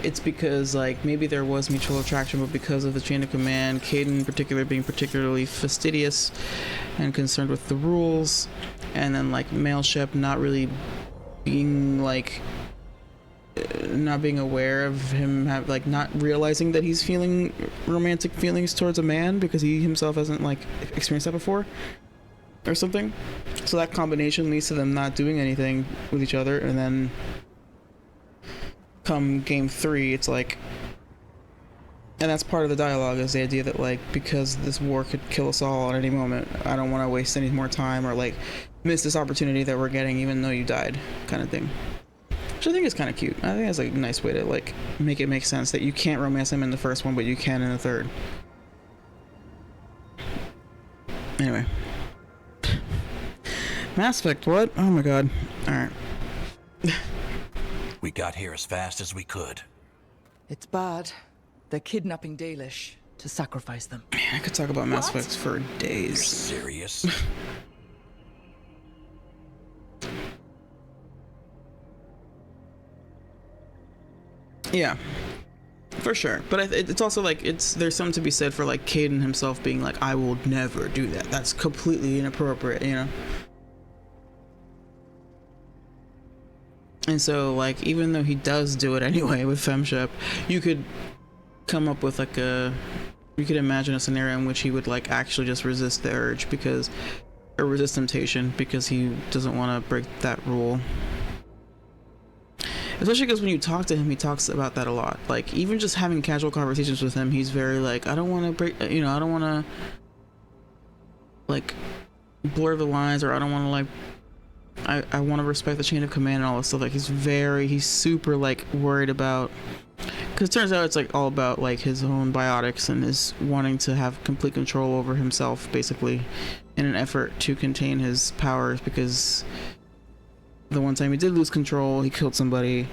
it's because like maybe there was mutual attraction, but because of the chain of command, Caden in particular being particularly fastidious and concerned with the rules, and then like male shep not really being like not being aware of him not realizing that he's feeling romantic feelings towards a man because he himself hasn't like experienced that before or something. So that combination leads to them not doing anything with each other, and then come game 3 it's like, and that's part of the dialogue, is the idea that like because this war could kill us all at any moment, I don't want to waste any more time or like miss this opportunity that we're getting even though you died, kind of thing. Which I think is kind of cute. I think that's like a nice way to like make it make sense that you can't romance him in the first one, but you can in the third. Anyway. Mass Effect, what? Oh my god. Alright. We got here as fast as we could. It's bad. They're kidnapping Dalish to sacrifice them. Man, I could talk about Mass Effect for days. You're serious? Yeah, for sure. But it's also like there's something to be said for like Caden himself being like, I will never do that. That's completely inappropriate, you know? And so like even though he does do it anyway with FemShep, you could come up with like a you could imagine a scenario in which he would like actually just resist the urge or resist temptation because he doesn't want to break that rule. Especially because when you talk to him, he talks about that a lot. Like, even just having casual conversations with him, he's very like, I don't want to break, I don't want to like blur the lines, or I don't want to like, I want to respect the chain of command and all this stuff. Like, he's super like worried about, because it turns out it's like all about like his own biotics and his wanting to have complete control over himself, basically, in an effort to contain his powers, because the one time he did lose control, he killed somebody.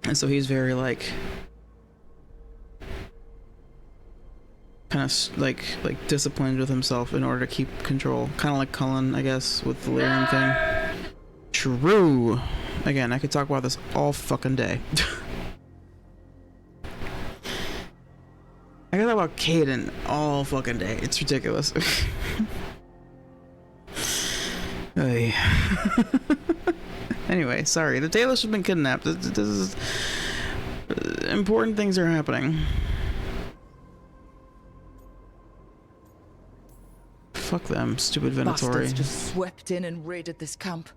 And so he's very like kind of like disciplined with himself in order to keep control. Kind of like Cullen, I guess, with the lyrium thing. True. Again, I could talk about this all fucking day. I could talk about Caden all fucking day. It's ridiculous. Hey. Anyway, sorry. The Tailish has been kidnapped. This is important things are happening. Fuck them, stupid Venatori. Bastards just swept in and raided this camp.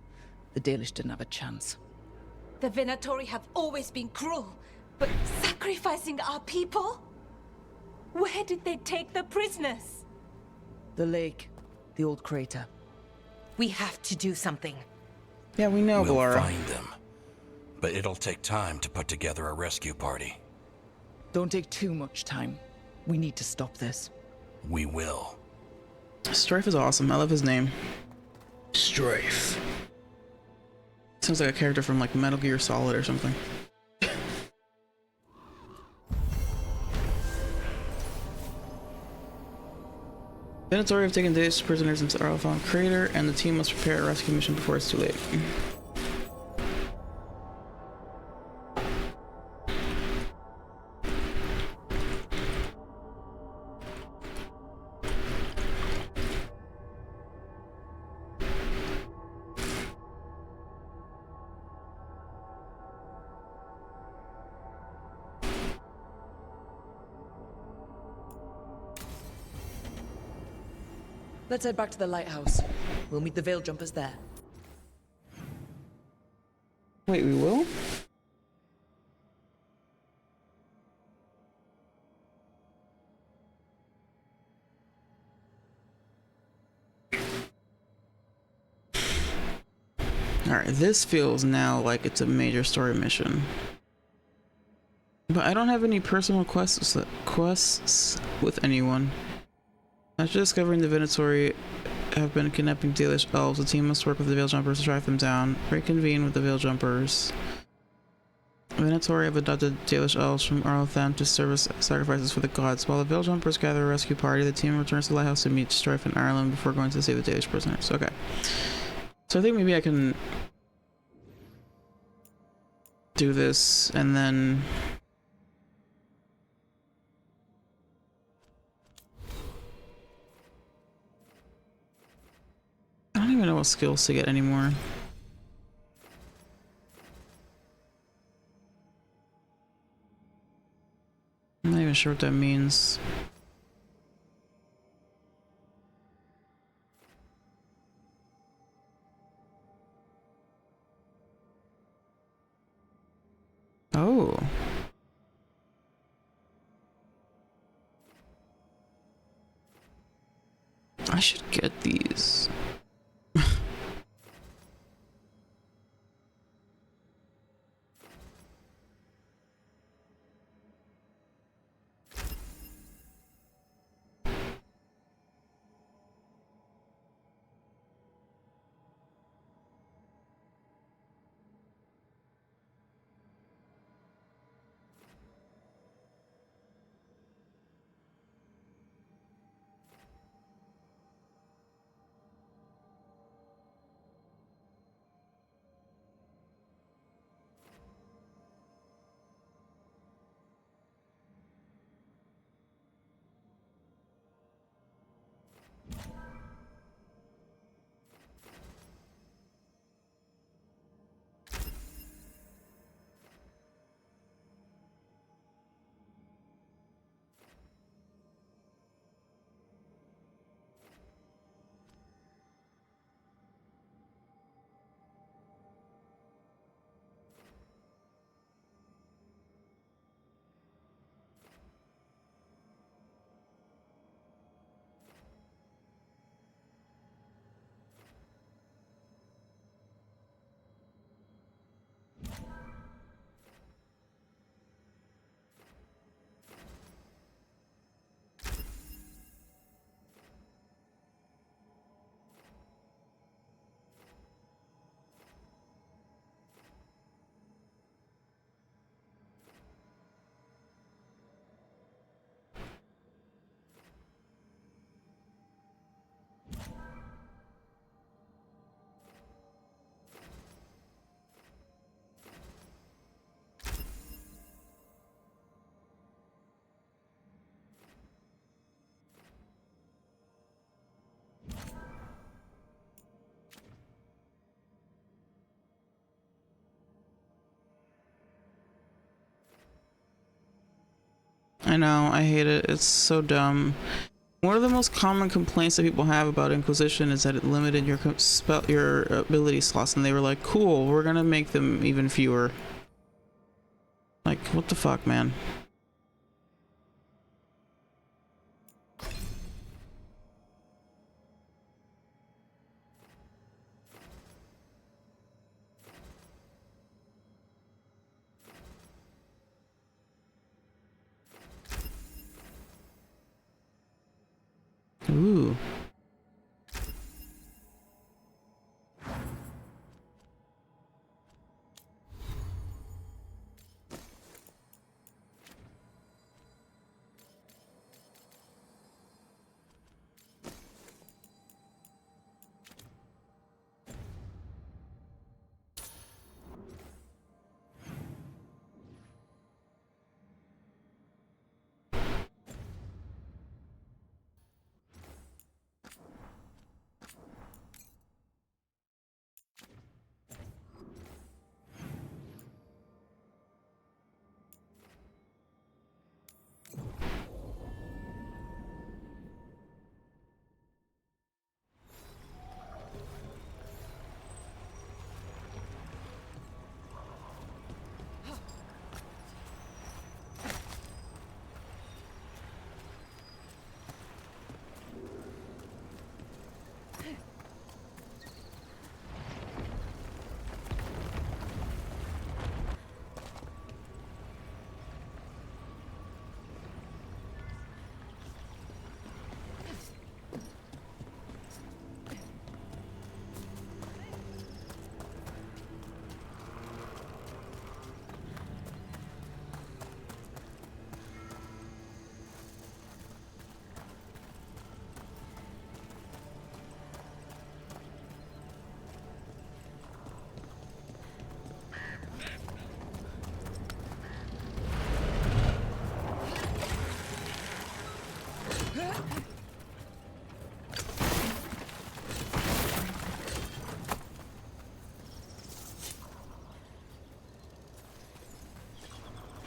The Dalish didn't have a chance. The Venatori have always been cruel, but sacrificing our people? Where did they take the prisoners? The lake, the old crater. We have to do something. Yeah, we know, We'll Valara. find them. But it'll take time to put together a rescue party. Don't take too much time. We need to stop this. We will. Strife is awesome. I love his name. Strife. Sounds like a character from like Metal Gear Solid or something. Venatori have taken Dalish prisoners into Arlethon Crater, and the team must prepare a rescue mission before it's too late. Let's head back to the lighthouse. We'll meet the Veil Jumpers there. Wait, we will? Alright, this feels now like it's a major story mission. But I don't have any personal quests with anyone. After discovering the Venatori have been kidnapping Dalish elves, the team must work with the Veil Jumpers to track them down. Reconvene with the Veil Jumpers. Venatori have adopted Dalish elves from Arlethon to serve as sacrifices for the gods. While the Veil Jumpers gather a rescue party, the team returns to the lighthouse to meet Strife in Ireland before going to save the Dalish prisoners. Okay. So I think maybe I can do this and then I don't even know what skills to get anymore. I'm not even sure what that means. Oh. I should get these. I know, I hate it. It's so dumb. One of the most common complaints that people have about Inquisition is that it limited your ability slots, and they were like, cool, we're gonna make them even fewer. Like, what the fuck, man? Ooh.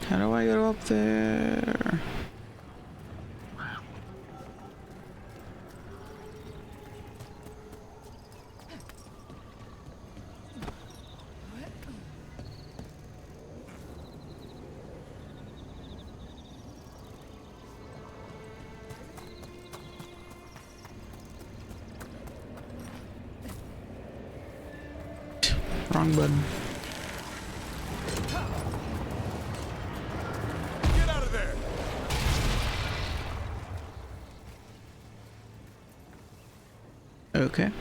How do I go up there? Wrong button. Get out of there! Okay.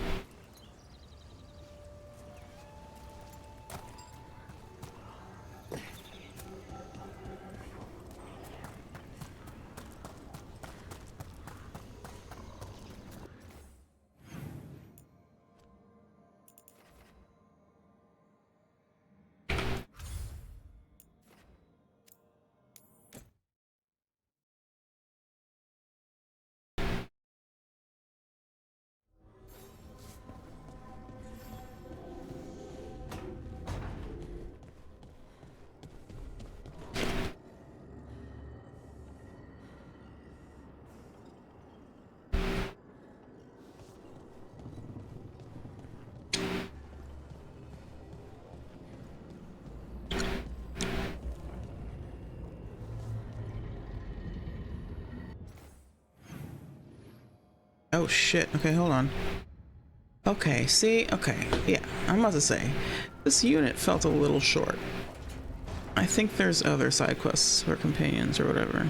Oh shit, okay, hold on. Okay, see, okay, yeah, I'm about to say, this unit felt a little short. I think there's other side quests or companions or whatever.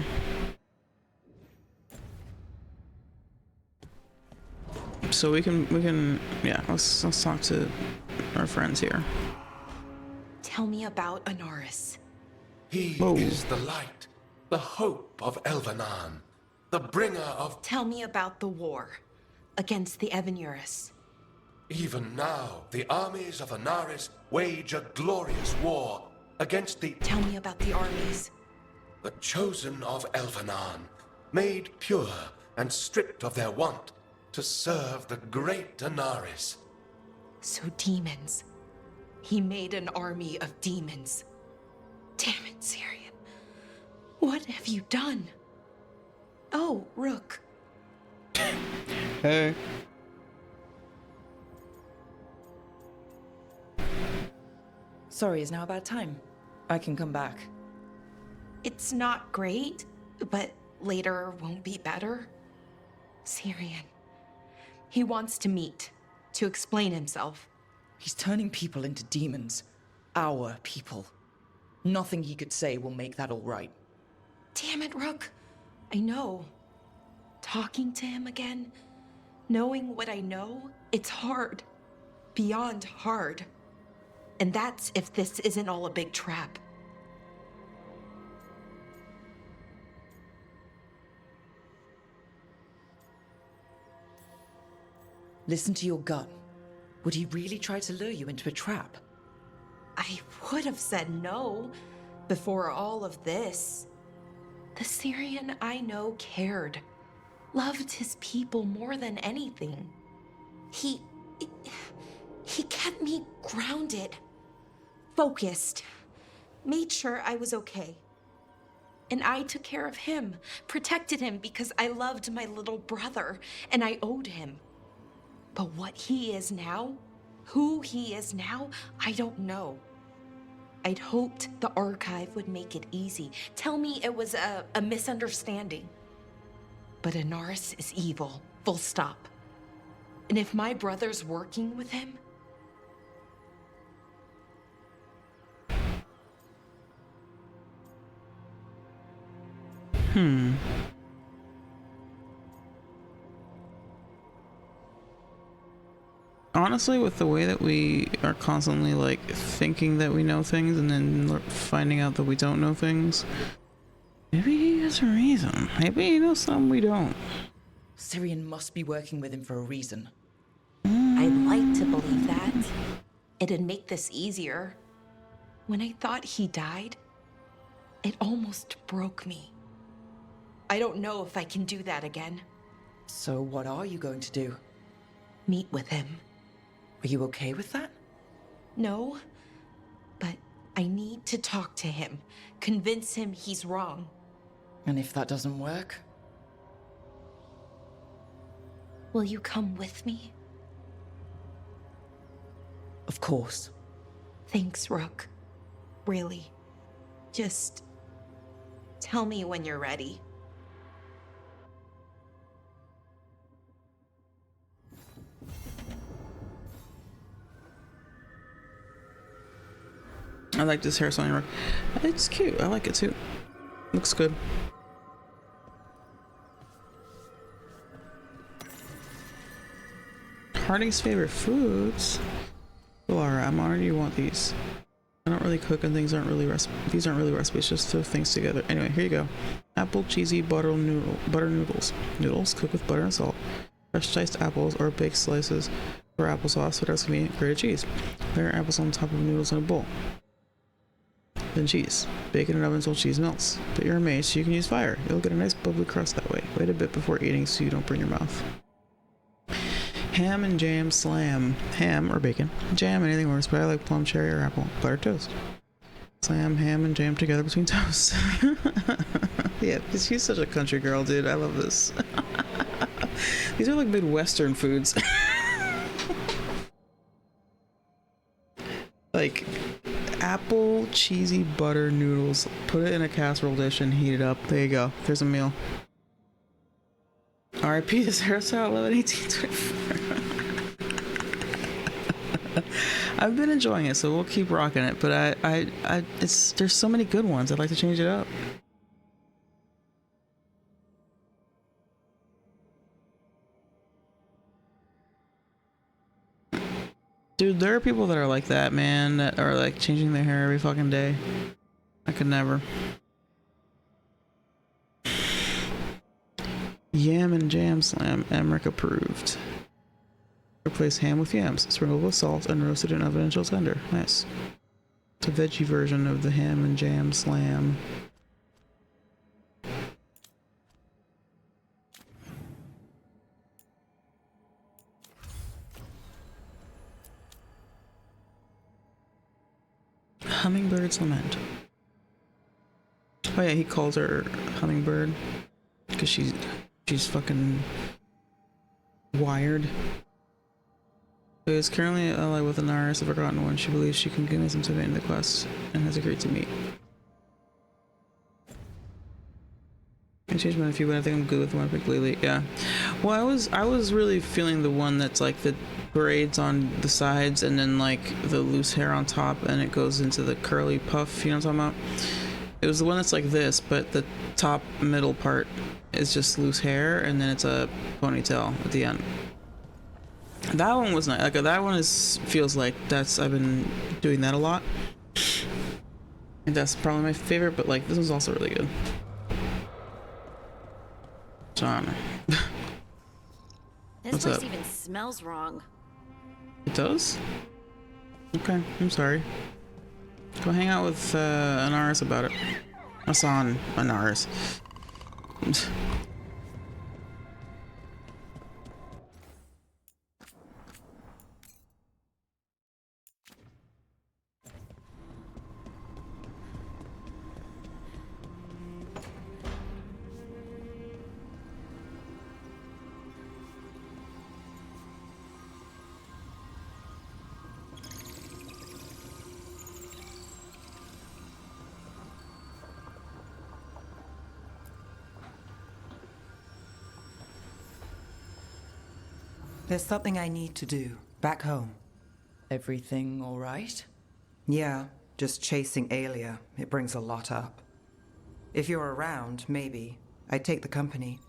So we can, yeah, let's talk to our friends here. Tell me about Anaris. He is the light, the hope of Elvenan, the bringer of... Tell me about the war against the Evenuris. Even now, the armies of Anaris wage a glorious war against the... Tell me about the armies. The chosen of Elvenan, made pure and stripped of their want to serve the great Anaris. So demons. He made an army of demons. Damn it, Syrian. What have you done? Oh, Rook. Hey. Sorry, is now a bad time? I can come back. It's not great, but later won't be better. Syrian. He wants to meet, to explain himself. He's turning people into demons. Our people. Nothing he could say will make that all right. Damn it, Rook. I know. Talking to him again, knowing what I know, it's hard. Beyond hard. And that's if this isn't all a big trap. Listen to your gut. Would he really try to lure you into a trap? I would have said no before all of this. The Syrian I know cared. Loved his people more than anything. He kept me grounded. Focused. Made sure I was okay. And I took care of him, protected him because I loved my little brother and I owed him. But what he is now, who he is now, I don't know. I'd hoped the archive would make it easy. Tell me it was a misunderstanding. But Inaris is evil, full stop. And if my brother's working with him, Honestly, with the way that we are constantly like thinking that we know things and then finding out that we don't know things, maybe he has a reason. Maybe he knows something we don't. Syrian must be working with him for a reason. I'd like to believe that. It'd make this easier. When I thought he died, it almost broke me. I don't know if I can do that again. So what are you going to do? Meet with him. Are you okay with that? No, but I need to talk to him. Convince him he's wrong. And if that doesn't work? Will you come with me? Of course. Thanks, Rook. Really. Just tell me when you're ready. I like this hair styling. It's cute. I like it too. Looks good. Harding's favorite foods. Laura, I'm honored you want these. I don't really cook and things aren't really these aren't really recipes, just throw things together. Anyway, here you go. Apple cheesy butter noodles. Noodles cooked with butter and salt. Fresh diced apples or baked slices for applesauce, what else can be grated cheese. Layer apples on top of noodles in a bowl. Then cheese. Bake in an oven until cheese melts. But you're a mage, so you can use fire. You'll get a nice bubbly crust that way. Wait a bit before eating so you don't burn your mouth. Ham and jam slam. Ham or bacon. Jam, anything works, but I like plum, cherry, or apple. Buttered toast. Slam ham and jam together between toast. Yeah, because she's such a country girl, dude. I love this. These are like Midwestern foods. Like apple cheesy butter noodles. Put it in a casserole dish and heat it up. There you go. There's a meal. R.I.P. this hairstyle 11/18/24. I've been enjoying it, so we'll keep rocking it. But there's so many good ones. I'd like to change it up. Dude, there are people that are like that, man, that are like changing their hair every fucking day. I could never. Yam and jam slam, Emmerich approved. Replace ham with yams, sprinkled with salt, and roasted in oven until tender. Nice. It's a veggie version of the ham and jam slam. Hummingbird's lament. Oh yeah, he calls her hummingbird. Because she's fucking wired. Who is currently allied with Anaris, the Forgotten One. She believes she can convince him to abandon the quest and has agreed to meet. I changed mine a few, but I think I'm good with the one I picked lately. Yeah. Well, I was really feeling the one that's like the braids on the sides and then like the loose hair on top and it goes into the curly puff, you know what I'm talking about? It was the one that's like this, but the top middle part is just loose hair and then it's a ponytail at the end. That one was nice. Like that one feels like I've been doing that a lot. And that's probably my favorite, but like this one's also really good. John. This What's place up? even smells wrong. It does? Okay, I'm sorry. Go hang out with Anaris about it. Hassan Anaris. There's something I need to do back home. Everything all right? Yeah, just chasing Aelia. It brings a lot up. If you're around, maybe. I'd take the company.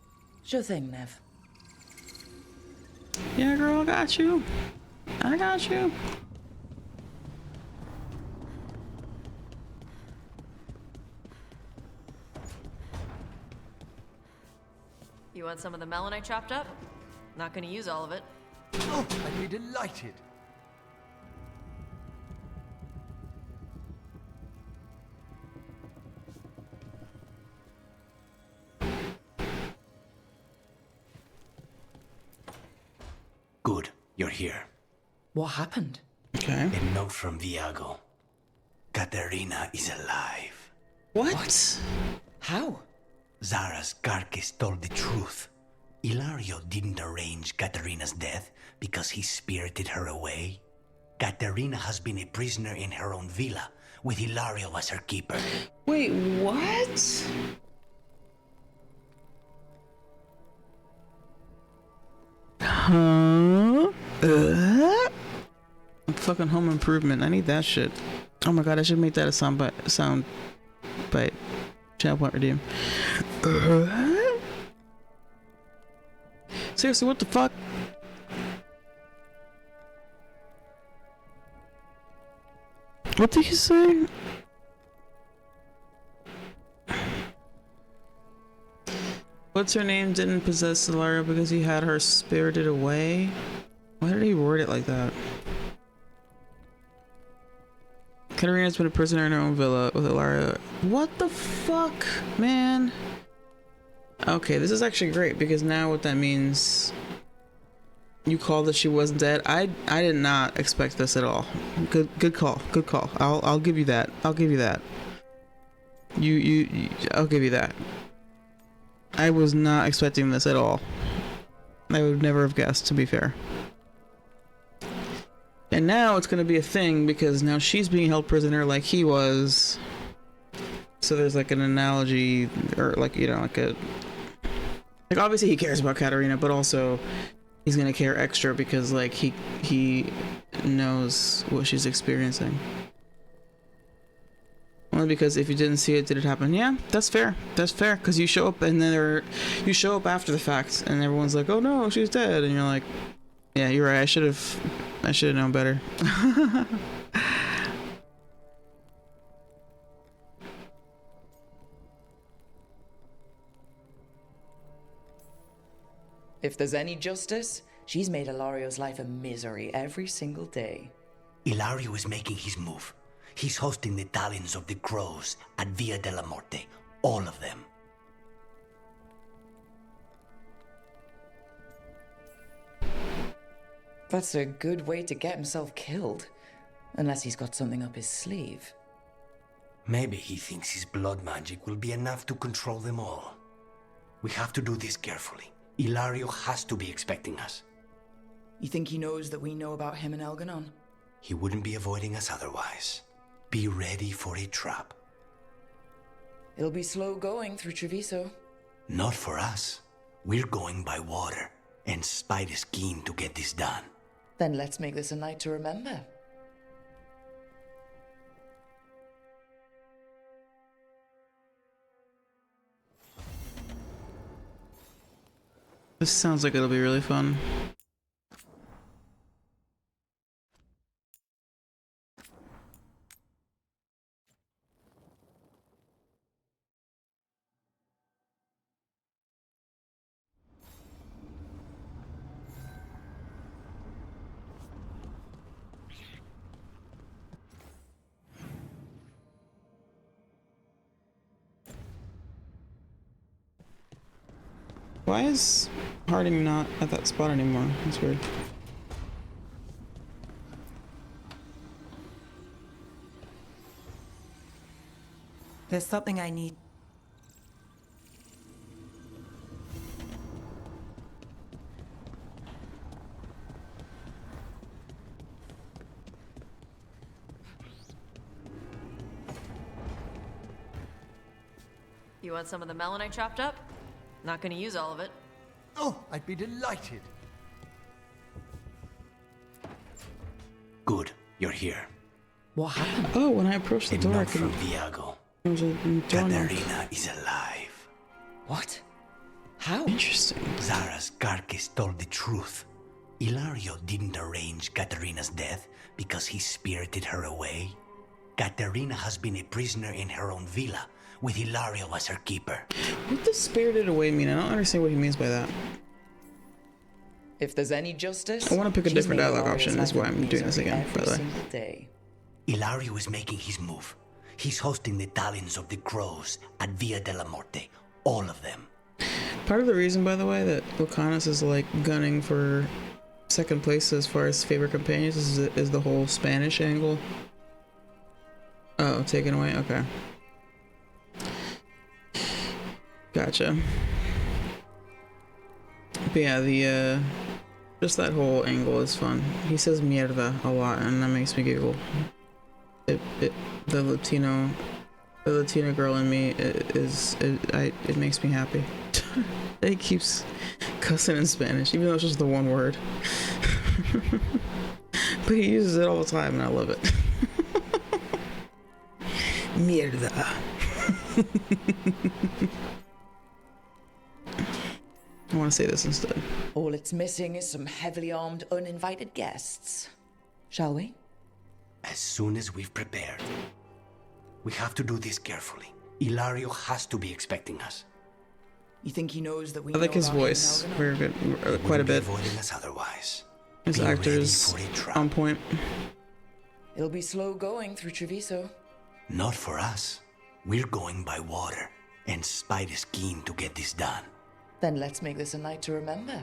Sure thing, Nev. Yeah, girl, I got you. I got you. You want some of the melon I chopped up? Not gonna use all of it. Oh, I'd be delighted. Good, you're here. What happened? Okay. A note from Viago. Katerina is alive. What? How? Zara's carcass told the truth. Ilario didn't arrange Katerina's death because he spirited her away. Katerina has been a prisoner in her own villa, with Ilario as her keeper. Wait, what? Huh? Fucking Home Improvement. I need that shit. Oh my god, I should make that a sound bite. Channel point redeem. Seriously, what the fuck? What did he say? What's her name didn't possess Ilario because he had her spirited away? Why did he word it like that? Katerina's been a prisoner in her own villa with Ilario. What the fuck, man? Okay, this is actually great because now what that means, you called that she wasn't dead. I did not expect this at all. Good call. I'll give you that. I'll give you that. I'll give you that. I was not expecting this at all. I would never have guessed, to be fair. And now it's gonna be a thing because now she's being held prisoner like he was. So there's like an analogy, or like, you know, like obviously he cares about Katerina, but also he's gonna care extra because like he knows what she's experiencing. Only because if you didn't see it, did it happen? Yeah, that's fair. That's fair because you show up and then you show up after the fact and everyone's like, oh no, she's dead, and you're like, yeah, you're right. I should have known better. If there's any justice, she's made Ilario's life a misery every single day. Ilario is making his move. He's hosting the talons of the crows at Via della Morte. All of them. That's a good way to get himself killed. Unless he's got something up his sleeve. Maybe he thinks his blood magic will be enough to control them all. We have to do this carefully. Ilario has to be expecting us. You think he knows that we know about him and Elganon? He wouldn't be avoiding us otherwise. Be ready for a trap. It'll be slow going through Treviso. Not for us. We're going by water, and Spite is keen to get this done. Then let's make this a night to remember. This sounds like it'll be really fun. Why is Harding not at that spot anymore? That's weird. There's something I need. You want some of the melon I chopped up? Not gonna use all of it. Oh, I'd be delighted. Good, you're here. What happened? Oh, when I approached the door, I Not could. from Viago. There was a door knock. Katerina is alive. What? How? Interesting. Zara's carcass told the truth. Ilario didn't arrange Katerina's death because he spirited her away. Katerina has been a prisoner in her own villa, with Ilario as her keeper. What does spirited away mean? I don't understand what he means by that. If there's any justice, I want to pick a she's different made dialogue Ilaria's option. That's life why I'm doing this misery again, by the way. every single day. Ilario is making his move. He's hosting the talons of the crows at Via della Morte. All of them. Part of the reason, by the way, that Lucanus is like gunning for second place as far as favorite companions is the whole Spanish angle. Oh, taken away? Okay. Gotcha. But yeah, the just that whole angle is fun. He says mierda a lot, and that makes me giggle. The Latino girl in me it makes me happy. He keeps cussing in Spanish, even though it's just the one word. But he uses it all the time, and I love it. Mierda. I want to say this instead. All it's missing is some heavily armed, uninvited guests. Shall we? As soon as we've prepared. We have to do this carefully. Ilario has to be expecting us. You think he knows that we I like know his about him and voice Elganon? very good, quite a Wouldn't be bit. avoiding us otherwise. His Be ready actor's for a trap. on point. It'll be slow going through Treviso. Not for us. We're going by water, and Spite is keen to get this done. Then let's make this a night to remember.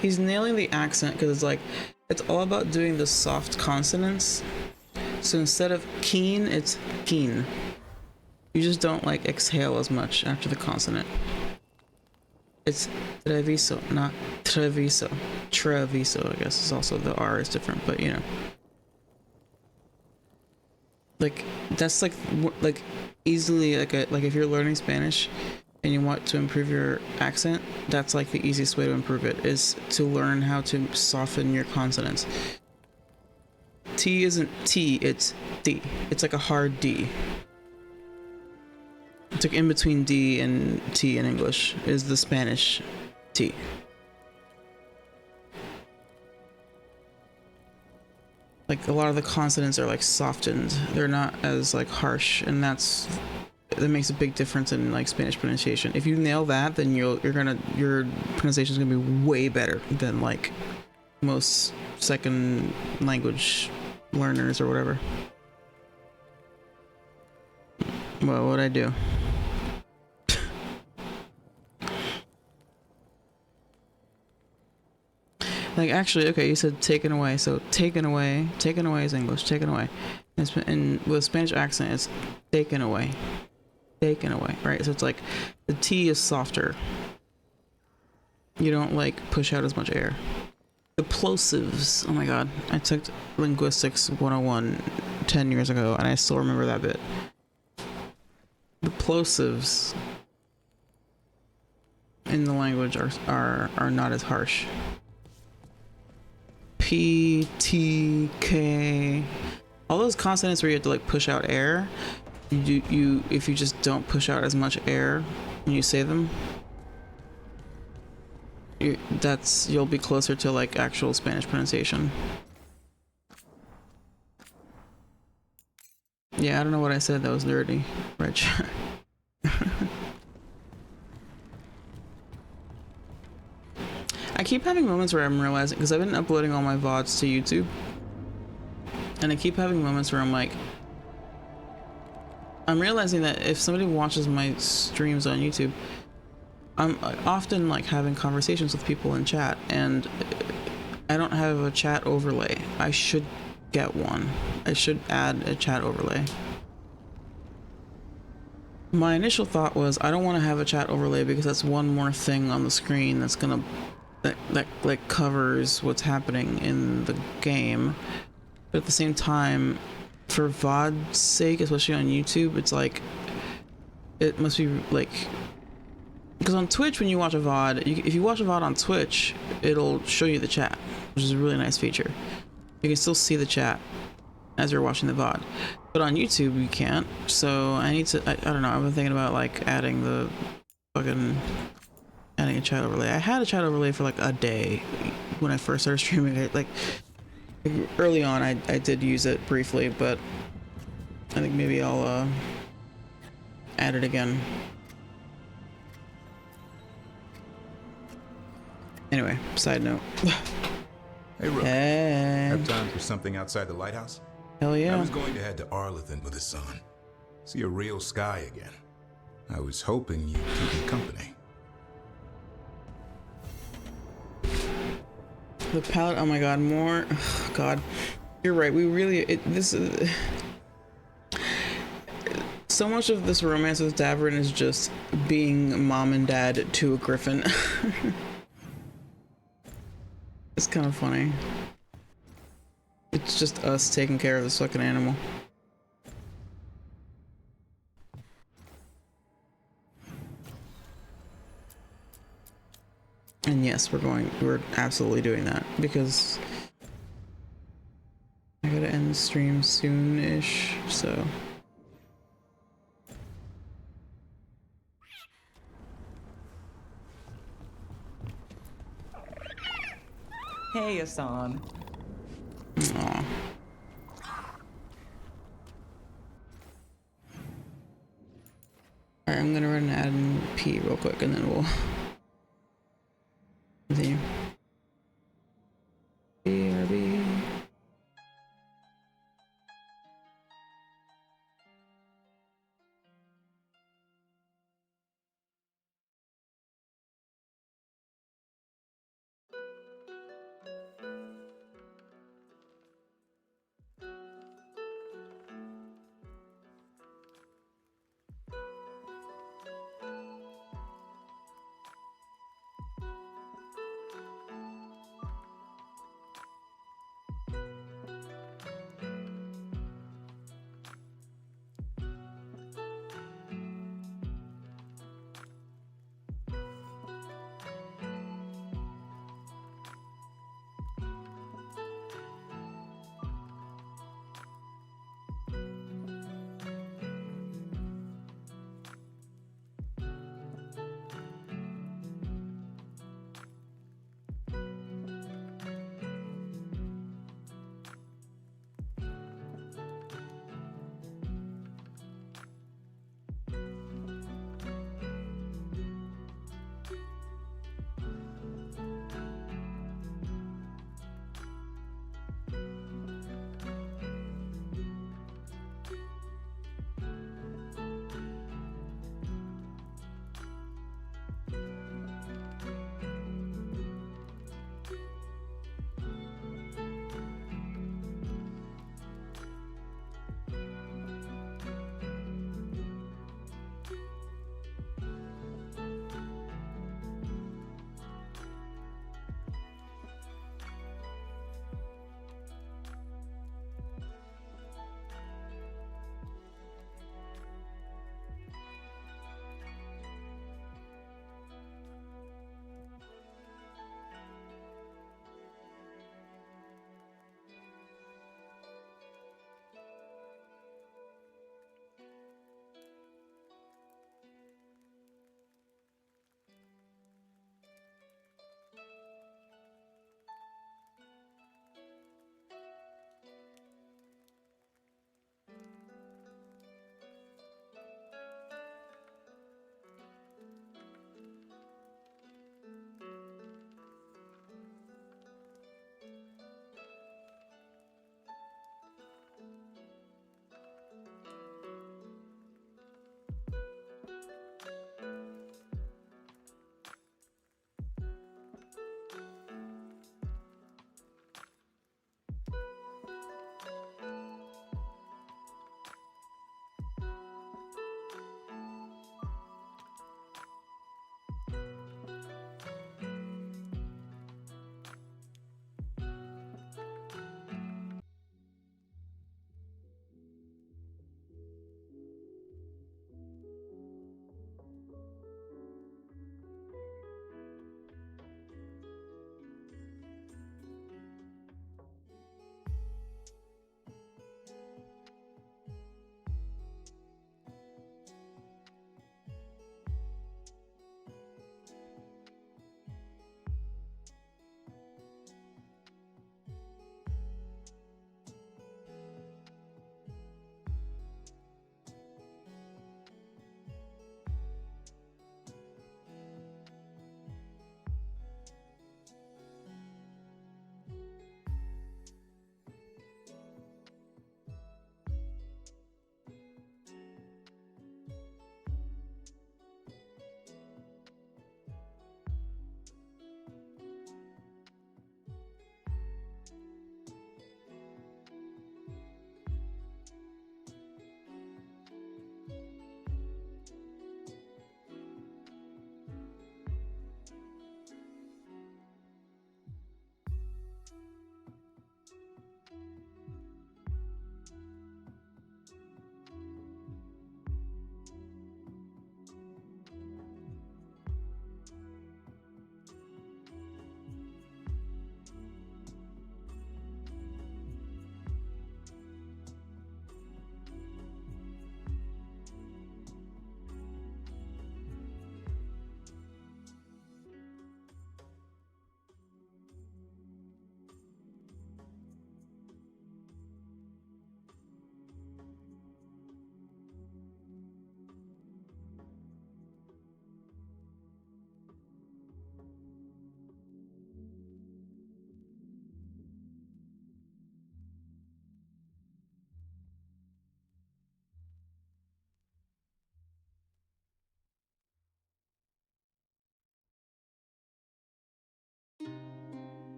He's nailing the accent because it's like, it's all about doing the soft consonants. So instead of keen, it's keen. You just don't like exhale as much after the consonant. It's Treviso, not Treviso. Treviso, I guess, is also, the R is different, but you know. Like, that's like easily like if you're learning Spanish and you want to improve your accent, that's like the easiest way to improve it, is to learn how to soften your consonants. T isn't T, it's D. It's like a hard D. It's like in between D and T in English is the Spanish T. Like a lot of the consonants are like softened. They're not as like harsh, and that makes a big difference in like Spanish pronunciation. If you nail that, then your pronunciation is gonna be way better than like most second language learners or whatever. Well, what'd I do? Like, actually, okay, you said taken away, so taken away is English, taken away. And with Spanish accent, it's taken away. taken away, right? So it's like the T is softer. You don't like push out as much air. The plosives. Oh my god. I took linguistics 101 10 years ago and I still remember that bit. The plosives in the language are not as harsh. P, T, K. All those consonants where you have to like push out air, if you just don't push out as much air when you say them, you'll be closer to like actual Spanish pronunciation. Yeah, I don't know what I said. That was nerdy, Rich. I keep having moments where I'm realizing, because I've been uploading all my VODs to YouTube, and I keep having moments where I'm like, I'm realizing that if somebody watches my streams on YouTube, I'm often like having conversations with people in chat, and I don't have a chat overlay. I should get one. I should add a chat overlay. My initial thought was I don't want to have a chat overlay because that's one more thing on the screen that's gonna that like covers what's happening in the game. But at the same time, for VOD's sake, especially on YouTube, it's like it must be like, because on Twitch when you watch a VOD, if you watch a VOD on Twitch, it'll show you the chat, which is a really nice feature. You can still see the chat as you're watching the VOD, but on YouTube you can't. So I need to, I don't know, I've been thinking about like adding a chat overlay. I had a chat overlay for like a day when I first started streaming it. Like early on I did use it briefly, but I think maybe I'll add it again. Anyway, side note. Hey, Rook. Hey. Have time for something outside the lighthouse? Hell yeah. I was going to head to Arlington with the sun. See a real sky again. I was hoping you'd keep me company. The palette, oh my god, more. Oh god. You're right, we really. This is. So much of this romance with Davern is just being mom and dad to a griffin. It's kind of funny. It's just us taking care of this fucking animal. And yes, we're absolutely doing that because I gotta end the stream soon-ish, so. Hey, Asan. Aww. Alright, I'm gonna run an ad and pee real quick and then we'll continue. BRB.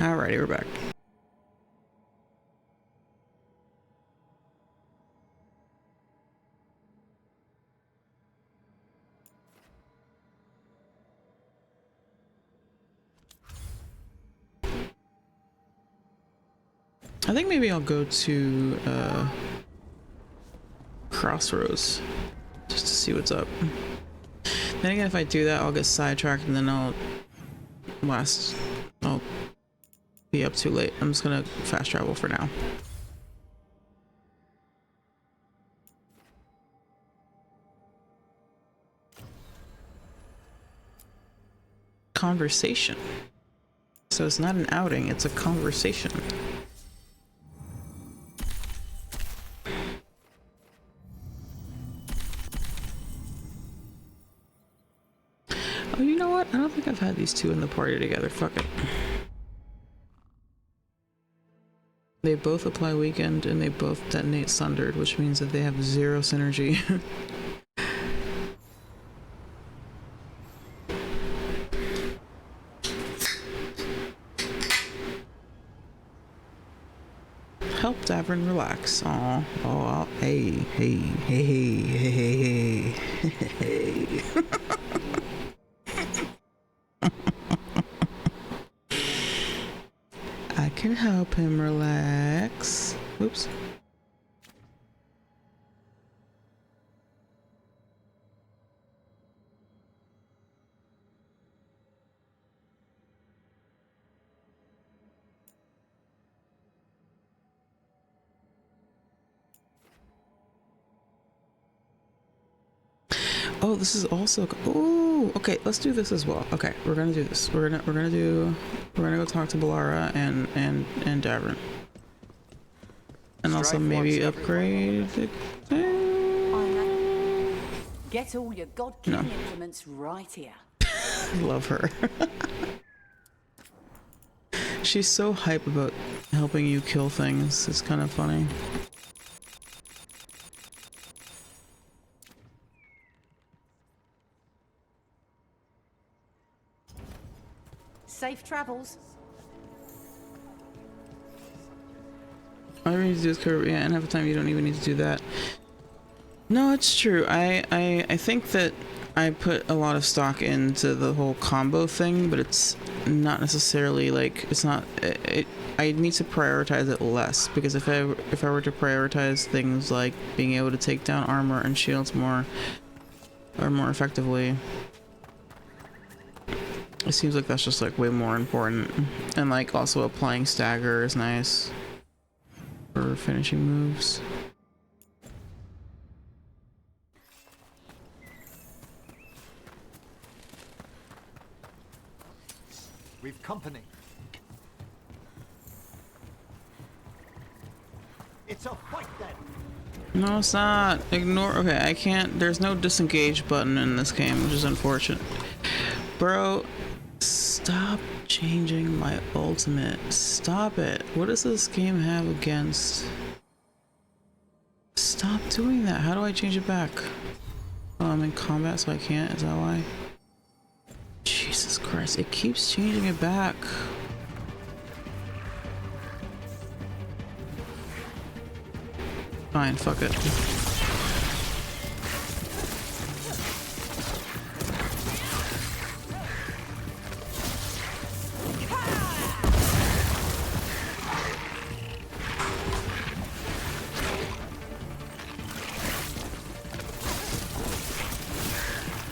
Alrighty, we're back. I think maybe I'll go to Crossroads just to see what's up. Then again, if I do that, I'll get sidetracked and then I'll be up too late. I'm just gonna fast travel for now. Conversation. So it's not an outing, it's a conversation. Oh, you know what? I don't think I've had these two in the party together. Fuck it. They both apply weakened and they both detonate sundered, which means that they have 0 synergy. Help Davern relax. Oh, hey. I can help him relax. Oops. Oh, this is also. Oh, okay. Let's do this as well. Okay, we're gonna do this. We're gonna go talk to Balara and Davern, and also maybe upgrade the thing. Get all your god-killing implements right here. Love her. She's so hype about helping you kill things. It's kind of funny. Safe travels. All you need to do is curve, yeah, and half the time you don't even need to do that. No, it's true. I think that I put a lot of stock into the whole combo thing, but it's not necessarily like it's not. I need to prioritize it less, because if I were to prioritize things like being able to take down armor and shields more effectively, it seems like that's just like way more important. And like also applying stagger is nice for finishing moves. We've company. It's a fight then. No, it's not. Ignore. Okay, I can't. There's no disengage button in this game, which is unfortunate. Bro, stop changing my ultimate. Stop it. What does this game have against? Stop doing that. How do I change it back? Oh, I'm in combat, so I can't. Is that why? Jesus Christ, it keeps changing it back. Fine, fuck it.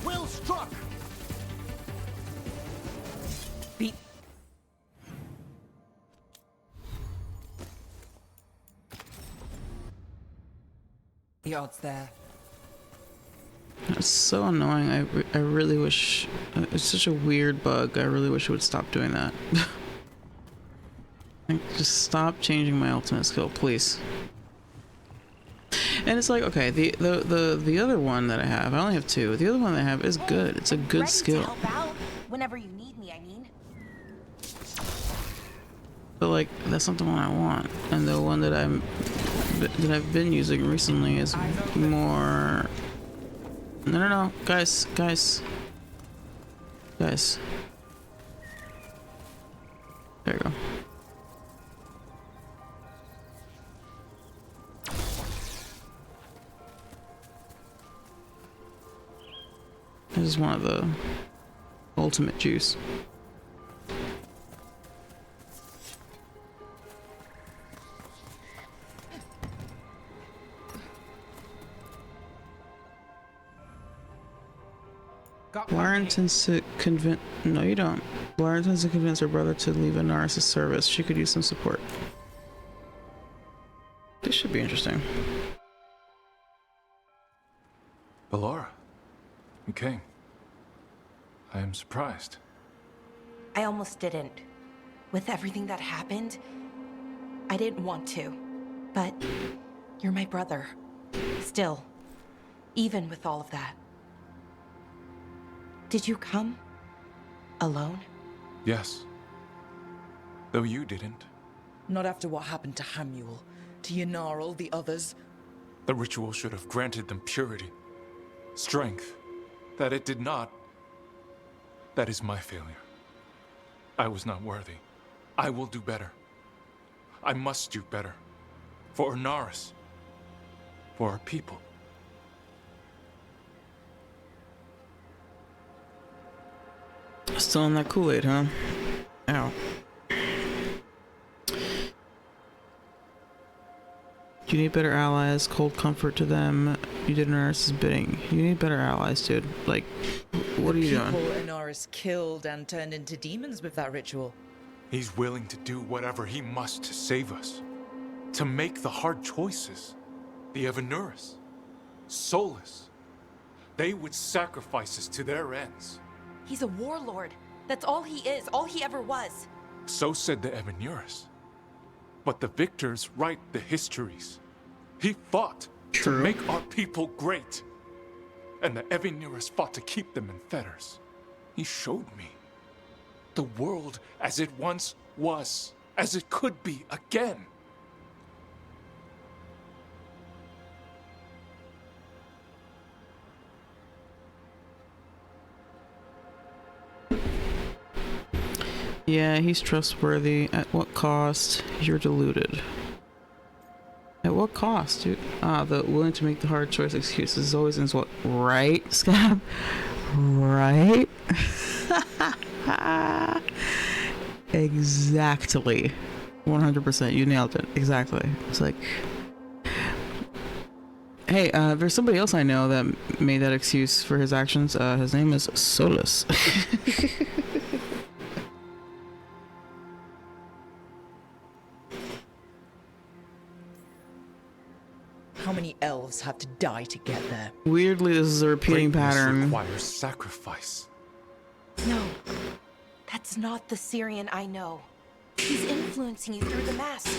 Well struck. The odds there. It's so annoying. I really wish. It's such a weird bug. I really wish it would stop doing that. Like, just stop changing my ultimate skill, please. And it's like, okay, the other one that I have, I only have 2. The other one that I have is good. It's a good skill. To help out whenever you need me, I mean. But like, that's not the one I want. And the one that I've been using recently is more. No, guys. There you go. This is one of the ultimate juice. Lara intends to convince. No, you don't. Lara intends to convince her brother to leave Inaris' service. She could use some support. This should be interesting. Belora, you came. I am surprised. I almost didn't. With everything that happened, I didn't want to. But you're my brother. Still, even with all of that. Did you come? Alone? Yes. Though you didn't. Not after what happened to Hamuel, to Yanarl, the others. The ritual should have granted them purity, strength. That it did not. That is my failure. I was not worthy. I will do better. I must do better. For Inaris. For our people. Still in that Kool-Aid, huh? Ow. You need better allies, cold comfort to them. You did Inaris' bidding. You need better allies, dude. Like, what are you doing? People Inaris killed and turned into demons with that ritual. He's willing to do whatever he must to save us. To make the hard choices. The Evanuris. Soulless. They would sacrifice us to their ends. He's a warlord. That's all he is, all he ever was. So said the Evanuris. But the victors write the histories. He fought to make our people great. And the Evanuris fought to keep them in fetters. He showed me the world as it once was, as it could be again. Yeah, he's trustworthy. At what cost? You're deluded. At what cost, dude? The willing to make the hard choice excuses is always in what? Right, Scab? Right? Exactly. 100%. You nailed it. Exactly. It's like... Hey, there's somebody else I know that made that excuse for his actions. His name is Solus. How many elves have to die to get there? Weirdly, this is a repeating pattern. Requires sacrifice. No, that's not the Syrian I know. He's influencing you through the mask,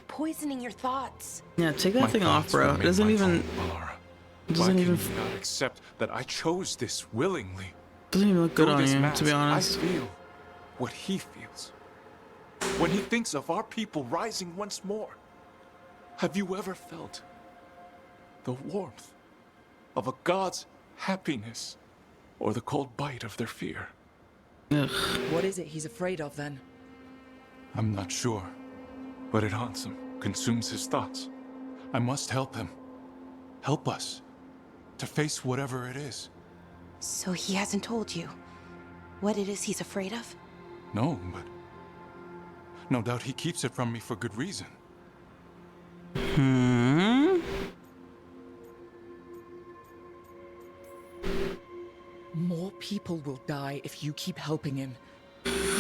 poisoning your thoughts. Yeah, take that thing off, bro. It doesn't even... Why can you not accept that I chose this willingly? Doesn't even look good on you, to be honest. I feel what he feels. When he thinks of our people rising once more. Have you ever felt the warmth of a god's happiness or the cold bite of their fear? Ugh. What is it he's afraid of then? I'm not sure, but it haunts him, consumes his thoughts. I must help him. Help us to face whatever it is. So he hasn't told you what it is he's afraid of? No, but no doubt he keeps it from me for good reason. More people will die if you keep helping him.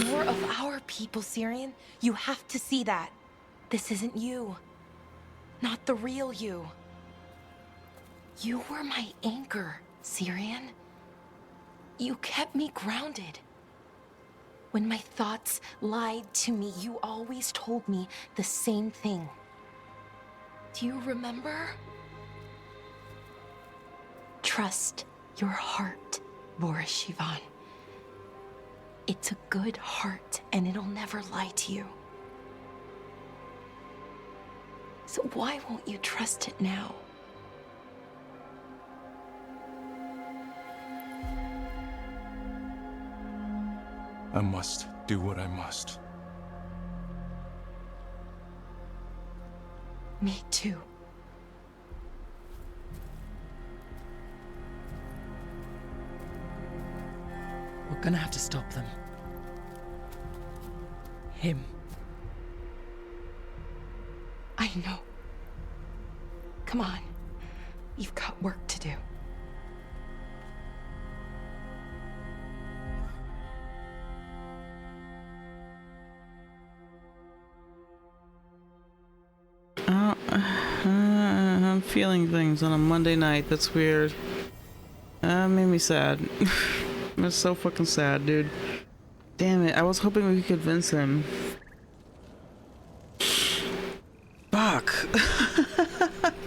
More of our people, Syrian. You have to see that. This isn't you. Not the real you. You were my anchor, Syrian. You kept me grounded. When my thoughts lied to me, you always told me the same thing. Do you remember? Trust your heart, Boris Shivan. It's a good heart, and it'll never lie to you. So why won't you trust it now? I must do what I must. Me too. We're gonna have to stop them. Him. I know. Come on. You've got work to do. I'm feeling things on a Monday night. That's weird. Made me sad. That's so fucking sad, dude. Damn it. I was hoping we could convince him. Fuck.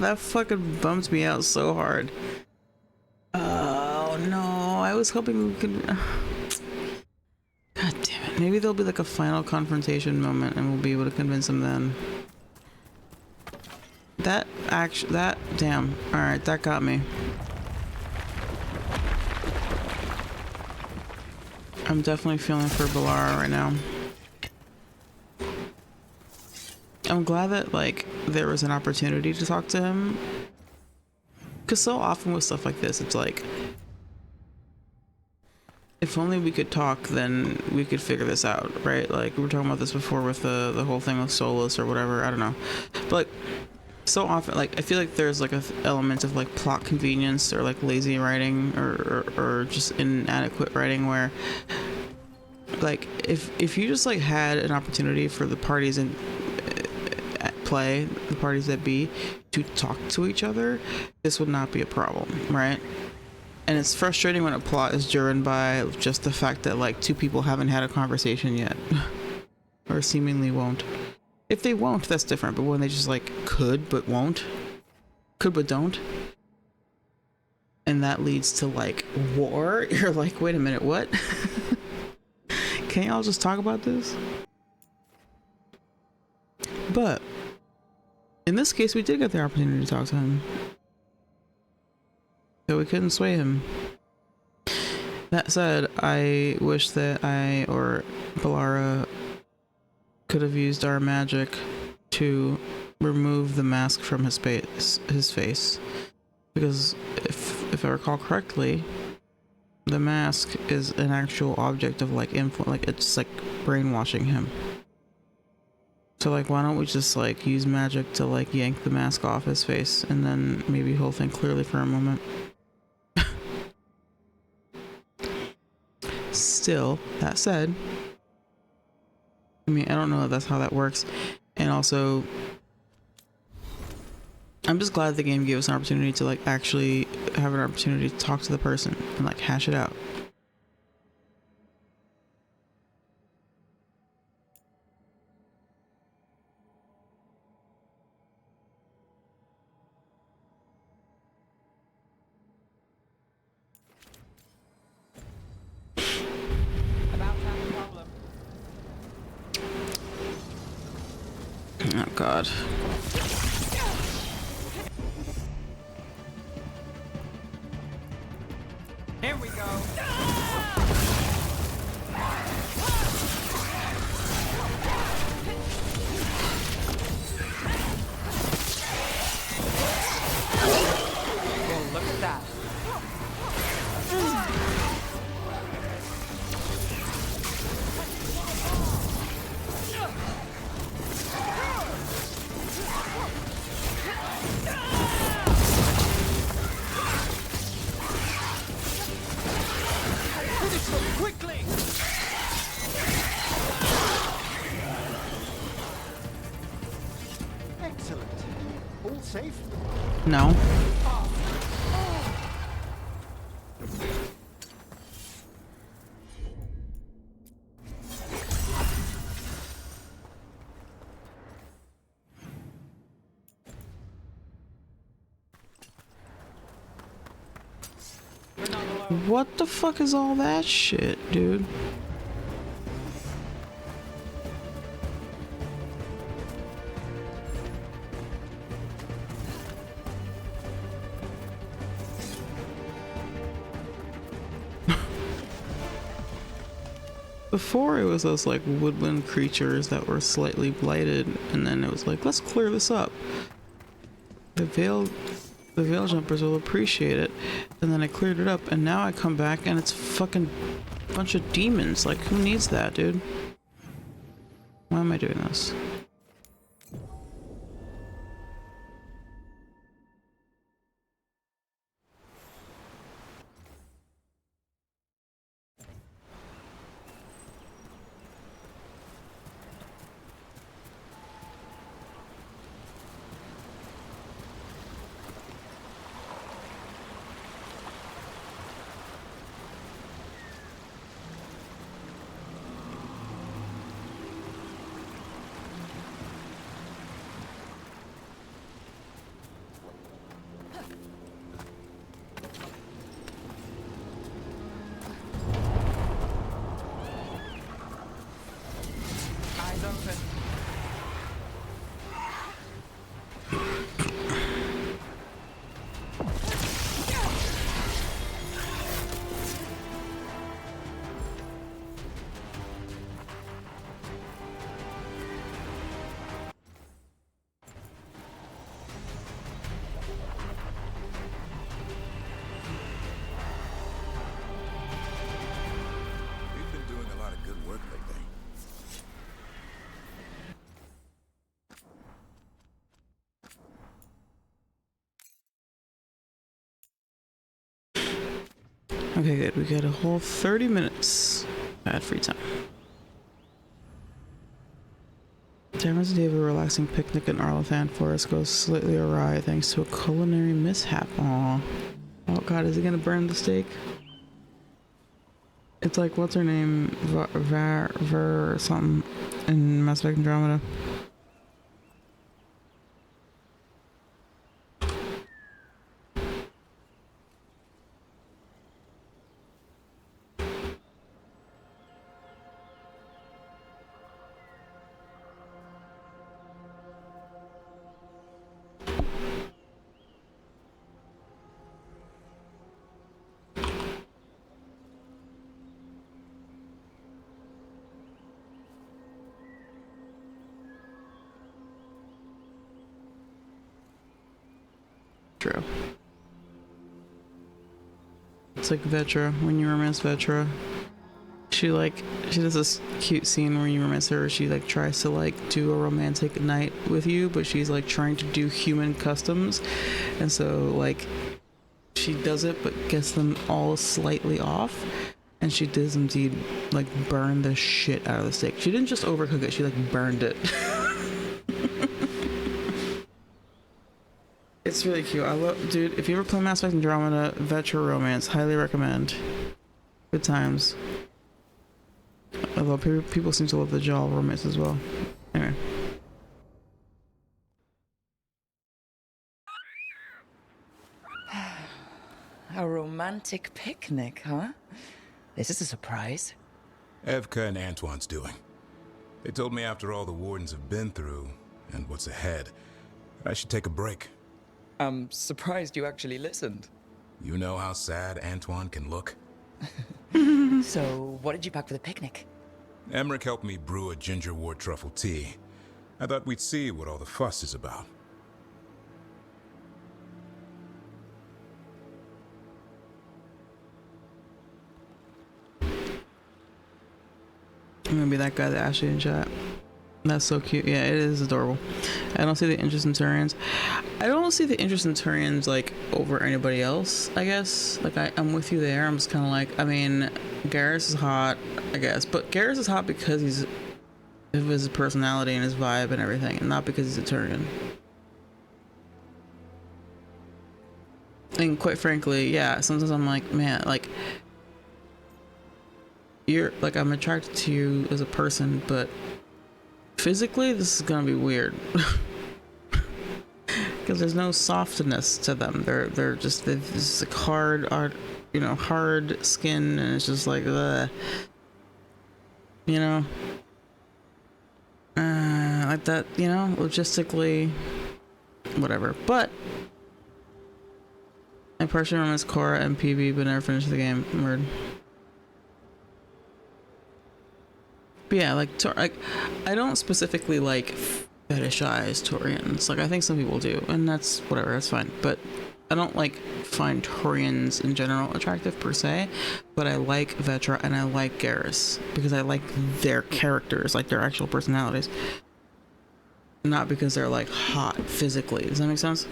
That fucking bums me out so hard. Oh no. I was hoping we could. God damn it. Maybe there'll be like a final confrontation moment and we'll be able to convince him then. Damn. Alright, that got me. I'm definitely feeling for Balara right now. I'm glad that, like, there was an opportunity to talk to him. Because so often with stuff like this, it's like, if only we could talk, then we could figure this out, right? Like, we were talking about this before with the whole thing with Solus or whatever, I don't know. But, like, so often, like, I feel like there's like a element of like plot convenience or like lazy writing or just inadequate writing where, like, if you just like had an opportunity for the parties in at play, the parties that be, to talk to each other, this would not be a problem, right? And it's frustrating when a plot is driven by just the fact that like two people haven't had a conversation yet or seemingly won't. If they won't, that's different. But when they just like could but won't, could but don't, and that leads to like war, you're like, wait a minute, what? Can y'all just talk about this? But in this case, we did get the opportunity to talk to him, so we couldn't sway him. That said, I wish that I or Balara could have used our magic to remove the mask from his face, because if I recall correctly, the mask is an actual object of like influence, like it's like brainwashing him. So like, why don't we just like use magic to like yank the mask off his face, and then maybe he'll think clearly for a moment. Still, that said, I mean, I don't know if that's how that works. And also, I'm just glad the game gave us an opportunity to like actually have an opportunity to talk to the person and like hash it out. Oh God. Here we go. Well, look at that. Quickly! Excellent. All safe? No. What the fuck is all that shit, dude? Before it was those like woodland creatures that were slightly blighted, and then it was like, let's clear this up. The veil jumpers will appreciate it. And then I cleared it up, and now I come back and it's fucking bunch of demons. Like, who needs that, dude? Why am I doing this? Eyes open. We've been doing a lot of good work lately. Okay, good. We got a whole 30 minutes. Bad free time. Tara's day of a relaxing picnic in Arlathan Forest goes slightly awry thanks to a culinary mishap. Aw. Oh god, is he gonna burn the steak? It's like, what's her name? Ver or something in Mass Effect Andromeda. True. It's like Vetra, when you romance Vetra. She does this cute scene where you romance her. She like tries to like do a romantic night with you, but she's like trying to do human customs. And so like she does it, but gets them all slightly off. And she does indeed like burn the shit out of the steak. She didn't just overcook it, she like burned it. It's really cute. I love, dude, if you ever play Mass Effect Andromeda, Vetra Romance, highly recommend. Good times. Although people seem to love the Jaw romance as well. Anyway. A romantic picnic, huh? This is a surprise. Evka and Antoine's doing. They told me after all the Wardens have been through, and what's ahead, I should take a break. I'm surprised you actually listened. You know how sad Antoine can look? So, what did you pack for the picnic? Emmerich helped me brew a ginger wort truffle tea. I thought we'd see what all the fuss is about. I'm gonna be that guy that Ashley in chat. That's so cute. Yeah, it is adorable. I don't see the interest in Turians. I don't see the interest in Turians like over anybody else, I guess. Like I'm with you there. I'm just kind of like, I mean, Garrus is hot, I guess, but Garrus is hot because of his personality and his vibe and everything, and not because he's a Turian. And quite frankly, yeah, sometimes I'm like, man, like you're like, I'm attracted to you as a person, but physically this is gonna be weird. Because there's no softness to them. They're just this like hard hard skin, and it's just like like that, logistically, whatever. But I partially remember Cora and PB, but never finished the game. Word. But yeah, like I don't specifically like fetishize Taurians. Like, I think some people do, and that's whatever, that's fine. But I don't like find Taurians in general attractive per se, but I like Vetra and I like Garrus because I like their characters, like their actual personalities. Not because they're like hot physically. Does that make sense?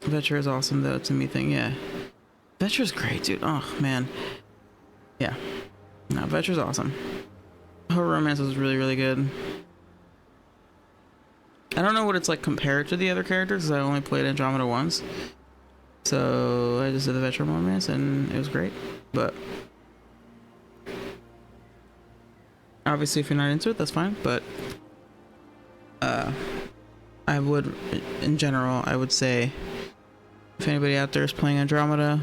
Vetra is awesome though, to me thing, yeah. Vetra's great, dude. Oh man. Yeah. No, Vetra's awesome. Her romance was really, really good. I don't know what it's like compared to the other characters because I only played Andromeda once. So I just did the Vetra romance and it was great. But obviously if you're not into it, that's fine. But I would, in general, I would say if anybody out there is playing Andromeda,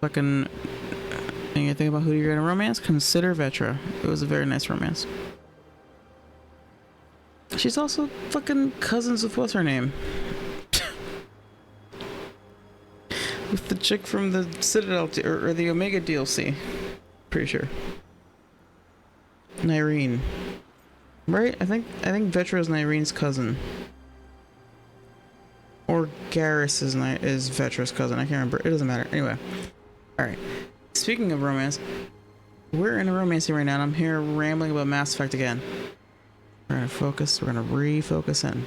fucking anything about who you're gonna romance, consider Vetra. It was a very nice romance. She's also fucking cousins with what's her name? With the chick from the Citadel or the Omega DLC. Pretty sure. Nyreen. Right? I think Vetra is Nyrene's cousin. Or Garrus is Vetra's cousin. I can't remember. It doesn't matter. Anyway. Alright. Speaking of romance, we're in a romance right now and I'm here rambling about Mass Effect again. We're gonna focus, we're gonna refocus in.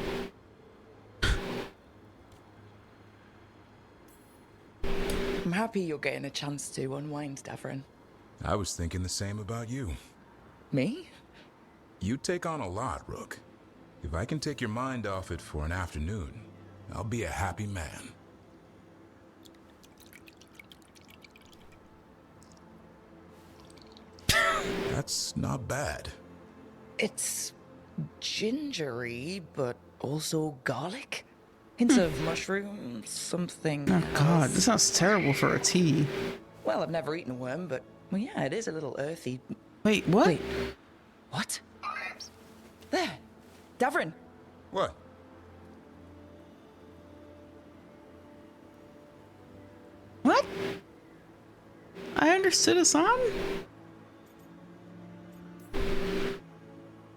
I'm happy you're getting a chance to unwind, Davrin. I was thinking the same about you. Me? You take on a lot, Rook. If I can take your mind off it for an afternoon, I'll be a happy man. That's not bad. It's gingery, but also garlic. Hints of mushroom, something. Oh god, this sounds terrible for a tea. Well, I've never eaten a worm, but well, yeah, it is a little earthy. Wait, what? Wait, what? There, Davrin. What? What? I understood a song?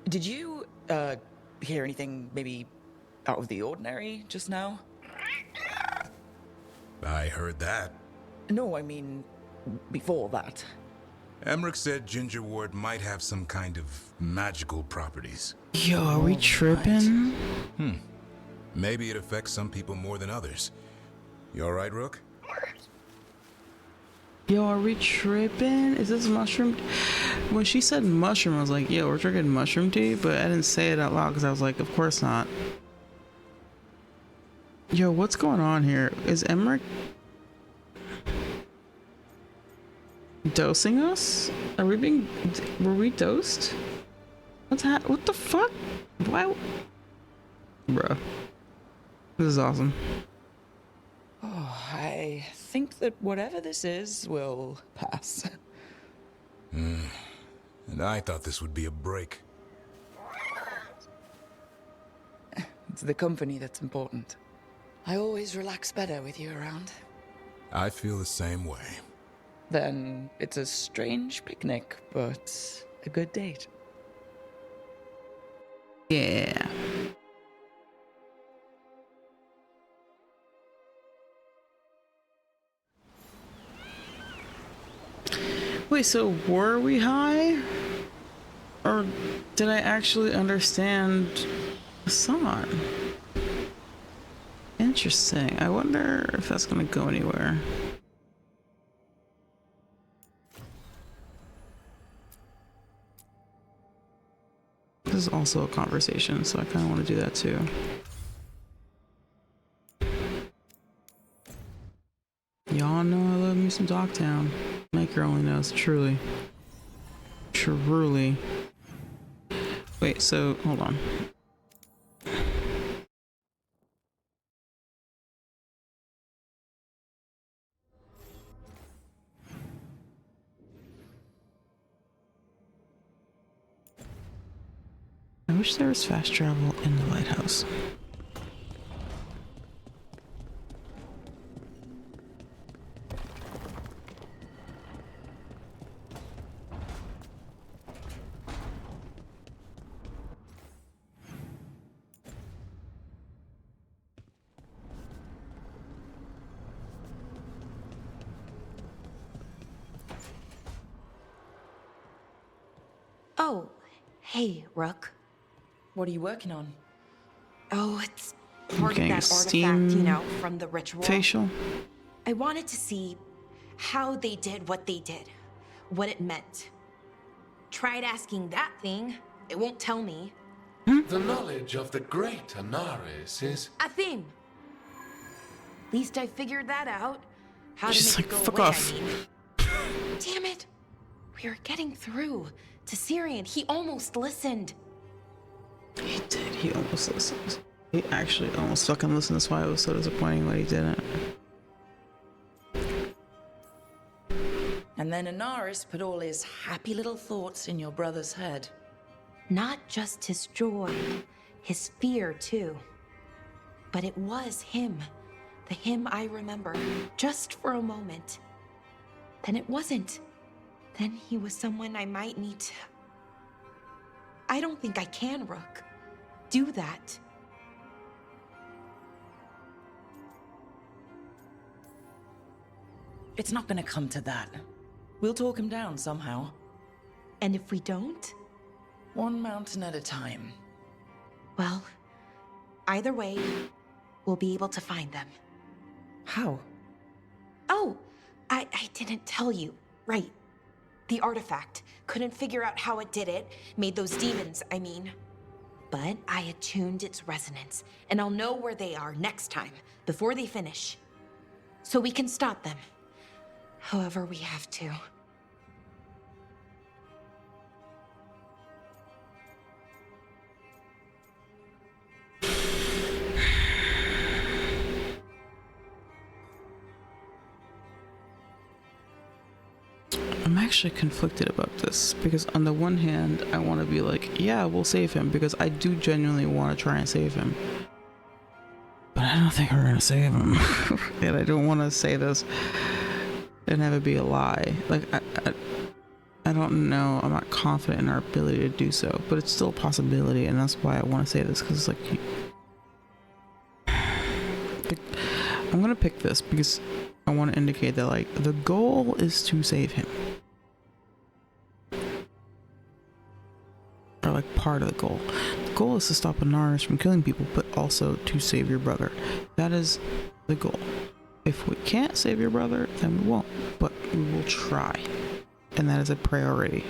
Did you hear anything maybe out of the ordinary just now? I heard that. No, I mean before that. Emmerich said Ginger Ward might have some kind of magical properties. Yo, are we tripping? Maybe it affects some people more than others. You alright, Rook? Yo, are we tripping? Is this mushroom? When she said mushroom, I was like, yo, we're drinking mushroom tea, but I didn't say it out loud because I was like, of course not. Yo, what's going on here? Is Emmerich dosing us? Were we dosed? What the fuck? Why? Bruh. This is awesome. Oh, I think that whatever this is will pass. And I thought this would be a break. It's the company that's important. I always relax better with you around. I feel the same way. Then it's a strange picnic, but a good date. Yeah. Wait, so were we high? Or did I actually understand the song? Interesting. I wonder if that's gonna go anywhere. This is also a conversation, so I kind of want to do that too. Y'all know I love me some Dogtown. Maker only knows, truly. Truly. Wait, so, hold on. I wish there was fast travel in the lighthouse. Oh, hey, Rook. What are you working on? Oh, it's part of Getting that a artifact, steam you know, from the ritual. facial. I wanted to see how they did what they did, what it meant. Tried asking that thing, it won't tell me. The knowledge of the great Anaris is... A theme. At least I figured that out. How She's to make like, it go fuck away, off. I mean. Damn it. We were getting through. To Syrian, he almost listened. He did. He almost listened. He actually almost fucking listened. That's why it was so disappointing when he didn't. And then Anaris put all his happy little thoughts in your brother's head. Not just his joy, his fear too. But it was him. The him I remember, just for a moment. Then it wasn't. Then he was someone I might need to... I don't think I can, Rook. Do that. It's not gonna come to that. We'll talk him down somehow. And if we don't? One mountain at a time. Well, either way, we'll be able to find them. How? Oh, I didn't tell you. Right. The artifact. Couldn't figure out how it did it. Made those demons, I mean. But I attuned its resonance, and I'll know where they are next time, before they finish. So we can stop them. However we have to. I'm actually conflicted about this because on the one hand, I want to be like, yeah, we'll save him because I do genuinely want to try and save him. But I don't think we're gonna save him. And I don't want to say this and have it be a lie. Like, I don't know. I'm not confident in our ability to do so, but it's still a possibility, and that's why I want to say this because, like, I'm gonna pick this because I want to indicate that, like, the goal is to save him. Or, like, part of the goal. The goal is to stop Anaris from killing people, but also to save your brother. That is the goal. If we can't save your brother, then we won't, but we will try. And that is a priority.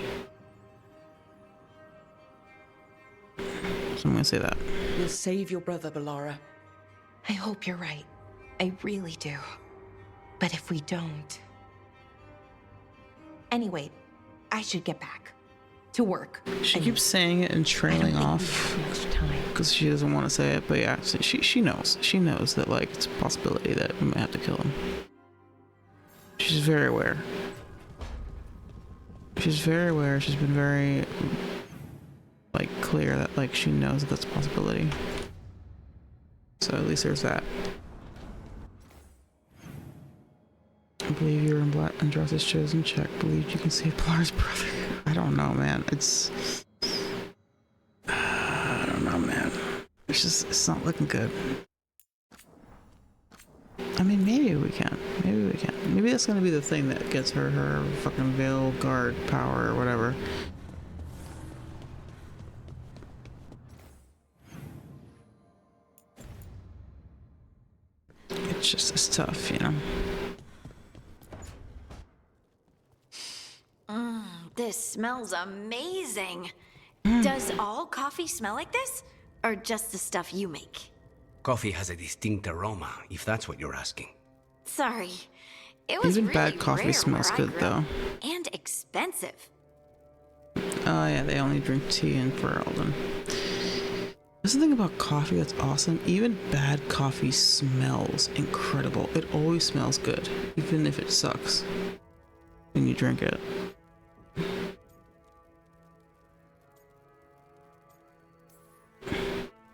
So I'm gonna say that. We'll save your brother, Balara. I hope you're right. I really do. But if we don't... Anyway, I should get back. To work. She keeps saying it and trailing off because she doesn't want to say it, but yeah, she knows. She knows that, like, it's a possibility that we might have to kill him. She's very aware. She's very aware. She's been very, like, clear that, like, she knows that that's a possibility. So at least there's that. I believe you're in Andras's chosen check. Believe you can save Pilar's brother. I don't know, man. I don't know, man. It's not looking good. I mean, maybe we can. Maybe we can. Maybe that's gonna be the thing that gets her fucking Veilguard power or whatever. It's tough, you know. This smells amazing. Does all coffee smell like this? Or just the stuff you make? Coffee has a distinct aroma, if that's what you're asking. Sorry. It was Even really bad coffee rare smells where I good, grew though. up. And expensive. Oh yeah, they only drink tea in Ferelden. There's something about coffee that's awesome. Even bad coffee smells incredible. It always smells good, even if it sucks when you drink it.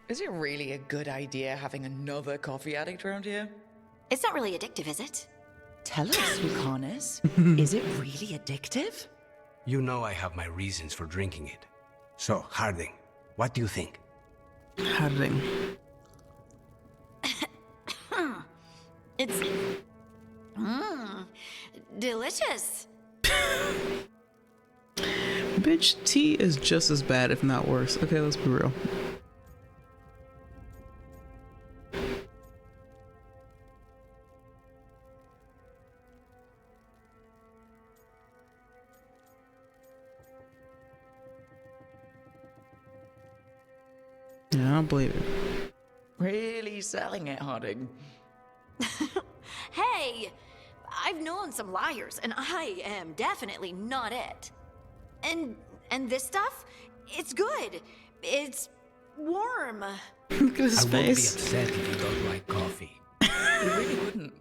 Is it really a good idea having another coffee addict around here? It's not really addictive, is it? Tell us, Lucanus. Is it really addictive? You know I have my reasons for drinking it. So, Harding, what do you think? Harding. It's... delicious. Bitch, tea is just as bad, if not worse. Okay, let's be real. Yeah, I don't believe it. Really selling it, Harding. Hey! I've known some liars, and I am definitely not it. And this stuff? It's good. It's warm. Look at his I won't be face. upset if you don't like coffee. You really wouldn't.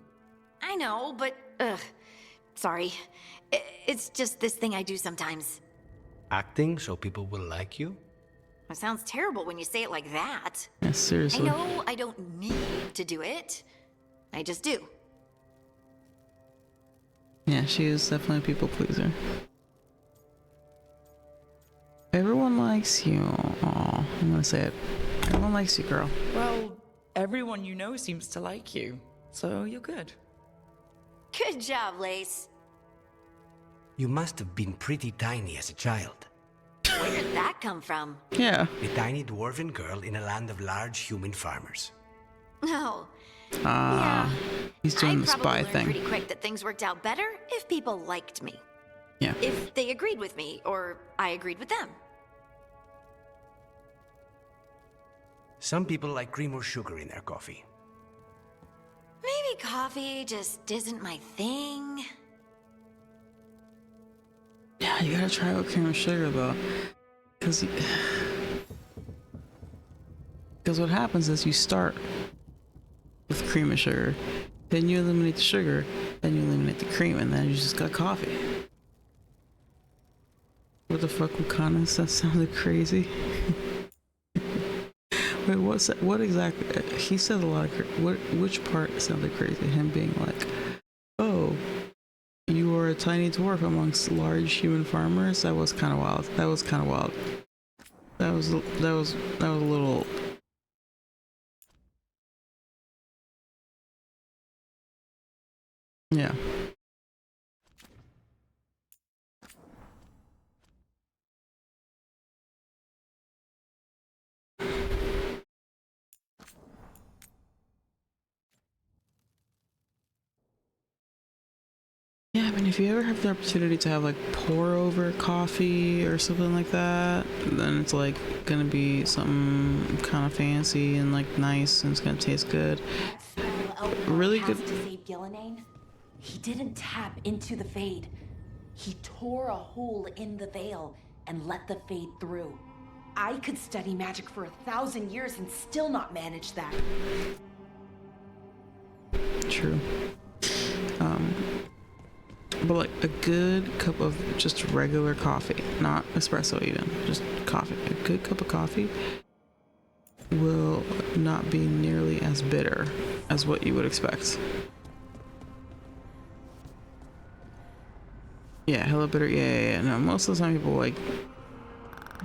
I know, but sorry. It's just this thing I do sometimes. Acting so people will like you? It sounds terrible when you say it like that. Yeah, seriously. I know I don't need to do it. I just do. Yeah, she is definitely a people pleaser. Everyone likes you. Aw, I'm gonna say it. Everyone likes you, girl. Well, everyone you know seems to like you, so you're good. Good job, Lace. You must have been pretty tiny as a child. Where did that come from? Yeah. A tiny dwarven girl in a land of large human farmers. No. He's doing the I probably spy learned thing. pretty quick that things worked out better if people liked me. Yeah. If they agreed with me, or I agreed with them. Some people like cream or sugar in their coffee. Maybe coffee just isn't my thing. Yeah, you gotta try with cream and sugar though, because what happens is you start with cream and sugar, then you eliminate the sugar, then you eliminate the cream, and then you just got coffee. What the fuck, Wakana? That sounded crazy. Wait, what's that? What exactly? He said a lot of which part sounded crazy? Him being like, "Oh, you are a tiny dwarf amongst large human farmers." That was kind of wild. That was kind of wild. That was a little. Yeah. Yeah, I mean, if you ever have the opportunity to have like pour over coffee or something like that, then it's like gonna be something kind of fancy and like nice, and it's gonna taste good. Really good. To save Gillinane, he didn't tap into the Fade. He tore a hole in the veil and let the Fade through. I could study magic for 1,000 years and still not manage that. True. But like a good cup of just regular coffee, not espresso even, just coffee. A good cup of coffee will not be nearly as bitter as what you would expect. Yeah, hella bitter. Yeah. No, most of the time people like,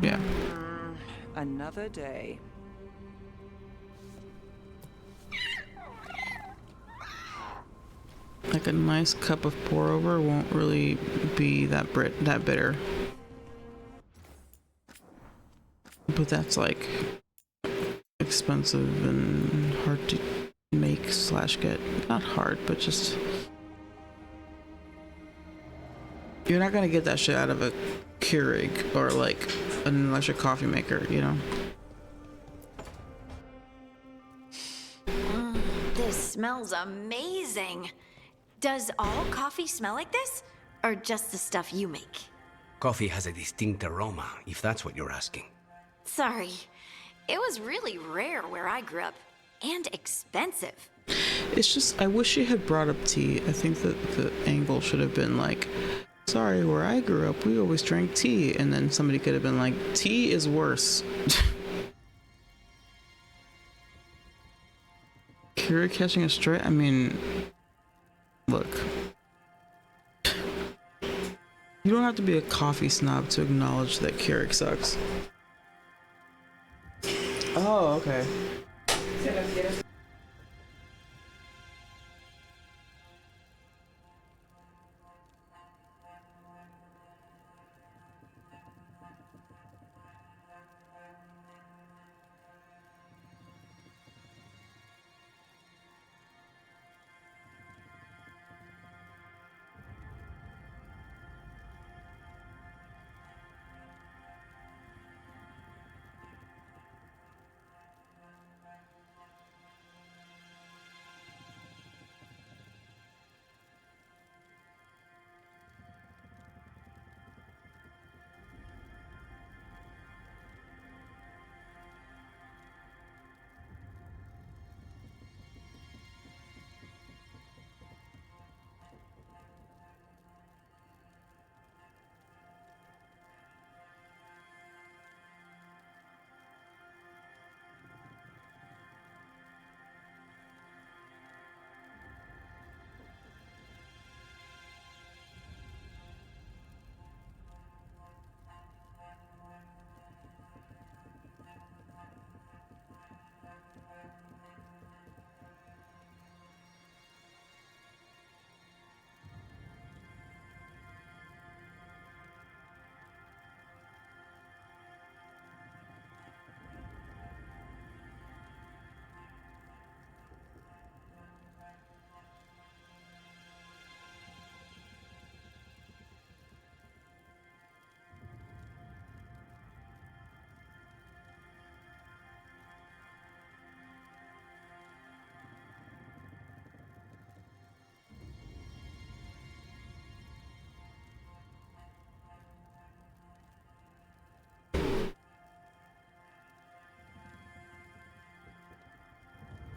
yeah. Another day. Like a nice cup of pour over won't really be that bitter. But that's like expensive and hard to make / get. Not hard, but just you're not gonna get that shit out of a Keurig or like an electric coffee maker, you know? This smells amazing. Does all coffee smell like this? Or just the stuff you make? Coffee has a distinct aroma, if that's what you're asking. Sorry. It was really rare where I grew up. And expensive. It's just, I wish she had brought up tea. I think that the angle should have been like, sorry, where I grew up, we always drank tea. And then somebody could have been like, tea is worse. Kira catching a stray? I mean, look. You don't have to be a coffee snob to acknowledge that Keurig sucks. Oh, okay.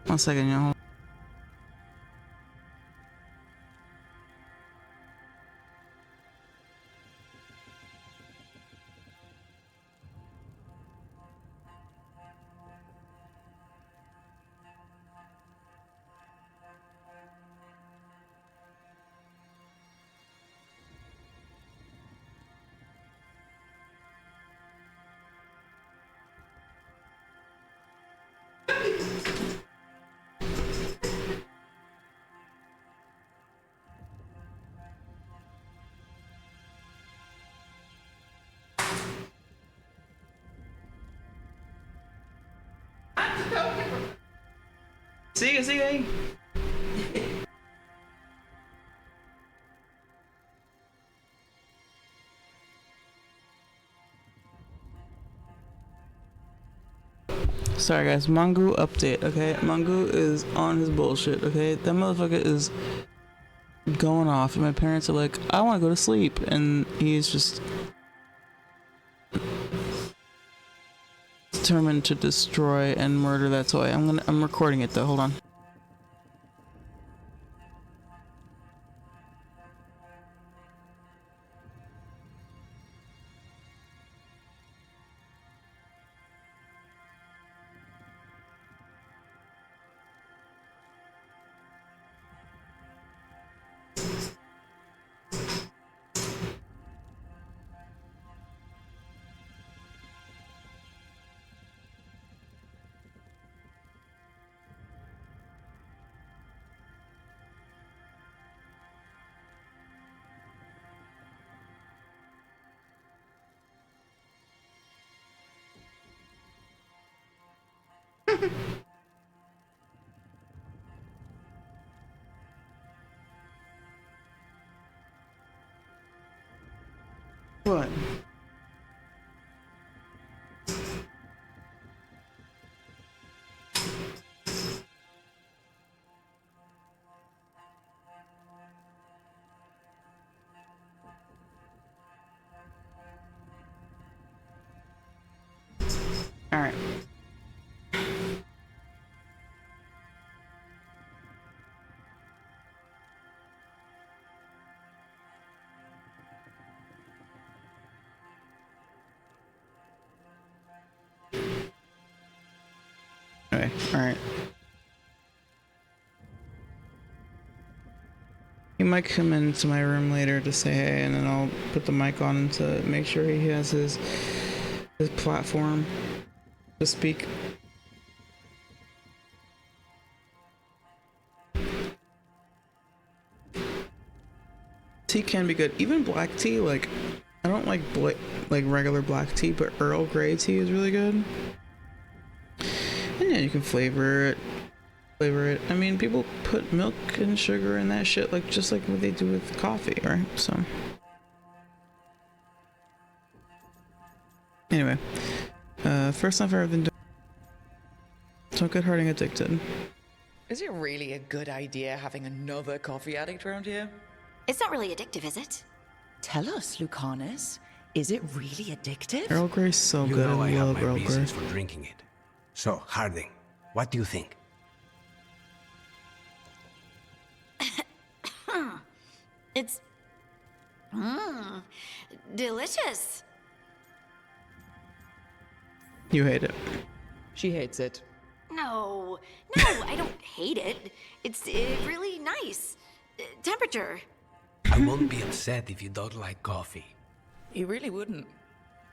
1 second, y'all. Sigue. Sorry guys, Mangu update, okay? Mangu is on his bullshit, okay? That motherfucker is going off and my parents are like, I want to go to sleep, and he's just determined to destroy and murder that toy. I'm recording it though, hold on. What? All right. Okay, all right. He might come into my room later to say hey, and then I'll put the mic on to make sure he has his platform to speak. Tea can be good. Even black tea, like I don't like regular black tea, but Earl Grey tea is really good. And yeah, you can flavor it. I mean, people put milk and sugar in that shit, like just like what they do with coffee, right? So anyway, first time I've ever been doing. Don't get hurting addicted. Is it really a good idea having another coffee addict around here? It's not really addictive, is it? Tell us, Lucanus. Is it really addictive? Earl Grey's so You good. know I have love my Earl Grey. reasons for drinking it. So, Harding, what do you think? It's delicious. You hate it. She hates it. No, I don't hate it. It's really nice. Temperature. I won't be upset if you don't like coffee. You really wouldn't.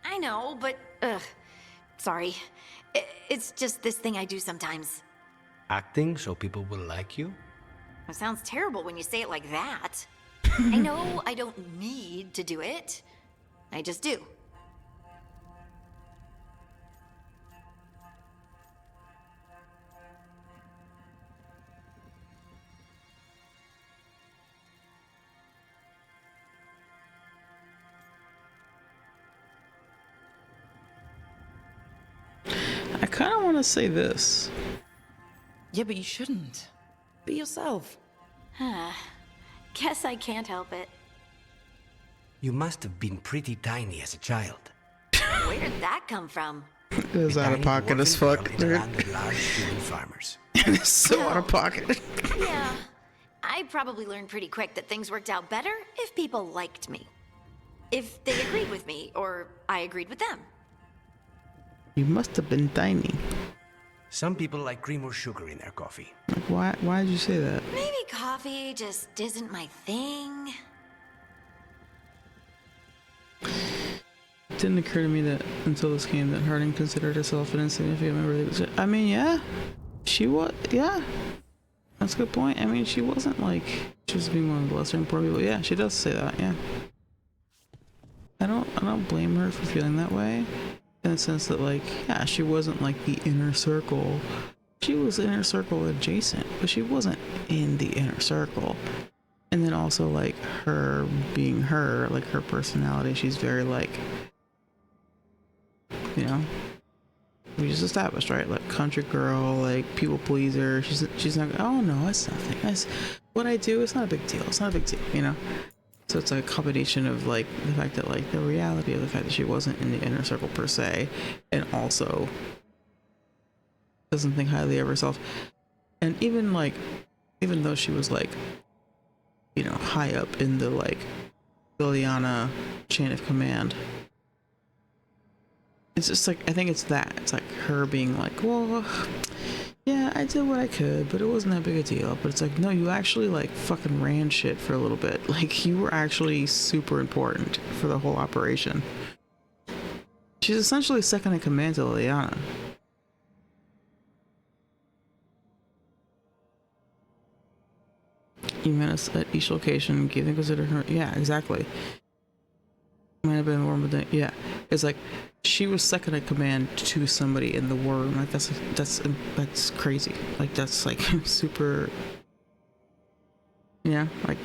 I know, but sorry. It's just this thing I do sometimes. Acting so people will like you? It sounds terrible when you say it like that. I know I don't need to do it. I just do. I kind of want to say this. Yeah, but you shouldn't. Be yourself. Guess I can't help it. You must have been pretty tiny as a child. Where did that come from? It was out of pocket as fuck, dude. Large human farmers. It's so out of pocket. Yeah. I probably learned pretty quick that things worked out better if people liked me. If they agreed with me, or I agreed with them. You must have been tiny. Some people like cream or sugar in their coffee. Like, why did you say that? Maybe coffee just isn't my thing. It didn't occur to me that until this game that Harding considered herself an insignificant member of the... I mean, yeah. She was... Yeah. That's a good point. I mean, she wasn't like... She was being one of the lesser important people. Yeah, she does say that, yeah. I don't blame her for feeling that way. In the sense that, like, yeah, she wasn't like the inner circle. She was inner circle adjacent, but she wasn't in the inner circle. And then also, like, her being her, like, her personality, she's very, like, you know, we just established, right? Like, country girl, like, people pleaser. She's not, oh no, it's nothing. That's what I do. It's not a big deal. It's not a big deal, you know? So it's like a combination of, like, the fact that, like, the reality of the fact that she wasn't in the inner circle per se, and also doesn't think highly of herself. And even, like, even though she was, like, you know, high up in the, like, Liliana chain of command, it's just like, I think it's that. It's like her being like, well, yeah, I did what I could, but it wasn't that big a deal. But it's like, no, you actually, like, fucking ran shit for a little bit. Like, you were actually super important for the whole operation. She's essentially second in command to Liliana. You met us at each location, gave them consider her. Yeah, exactly. Might have been warm, but yeah, it's like she was second in command to somebody in the war room. Like, that's crazy. Like, that's like super. Yeah, like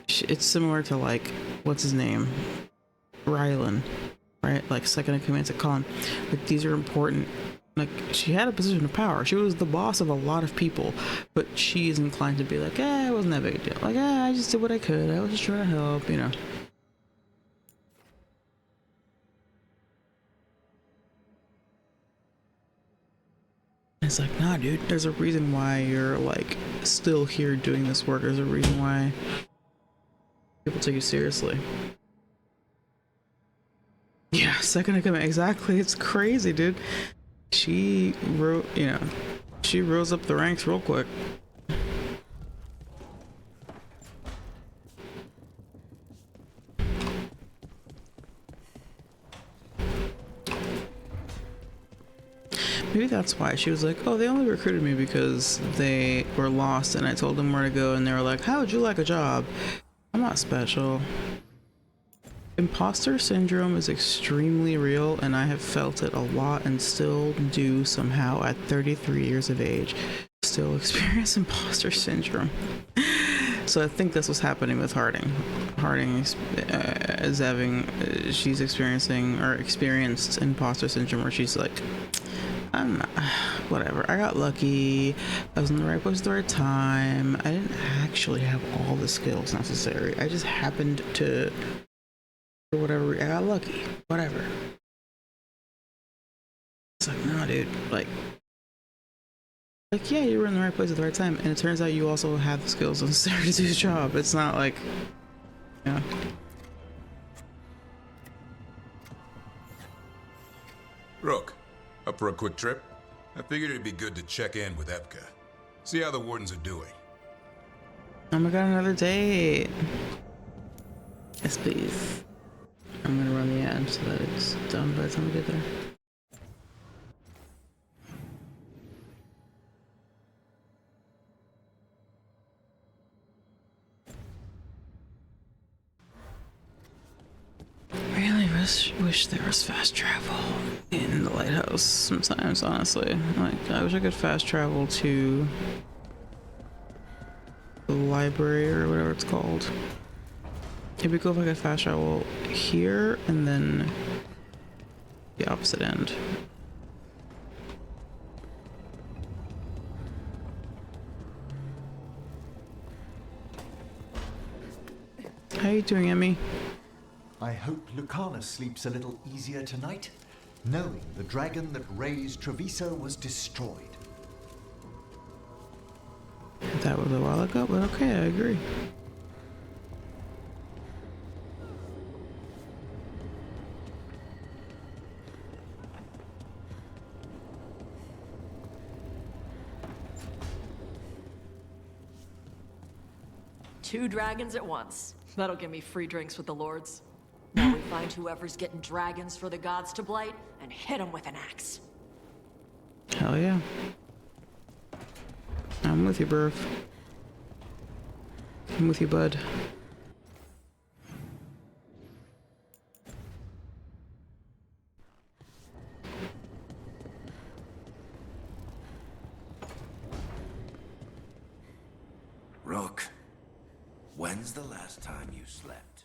it's similar to, like, what's his name, Rylan, right? Like, second in command to Colin. Like, these are important. Like, she had a position of power. She was the boss of a lot of people, but she is inclined to be like, it wasn't that big a deal. Like, I just did what I could. I was just trying to help, you know. It's like, nah, dude, there's a reason why you're, like, still here doing this work. There's a reason why people take you seriously. Yeah, second in command. Exactly. It's crazy, dude. She rose up the ranks real quick. Maybe that's why she was like, oh, they only recruited me because they were lost and I told them where to go and they were like, how would you like a job? I'm not special. Imposter syndrome is extremely real, and I have felt it a lot and still do somehow at 33 years of age. Still experience imposter syndrome. So I think that's what's happening with Harding. Harding is having, she's experiencing or experienced imposter syndrome where she's like, I'm not, whatever. I got lucky. I was in the right place at the right time. I didn't actually have all the skills necessary. I just happened to, or whatever, I got lucky. Whatever. It's like, nah, dude. Like, yeah, you were in the right place at the right time, and it turns out you also have the skills necessary to do the job. It's not like, yeah. Rook, up for a quick trip? I figured it'd be good to check in with Epka. See how the wardens are doing. Oh my god, another date. Yes, please. I'm gonna run the ad so that it's done by the time we get there. Really wish there was fast travel in the lighthouse sometimes, honestly. Like, I wish I could fast travel to the library or whatever it's called. It'd be cool if I could fast travel here and then the opposite end. How you doing, Emmy? I hope Lucana sleeps a little easier tonight, knowing the dragon that raised Treviso was destroyed. That was a while ago, but okay, I agree. Two dragons at once. That'll give me free drinks with the lords. Now we find whoever's getting dragons for the gods to blight and hit them with an axe. Hell yeah. I'm with you, Burf. I'm with you, bud. Rook, when's the last time you slept?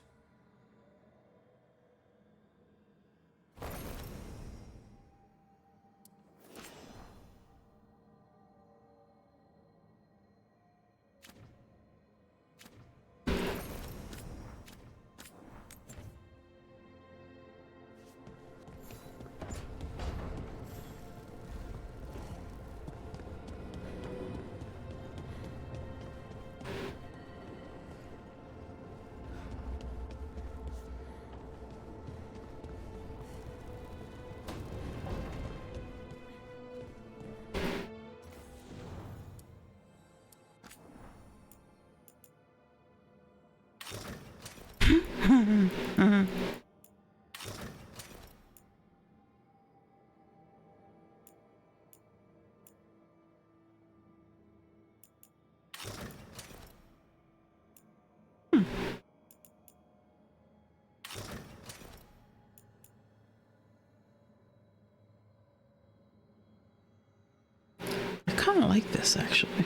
I kind of like this, actually.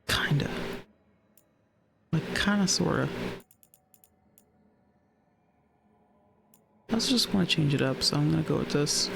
Kinda. Like, kinda, sorta. I also just want to change it up, so I'm gonna go with this.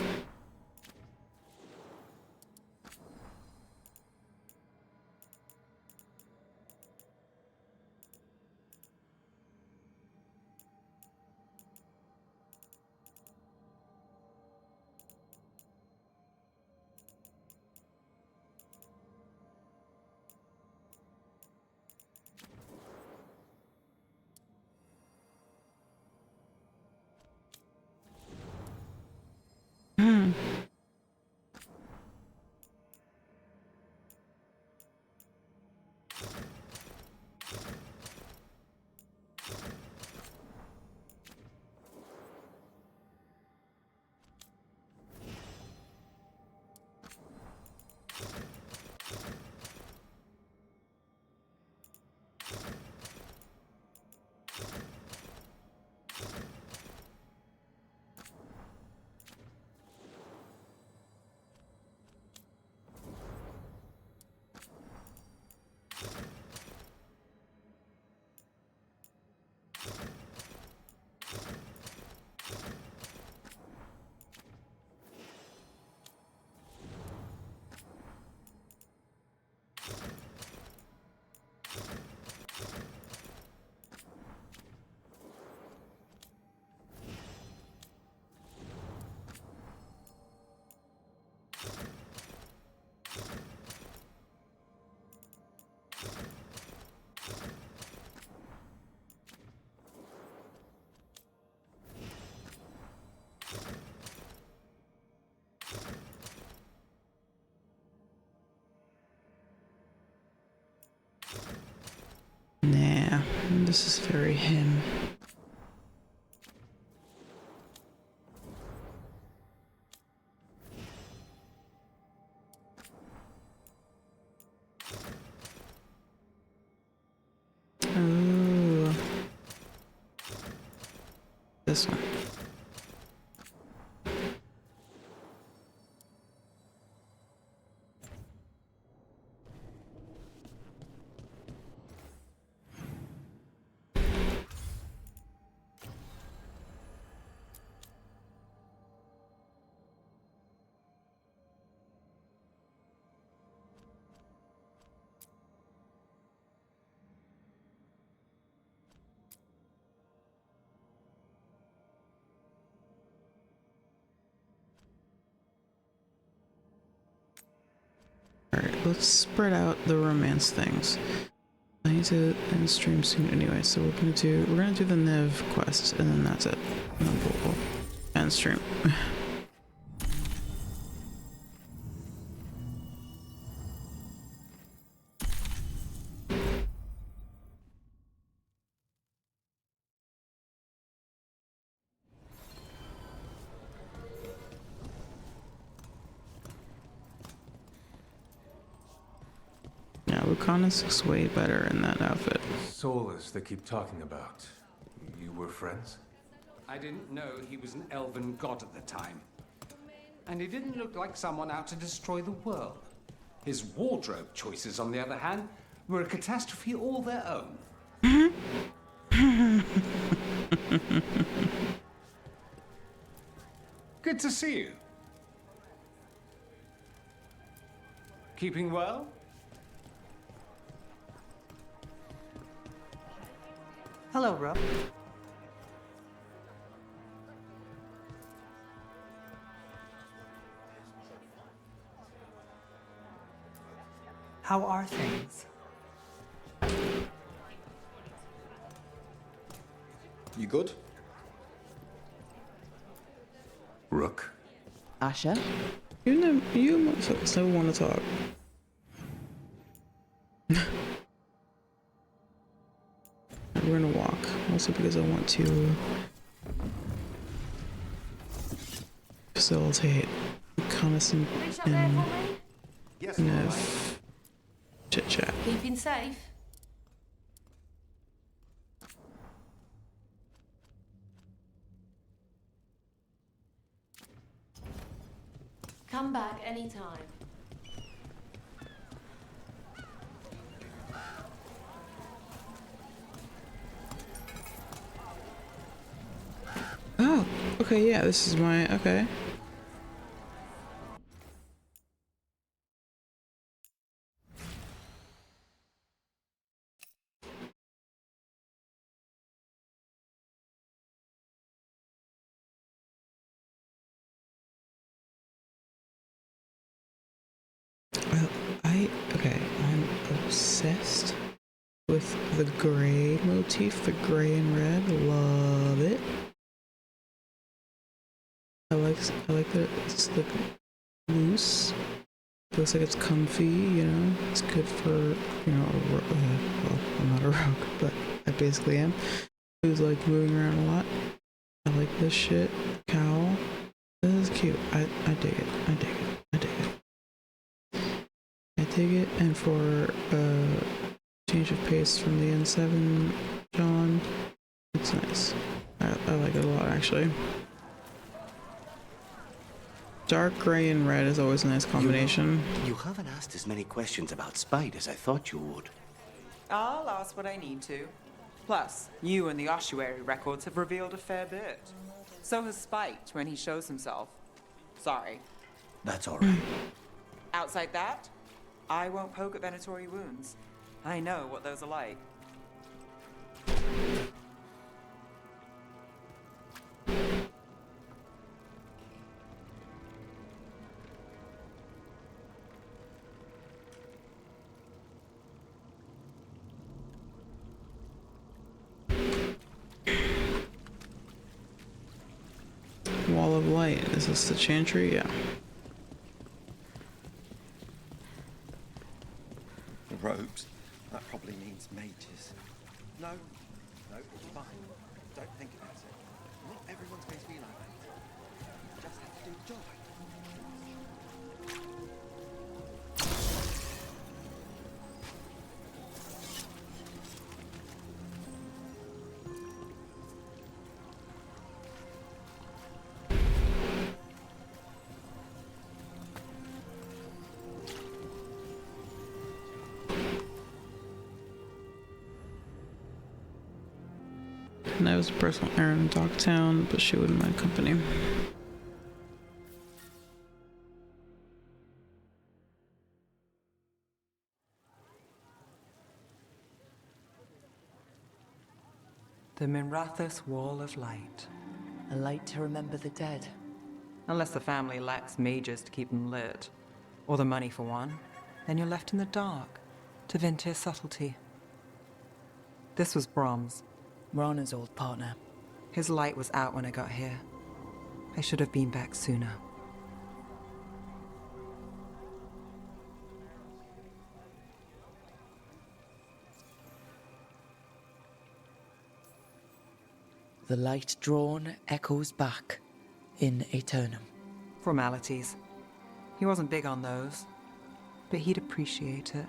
Nah, this is very him. Ooh. This one. let's spread out the romance things. I need to end stream soon anyway, so we're gonna do the Nev quest, and then that's it. And then we'll end stream. Yeah, Lucanus looks way better in that outfit. Soulless they keep talking about. You were friends? I didn't know he was an elven god at the time. And he didn't look like someone out to destroy the world. His wardrobe choices, on the other hand, were a catastrophe all their own. Good to see you. Keeping well? Hello, Rob. How are things? You good? Rook? Asha? You motherfuckers never want to talk. We're gonna walk, also because I want to facilitate reconnaissance and Nev chit chat. Keeping safe? Come back anytime. Oh, okay, yeah, this is my, okay. Well, I'm obsessed with the gray motif, the gray and red, love it. I like that it's like loose. It looks like it's comfy, you know. It's good for, you know, well, I'm not a rogue, but I basically am. Who's like moving around a lot. I like this shit. Cowl. This is cute. I dig it. I dig it. I dig it. I dig it. And for change of pace from the N7, John, it's nice. I like it a lot, actually. Dark gray and red is always a nice combination. You haven't asked as many questions about Spite as I thought you would. I'll ask what I need to. Plus, you and the ossuary records have revealed a fair bit. So has Spite when he shows himself. Sorry. That's all right. Outside that, I won't poke at venatory wounds. I know what those are like. Wall of Light. Is this the chantry? Yeah. Robes? That probably means mages. No, it's fine. Don't think about it. Not everyone's going to be like that. You just have to do the job. And I was a personal errand in Dogtown, but she wouldn't mind company. The Minrathous Wall of Light. A light to remember the dead. Unless the family lacks mages to keep them lit. Or the money for one. then you're left in the dark to Vintir's subtlety. This was Brahms. Rana's old partner. His light was out when I got here. I should have been back sooner. The light drawn echoes back in Aeternum. Formalities. He wasn't big on those, but he'd appreciate it.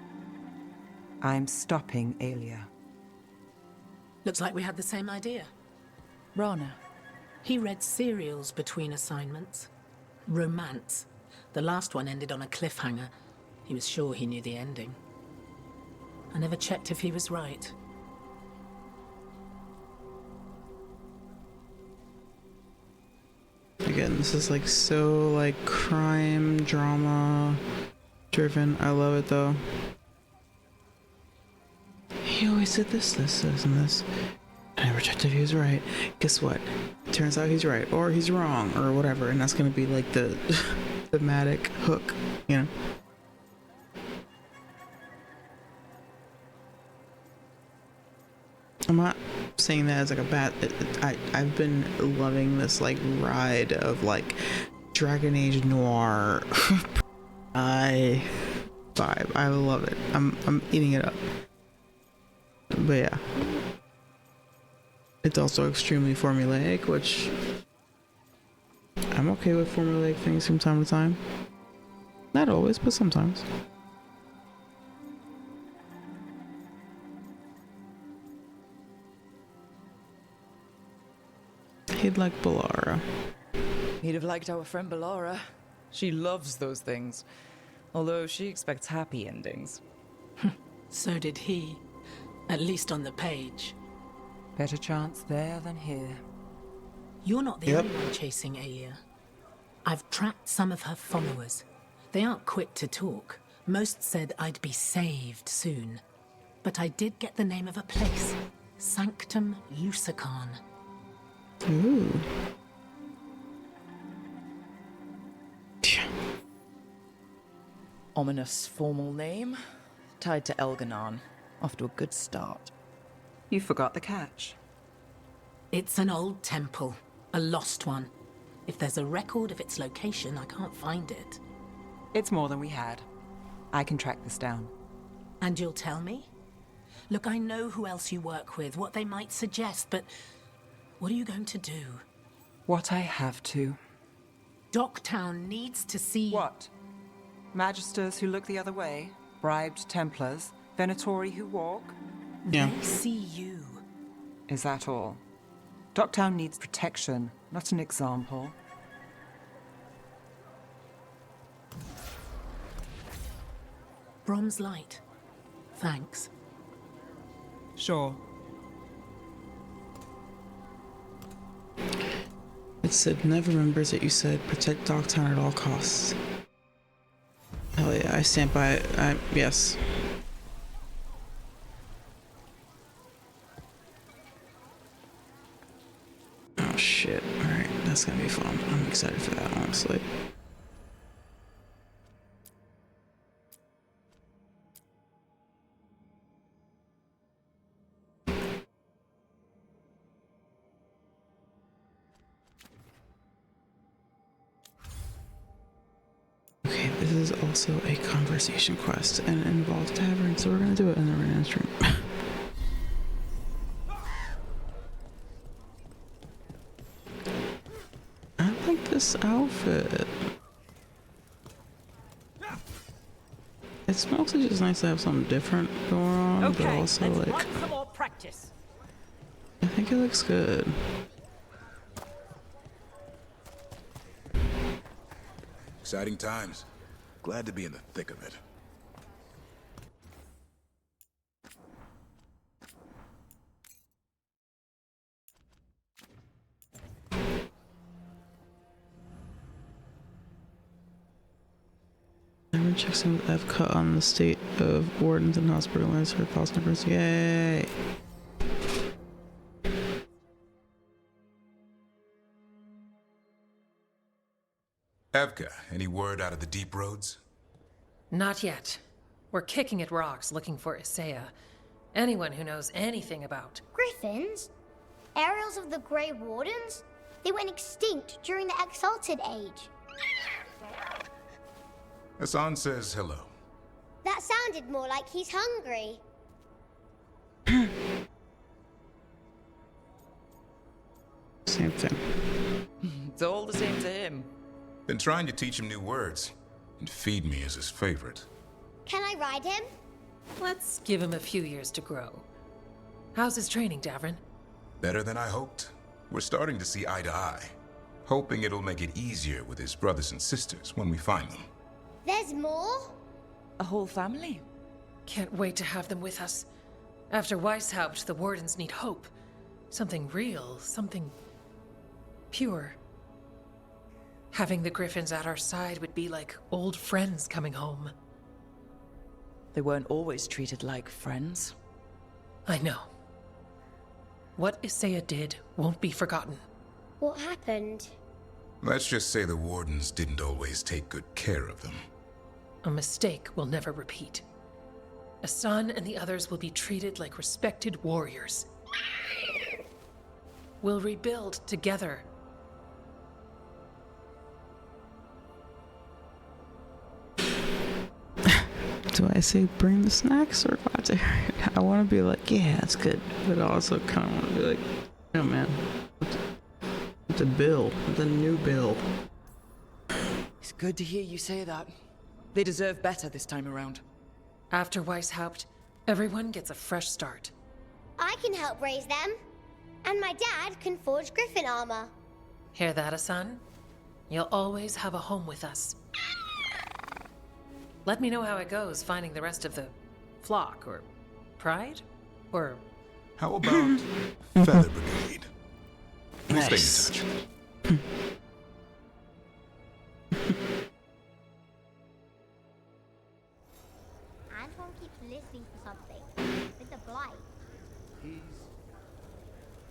I'm stopping Aelia. Looks like we had the same idea. Rana. He read serials between assignments. Romance. The last one ended on a cliffhanger. He was sure he knew the ending. I never checked if he was right. Again, this is like so like crime drama driven. I love it though. He always said this, and this. I never checked if he was right. Guess what? Turns out he's right, or he's wrong, or whatever, and that's gonna be like the thematic hook, you know? I'm not saying that as like a bad. I've been loving this like ride of like Dragon Age noir vibe. I love it. I'm eating it up. But yeah, it's also extremely formulaic, which I'm okay with formulaic things from time to time. Not always, but sometimes. He'd like Balara. He'd have liked our friend Balara. She loves those things. Although she expects happy endings. So did he. At least on the page. Better chance there than here. You're not the only one chasing Aelia. I've tracked some of her followers. They aren't quick to talk. Most said I'd be saved soon. But I did get the name of a place. Sanctum Lucican. Ooh. Ominous formal name. Tied to Elganon. Off to a good start. You forgot the catch. It's an old temple. A lost one. If there's a record of its location, I can't find it. It's more than we had. I can track this down. And you'll tell me? Look, I know who else you work with, what they might suggest, but what are you going to do? What I have to. Docktown needs to see... What? Magisters who look the other way? Bribed Templars? Venatori who walk? Yeah. They see you. Is that all? Docktown needs protection, not an example. Brom's light. Thanks. Sure. It said, never remembers that you said protect Docktown at all costs. Hell yeah, I stand by it. Yes. Oh shit. Alright, that's gonna be fun. I'm excited for that, honestly. Okay, this is also a conversation quest and it involves tavern, so we're gonna do it and then we're gonna stream. I like this outfit. It's mostly just nice to have something different going on, but also like some more practice. I think it looks good. Exciting times. Glad to be in the thick of it. Everyone checks in with F-Cut on the state of wardens and hospital lines for past numbers. Yay! Evka, any word out of the deep roads? Not yet. We're kicking at rocks looking for Isaiah. Anyone who knows anything about... Griffins? Aerials of the Grey Wardens? They went extinct during the Exalted Age. Hassan says hello. That sounded more like he's hungry. Same thing. It's all the same to him. Been trying to teach him new words, and feed me is his favorite. Can I ride him? Let's give him a few years to grow. How's his training, Davrin? Better than I hoped. We're starting to see eye to eye. Hoping it'll make it easier with his brothers and sisters when we find them. There's more? A whole family? Can't wait to have them with us. After Weishaupt, the Wardens need hope. Something real, something pure. Having the Griffins at our side would be like old friends coming home. They weren't always treated like friends. I know. What Isaiah did won't be forgotten. What happened? Let's just say the Wardens didn't always take good care of them. A mistake will never repeat. Hassan and the others will be treated like respected warriors. We'll rebuild together. Do I say bring the snacks or what? I want to be like, yeah, that's good. But I also kind of want to be like, no, man. What's a bill? What's a new bill? It's good to hear you say that. They deserve better this time around. After Weishaupt, everyone gets a fresh start. I can help raise them. And my dad can forge Griffin armor. Hear that, Hassan? You'll always have a home with us. Let me know how it goes finding the rest of the flock, or pride, or... How about Feather Brigade? We'll Nice. stay in touch. Anton keeps listening for something. With the blight.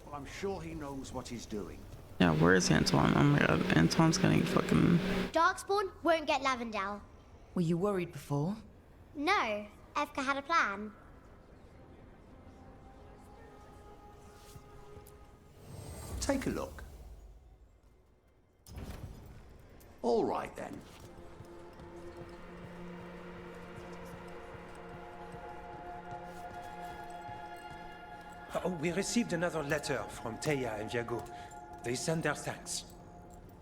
Well, I'm sure he knows what he's doing. Yeah, where's Antoine? Oh my god, Antoine's getting fucking... Darkspawn won't get Lavendel. Were you worried before? No, Evka had a plan. Take a look. All right then. Oh, we received another letter from Teya and Viago. They send their thanks.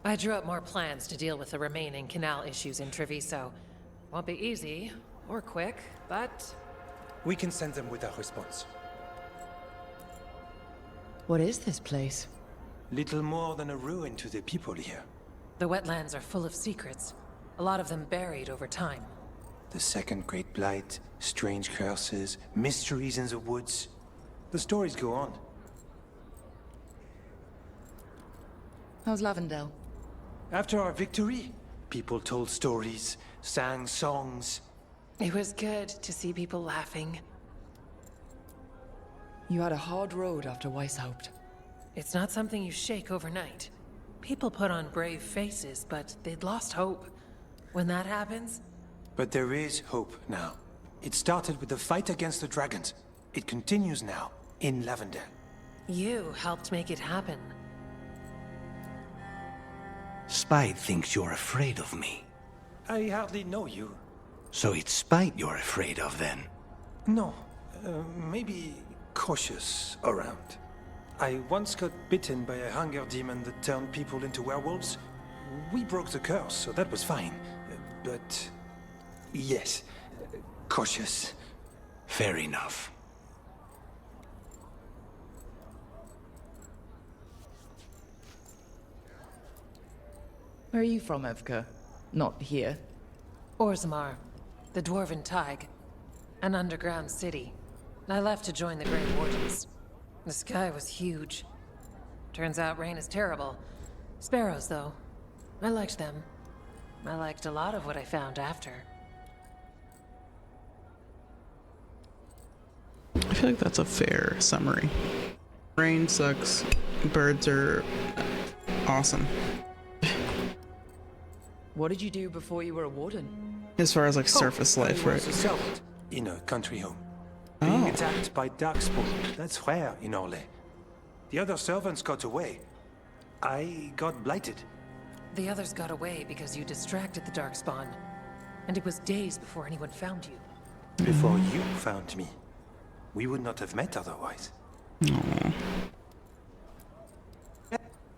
I drew up more plans to deal with the remaining canal issues in Treviso. Won't be easy, or quick, but... We can send them with our response. What is this place? Little more than a ruin to the people here. The wetlands are full of secrets. A lot of them buried over time. The Second Great Blight, strange curses, mysteries in the woods. The stories go on. How's Lavendel? After our victory, people told stories, sang songs. It was good to see people laughing. You had a hard road after Weishaupt. It's not something you shake overnight. People put on brave faces, but they'd lost hope. When that happens... But there is hope now. It started with the fight against the dragons. It continues now, in Lavendel. You helped make it happen. Spite thinks you're afraid of me. I hardly know you. So it's Spite you're afraid of then? No, maybe cautious around. I once got bitten by a hunger demon that turned people into werewolves. We broke the curse, so that was fine. But yes, cautious. Fair enough. Where are you from, Evka? Not here. Orzammar, the Dwarven Tig, an underground city. I left to join the Grey Wardens. The sky was huge. Turns out rain is terrible. Sparrows, though. I liked them. I liked a lot of what I found after. I feel like that's a fair summary. Rain sucks. Birds are awesome. What did you do before you were a warden? As far as like surface life, I right? was a servant. in a country home. Being Oh. attacked by darkspawn, that's rare in Orlais. The other servants got away. I got blighted. The others got away because you distracted the Darkspawn. And it was days before anyone found you. Before you found me. We would not have met otherwise. Aww.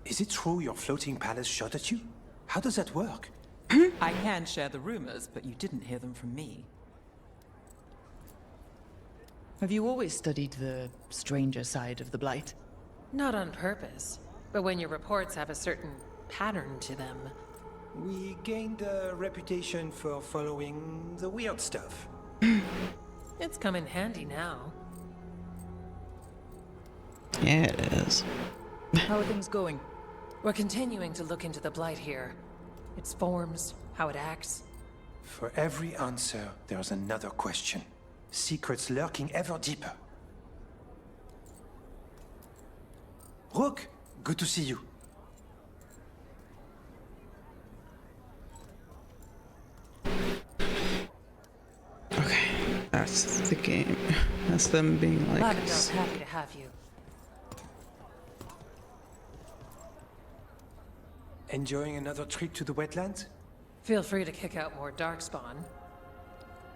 Is it true your floating palace shot at you? How does that work? I can share the rumors, but you didn't hear them from me. Have you always studied the stranger side of the Blight? Not on purpose, but when your reports have a certain pattern to them. We gained a reputation for following the weird stuff. It's come in handy now. Yeah, it is. How are things going? We're continuing to look into the Blight here. Its forms, how it acts. For every answer, there's another question. Secrets lurking ever deeper. Rook, good to see you. Okay, that's the game. That's them being like. Lavendel's happy to have you. Enjoying another trip to the wetlands? Feel free to kick out more Darkspawn.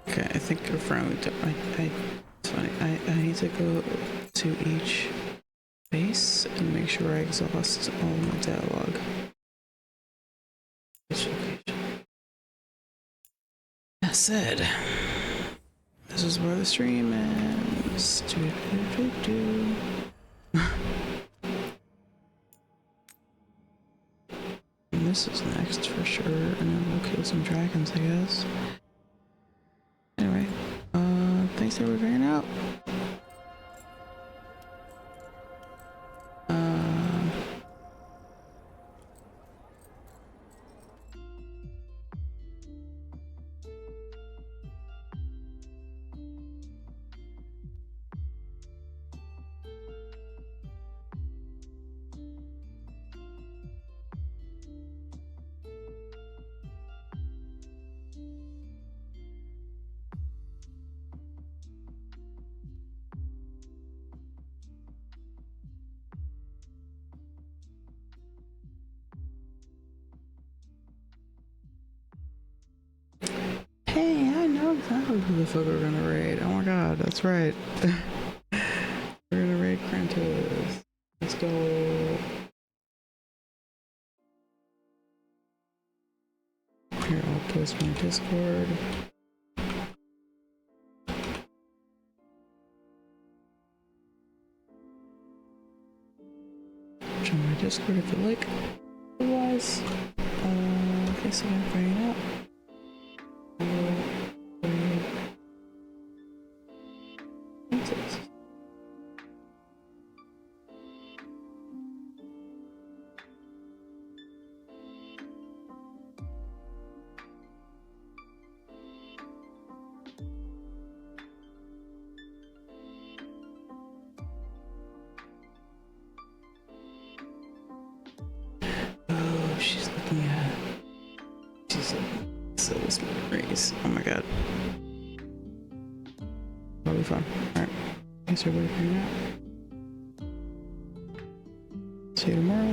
Okay, I think we're finally done. It's funny. I need to go to each base and make sure I exhaust all my dialogue. Each location. That said, this is where the stream ends. And this is next for sure, and then we'll kill some dragons, I guess. Anyway, thanks everybody for hanging out. Hey, I know exactly who the fuck we're gonna raid. Oh my god, that's right. We're gonna raid Krantos. Let's go. Here, I'll post my Discord. Join my Discord if you like. Otherwise, thanks again for hanging out. Oh, she's looking at. She's like so smart race. Oh my god. That'll be fun. Alright. Thanks everybody for hanging out. See you tomorrow.